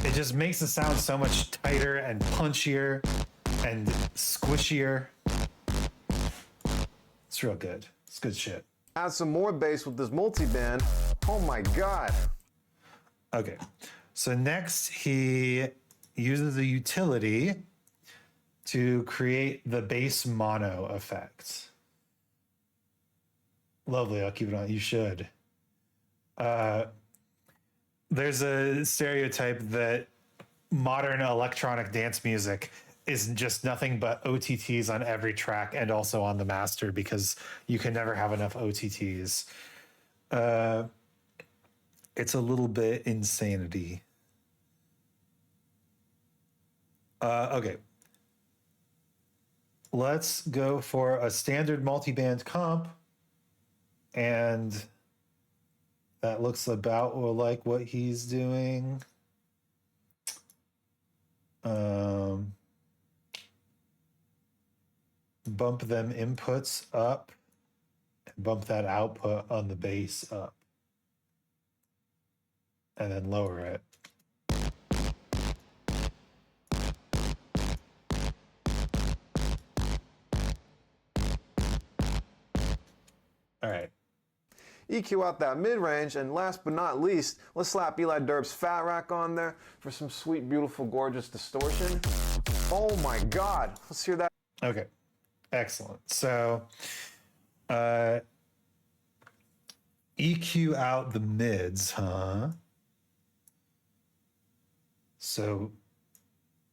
It just makes the sound so much tighter and punchier and squishier. It's real good. It's good shit. Add some more bass with this multiband. Oh my God. Okay. So next he uses a utility to create the bass mono effect. Lovely. I'll keep it on. You should. There's a stereotype that modern electronic dance music is just nothing but OTTs on every track and also on the master because you can never have enough OTTs. It's a little bit insanity. Okay. Let's go for a standard multiband comp. And that looks about like what he's doing. Bump them inputs up and bump that output on the bass up. And then lower it. All right. EQ out that mid-range, and last but not least, let's slap Eli Derb's Fat Rack on there for some sweet, beautiful, gorgeous distortion. Oh my God, let's hear that. Okay, excellent. So, EQ out the mids, huh? So,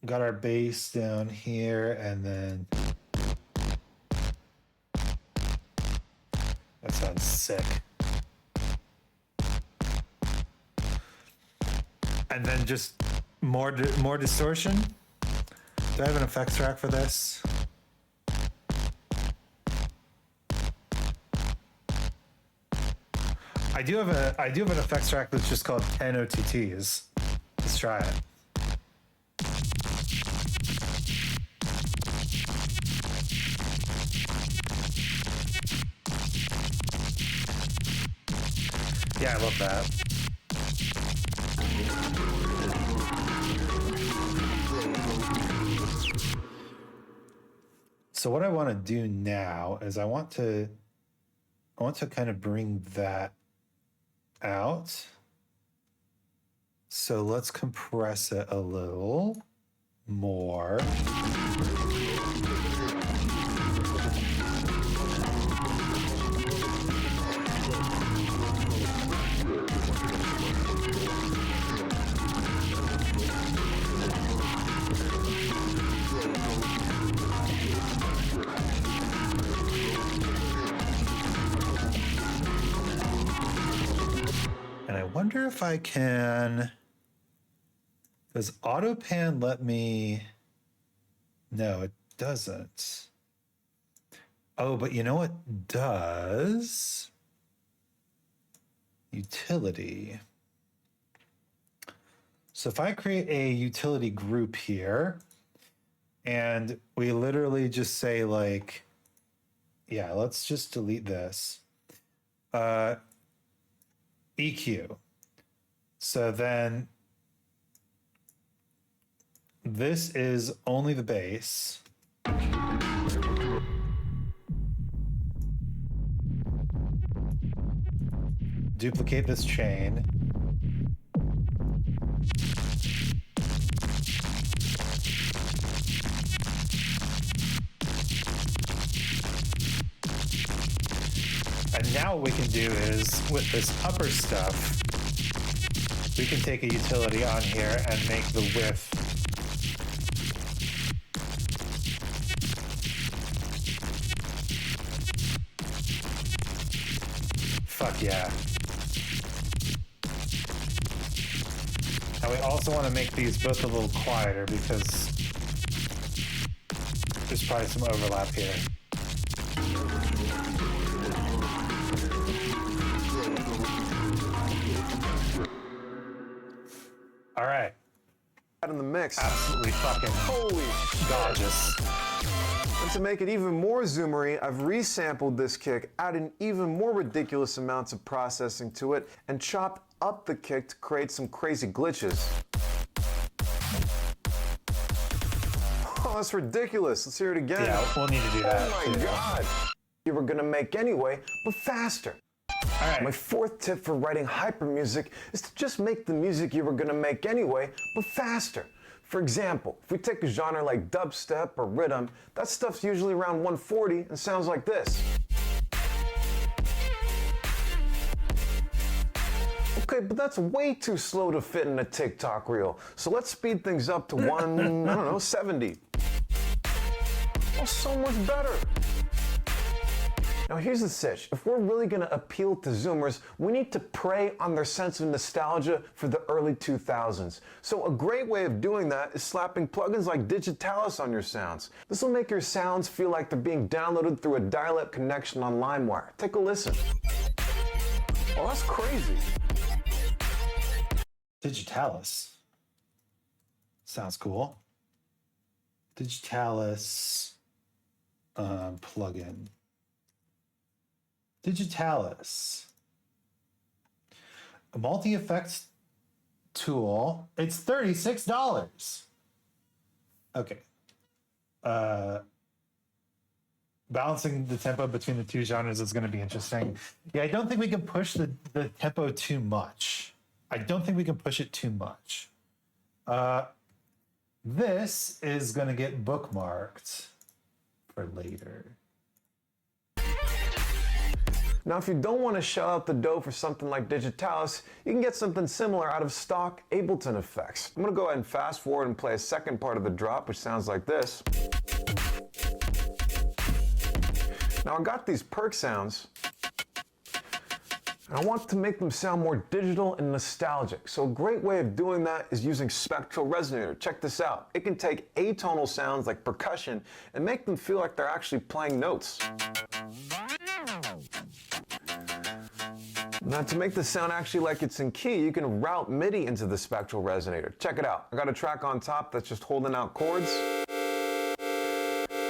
got our bass down here, and then that sounds sick. and then just more distortion. Do I have an effects track for this? I do have an effects track that's just called 10 OTTs. Let's try it. Yeah, I love that. So what I want to do now is I want to kind of bring that out. So let's compress it a little more. And I wonder if I can, does AutoPan let me? No, it doesn't. Oh, but you know what does? Utility. So if I create a utility group here, and we literally just say like, yeah, let's just delete this. EQ. So then this is only the bass. Duplicate this chain. And now what we can do is, with this upper stuff, we can take a utility on here and make the width fuck yeah. And we also want to make these both a little quieter because there's probably some overlap here. All right. In the mix. Absolutely fucking holy gorgeous. And to make it even more zoomery, I've resampled this kick, added even more ridiculous amounts of processing to it, and chopped up the kick to create some crazy glitches. Oh, that's ridiculous. Let's hear it again. Yeah, we'll need to do that. Oh my God. You were gonna make anyway, but faster. All right. My fourth tip for writing hyper music is to just make the music you were gonna make anyway, but faster. For example, if we take a genre like dubstep or rhythm, that stuff's usually around 140 and sounds like this. Okay, but that's way too slow to fit in a TikTok reel. So let's speed things up to 70. Oh, so much better. Now here's the sitch. If we're really gonna appeal to Zoomers, we need to prey on their sense of nostalgia for the early 2000s. So a great way of doing that is slapping plugins like Digitalis on your sounds. This will make your sounds feel like they're being downloaded through a dial-up connection on LimeWire. Take a listen. Oh, that's crazy. Digitalis. Sounds cool. Digitalis plugin. Digitalis. A multi-effects tool. It's $36. Okay. Balancing the tempo between the two genres is going to be interesting. Yeah, I don't think we can push the tempo too much. I don't think we can push it too much. This is going to get bookmarked for later. Now, if you don't want to shell out the dough for something like Digitalis, you can get something similar out of stock Ableton effects. I'm going to go ahead and fast forward and play a second part of the drop, which sounds like this. Now, I got these perk sounds. And I want to make them sound more digital and nostalgic. So a great way of doing that is using spectral resonator. Check this out. It can take atonal sounds like percussion and make them feel like they're actually playing notes. Now to make the sound actually like it's in key, you can route MIDI into the spectral resonator. Check it out. I got a track on top that's just holding out chords.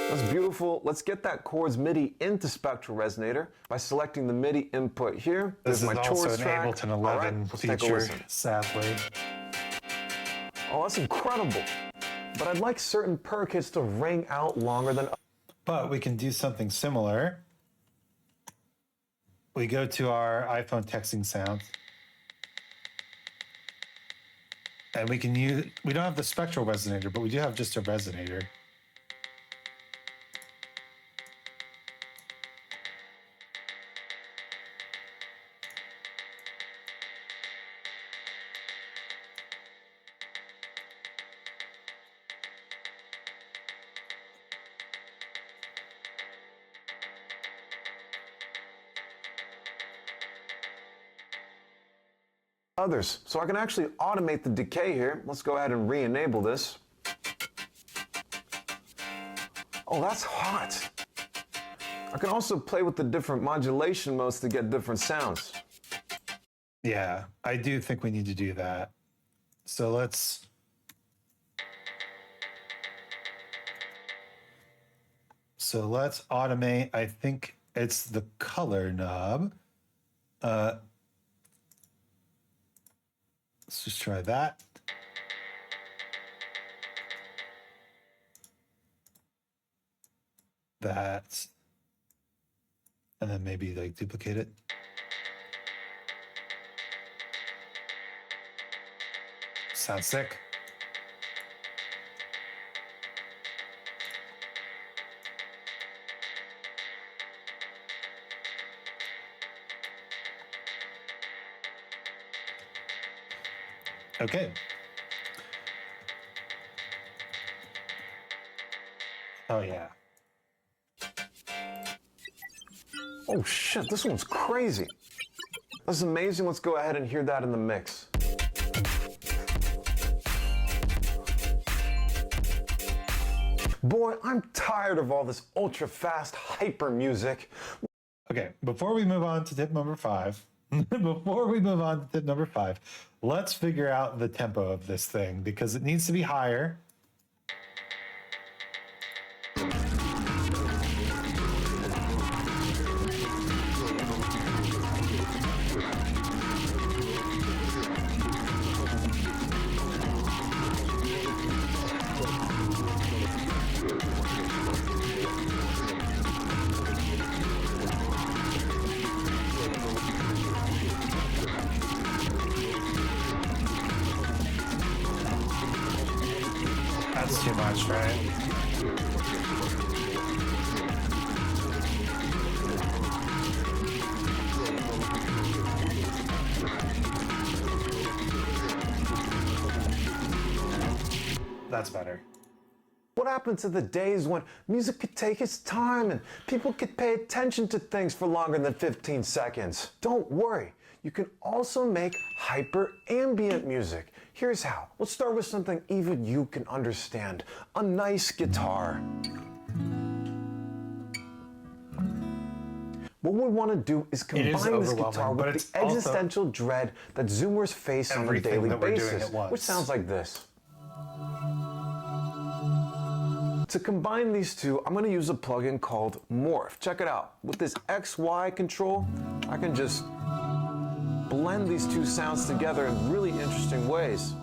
That's beautiful. Let's get that chords MIDI into spectral resonator by selecting the MIDI input here. This is my also chords an track. Ableton All 11 right, let's take a feature, listen. sadly. Oh, that's incredible. But I'd like certain per kits to ring out longer than. But we can do something similar. We go to our iPhone texting sound. And we can use, we don't have the spectral resonator, but we do have just a resonator. Others. So I can actually automate the decay here. Let's go ahead and re-enable this. Oh, that's hot. I can also play with the different modulation modes to get different sounds. Yeah, I do think we need to do that. So let's automate. I think it's the color knob. Let's just try that. That. And then maybe like duplicate it. Sounds sick. Okay. Oh, yeah. Oh shit, this one's crazy. That's amazing. Let's go ahead and hear that in the mix. Boy, I'm tired of all this ultra-fast hyper music. Okay, before we move on to tip number 5, let's figure out the tempo of this thing because it needs to be higher. That's too much, right? That's better. What happened to the days when music could take its time and people could pay attention to things for longer than 15 seconds? Don't worry, you can also make hyper ambient music. Here's how. Let's start with something even you can understand. A nice guitar. What we want to do is combine this guitar with the existential dread that Zoomers face on a daily basis, which sounds like this. To combine these two, I'm going to use a plugin called Morph. Check it out. With this XY control, I can just blend these two sounds together in really interesting ways.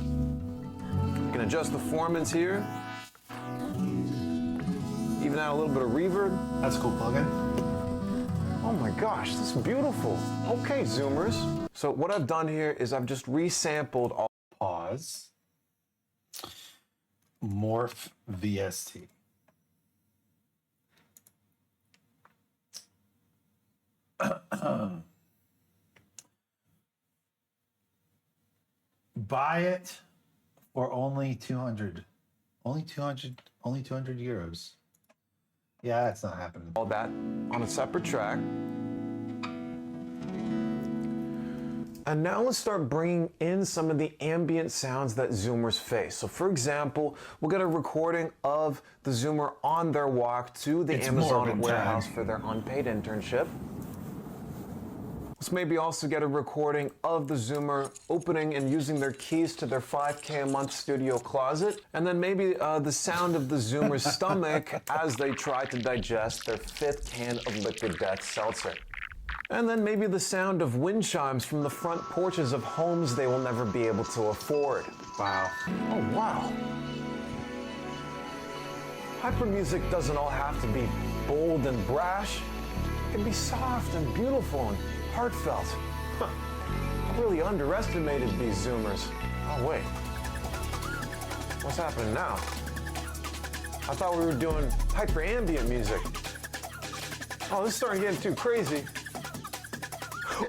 You can adjust the formants here. Even add a little bit of reverb. That's a cool plugin. Oh my gosh, this is beautiful. Okay, Zoomers. So what I've done here is I've just resampled all. Pause. Morph VST. Buy it for only 200. Only 200 euros. Yeah, it's not happening. All that on a separate track. And now let's start bringing in some of the ambient sounds that Zoomers face. So for example, we'll get a recording of the Zoomer on their walk to the Amazon warehouse for their unpaid internship. Let's maybe also get a recording of the Zoomer opening and using their keys to their $5K a month studio closet. And then maybe the sound of the Zoomer's stomach as they try to digest their 5th can of Liquid Death Seltzer. And then maybe the sound of wind chimes from the front porches of homes they will never be able to afford. Wow. Oh, wow. Hyper music doesn't all have to be bold and brash. It can be soft and beautiful and heartfelt. Huh. I really underestimated these Zoomers. Oh, wait. What's happening now? I thought we were doing hyper ambient music. Oh, this is starting to get too crazy.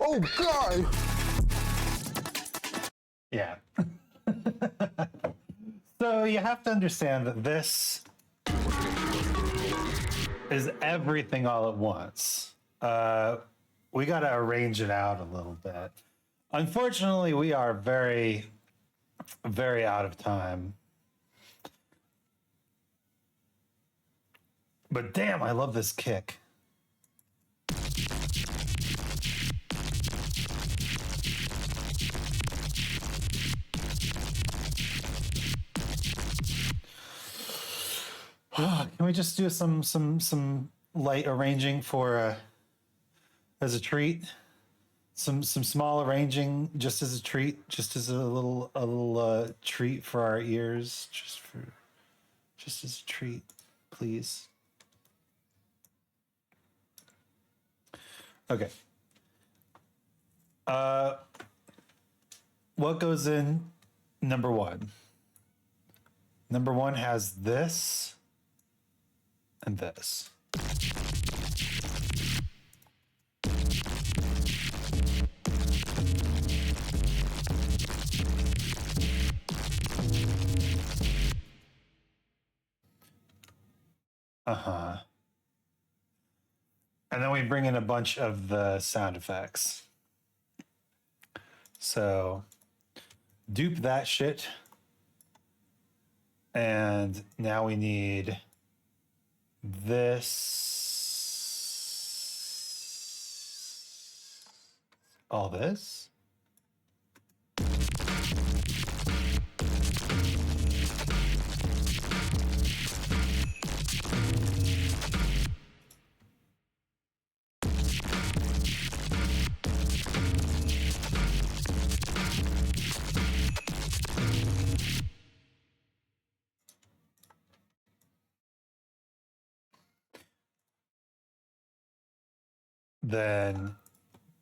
Oh, God! Yeah. So you have to understand that this is everything all at once. We got to arrange it out a little bit. Unfortunately, we are very, very out of time. But damn, I love this kick. Can we just do some light arranging for as a treat? Some small arranging just as a treat, just as a little treat for our ears, just as a treat, please. Okay. What goes in number one? Number one has this and this. And then we bring in a bunch of the sound effects. So dupe that shit. And now we need this, all this. Then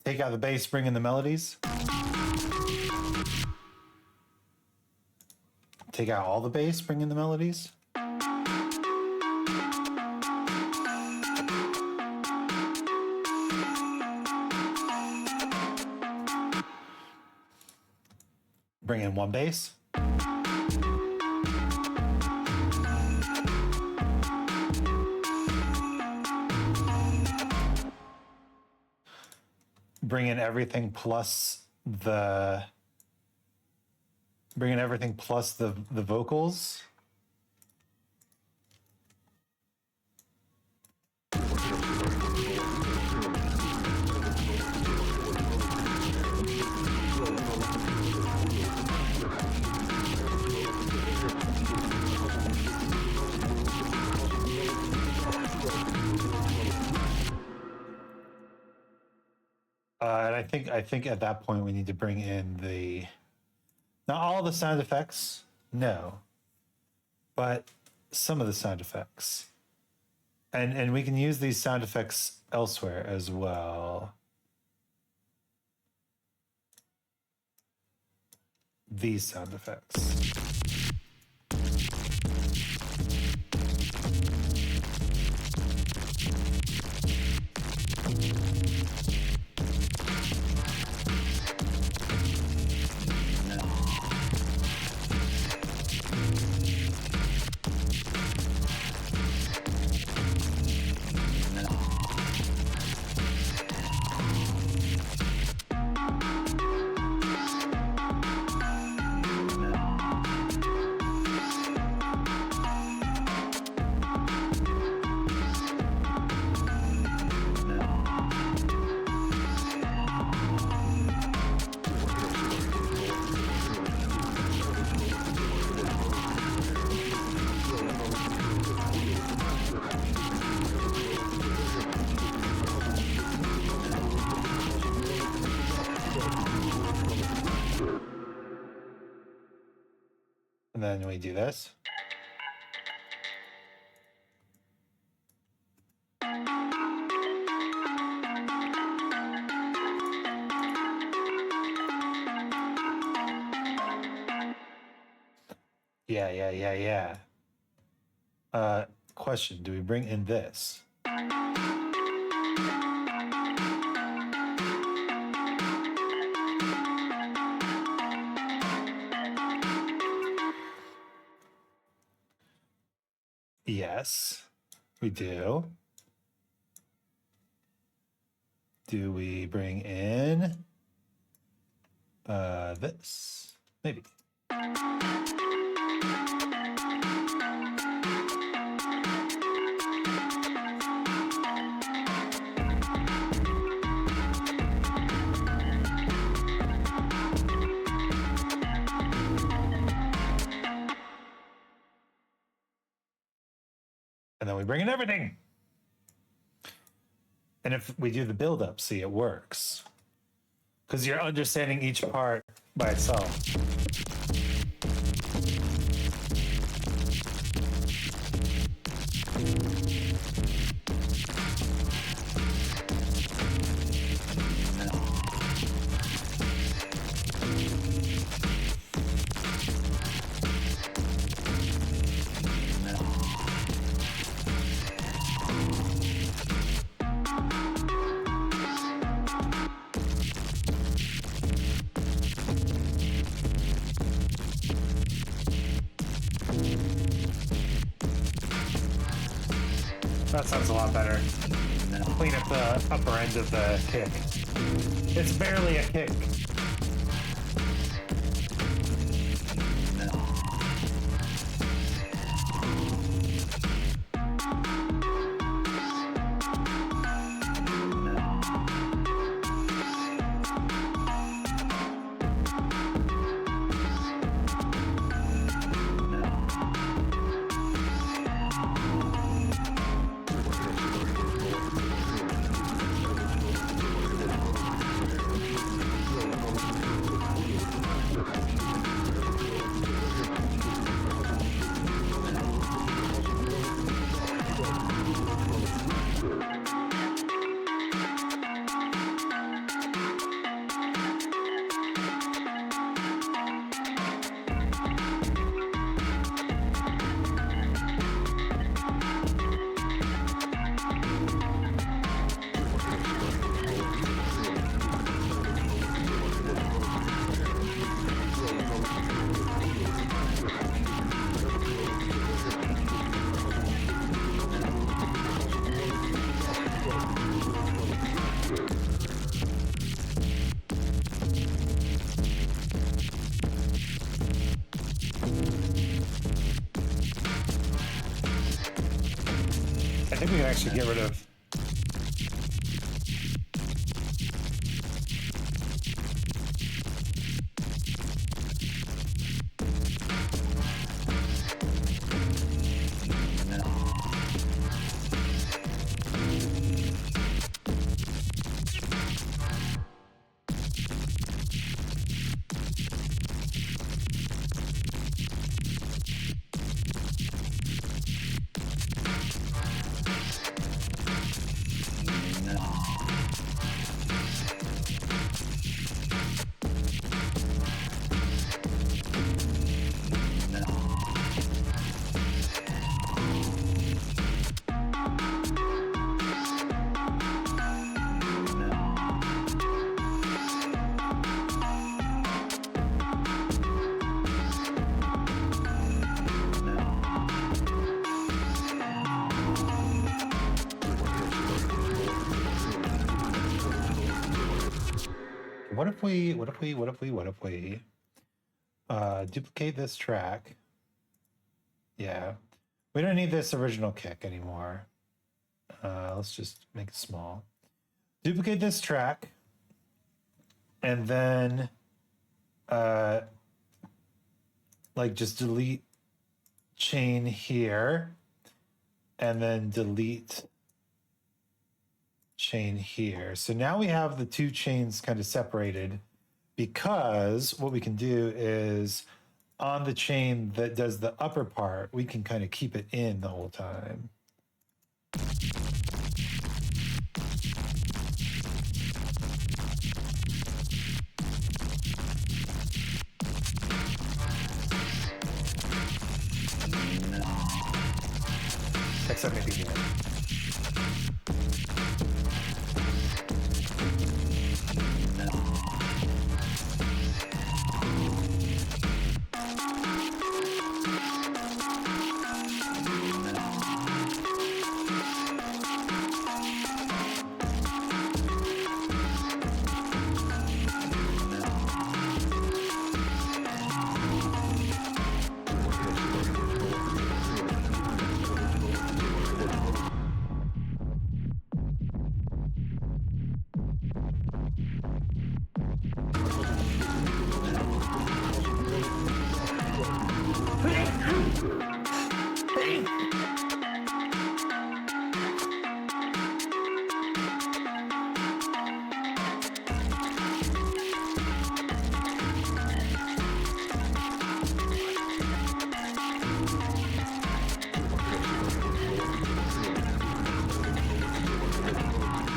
take out the bass, bring in the melodies. Take out all the bass, bring in the melodies. Bring in one bass. Bring in everything plus the vocals. And I think at that point we need to bring in not all the sound effects, no, but some of the sound effects. And we can use these sound effects elsewhere as well. These sound effects. And then we do this. Yeah. Question, do we bring in this? Yes, we do. Do we bring in this? Maybe. And then we bring in everything. And if we do the build up, see, it works. Because you're understanding each part by itself. That sounds a lot better. Clean up the upper end of the kick. It's barely a kick. I think we can actually get rid of. What if we duplicate this track? Yeah, we don't need this original kick anymore. Let's just make it small. Duplicate this track, and then like just delete chain here, and then delete chain here. So now we have the two chains kind of separated, because what we can do is on the chain that does the upper part, we can kind of keep it in the whole time. Except maybe here.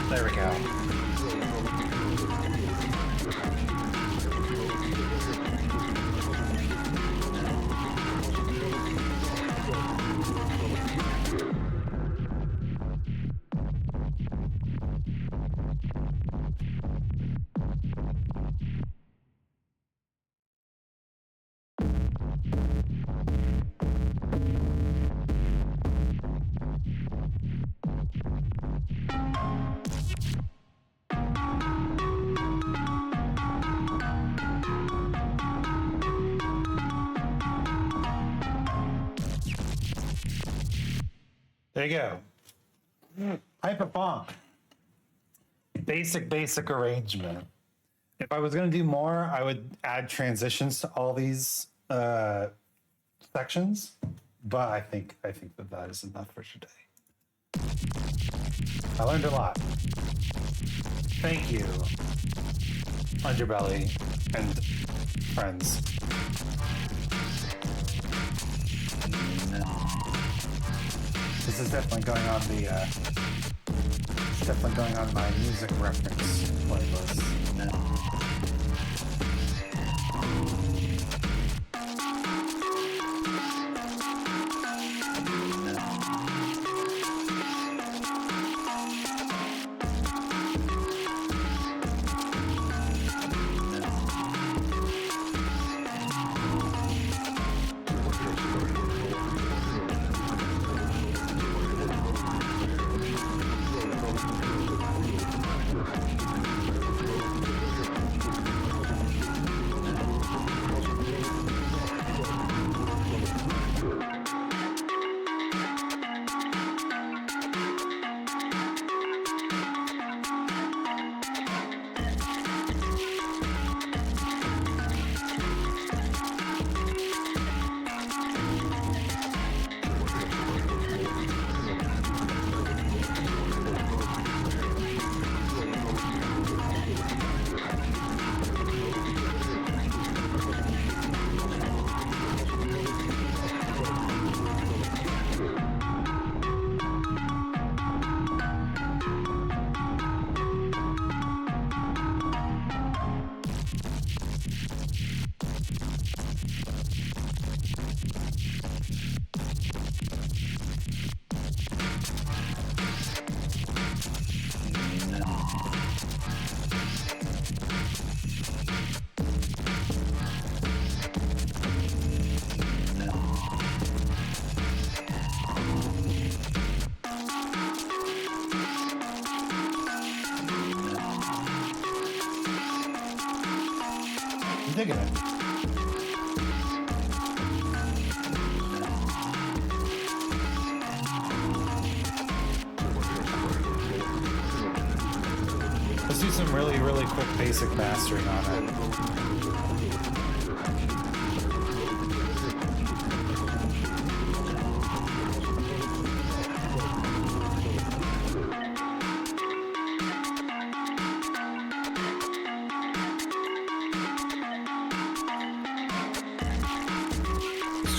There we go. There you go. PHONK. Basic arrangement. If I was going to do more, I would add transitions to all these sections, but I think that is enough for today. I learned a lot. Thank you, Underbelly and friends. This is definitely going on my music reference playlist. I'm digging it. Let's do some really quick basic mastering on it.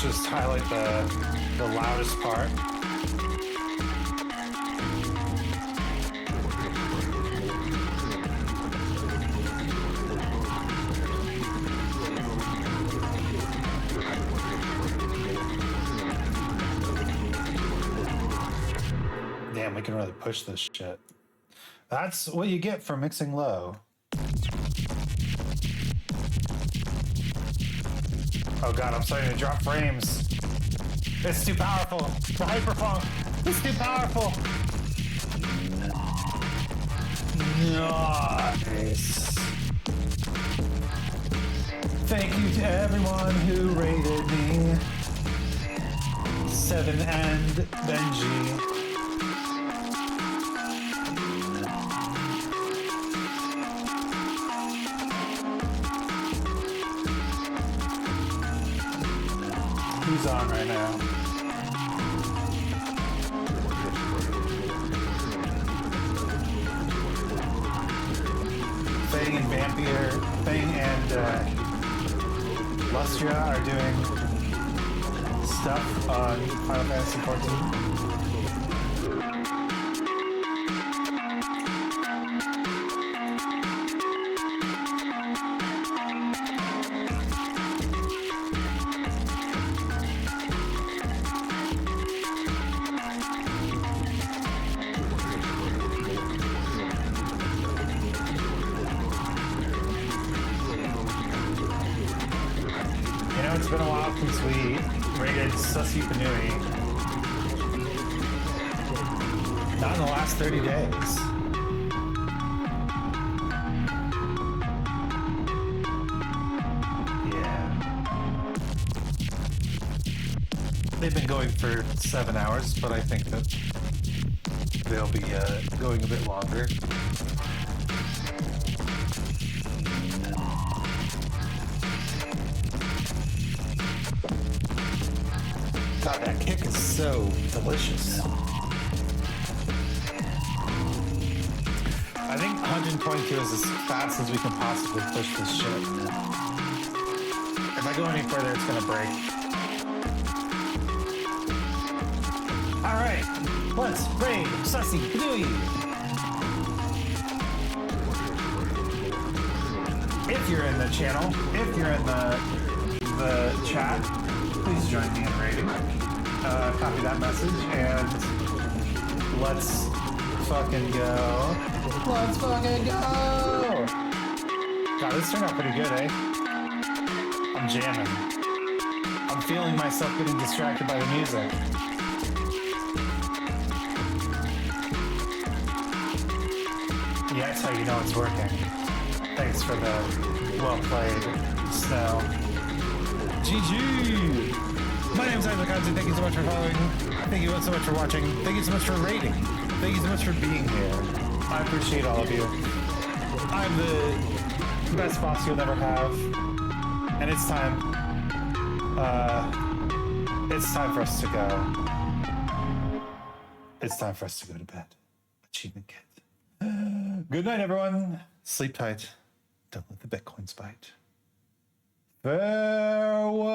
let's just highlight the loudest part. Damn, we can really push this shit. That's what you get for mixing low. Oh god, I'm starting to drop frames. It's too powerful. The hyperfunk. It's too powerful. Nice. Thank you to everyone who rated me. Seven and Benji. Who's on right now? Fang and Vampire, Fang and Lustria are doing stuff on Final Fantasy XIV. It's been a while since we rated Sussy Panui. Not in the last 30 days. Yeah. They've been going for 7 hours, but I think that they'll be going a bit longer. God, that kick is so delicious. I think 122 is as fast as we can possibly push this shit. If I go any further, it's gonna break. Alright, let's raid Sussy Panui. If you're in the channel, if you're in the chat, please join me in raiding. Copy that message and let's fucking go. Let's fucking go! God, this turned out pretty good, eh? I'm jamming. I'm feeling myself getting distracted by the music. Yeah, that's how you know it's working. Thanks for the well played, Snow. GG! My name's Anzu. Thank you so much for following. Thank you so much for watching. Thank you so much for rating. Thank you so much for being here. I appreciate all of you. I'm the best boss you'll never have. And it's time. It's time for us to go. It's time for us to go to bed. Achievement kit. Good night, everyone. Sleep tight. Don't let the Bitcoins bite. Farewell.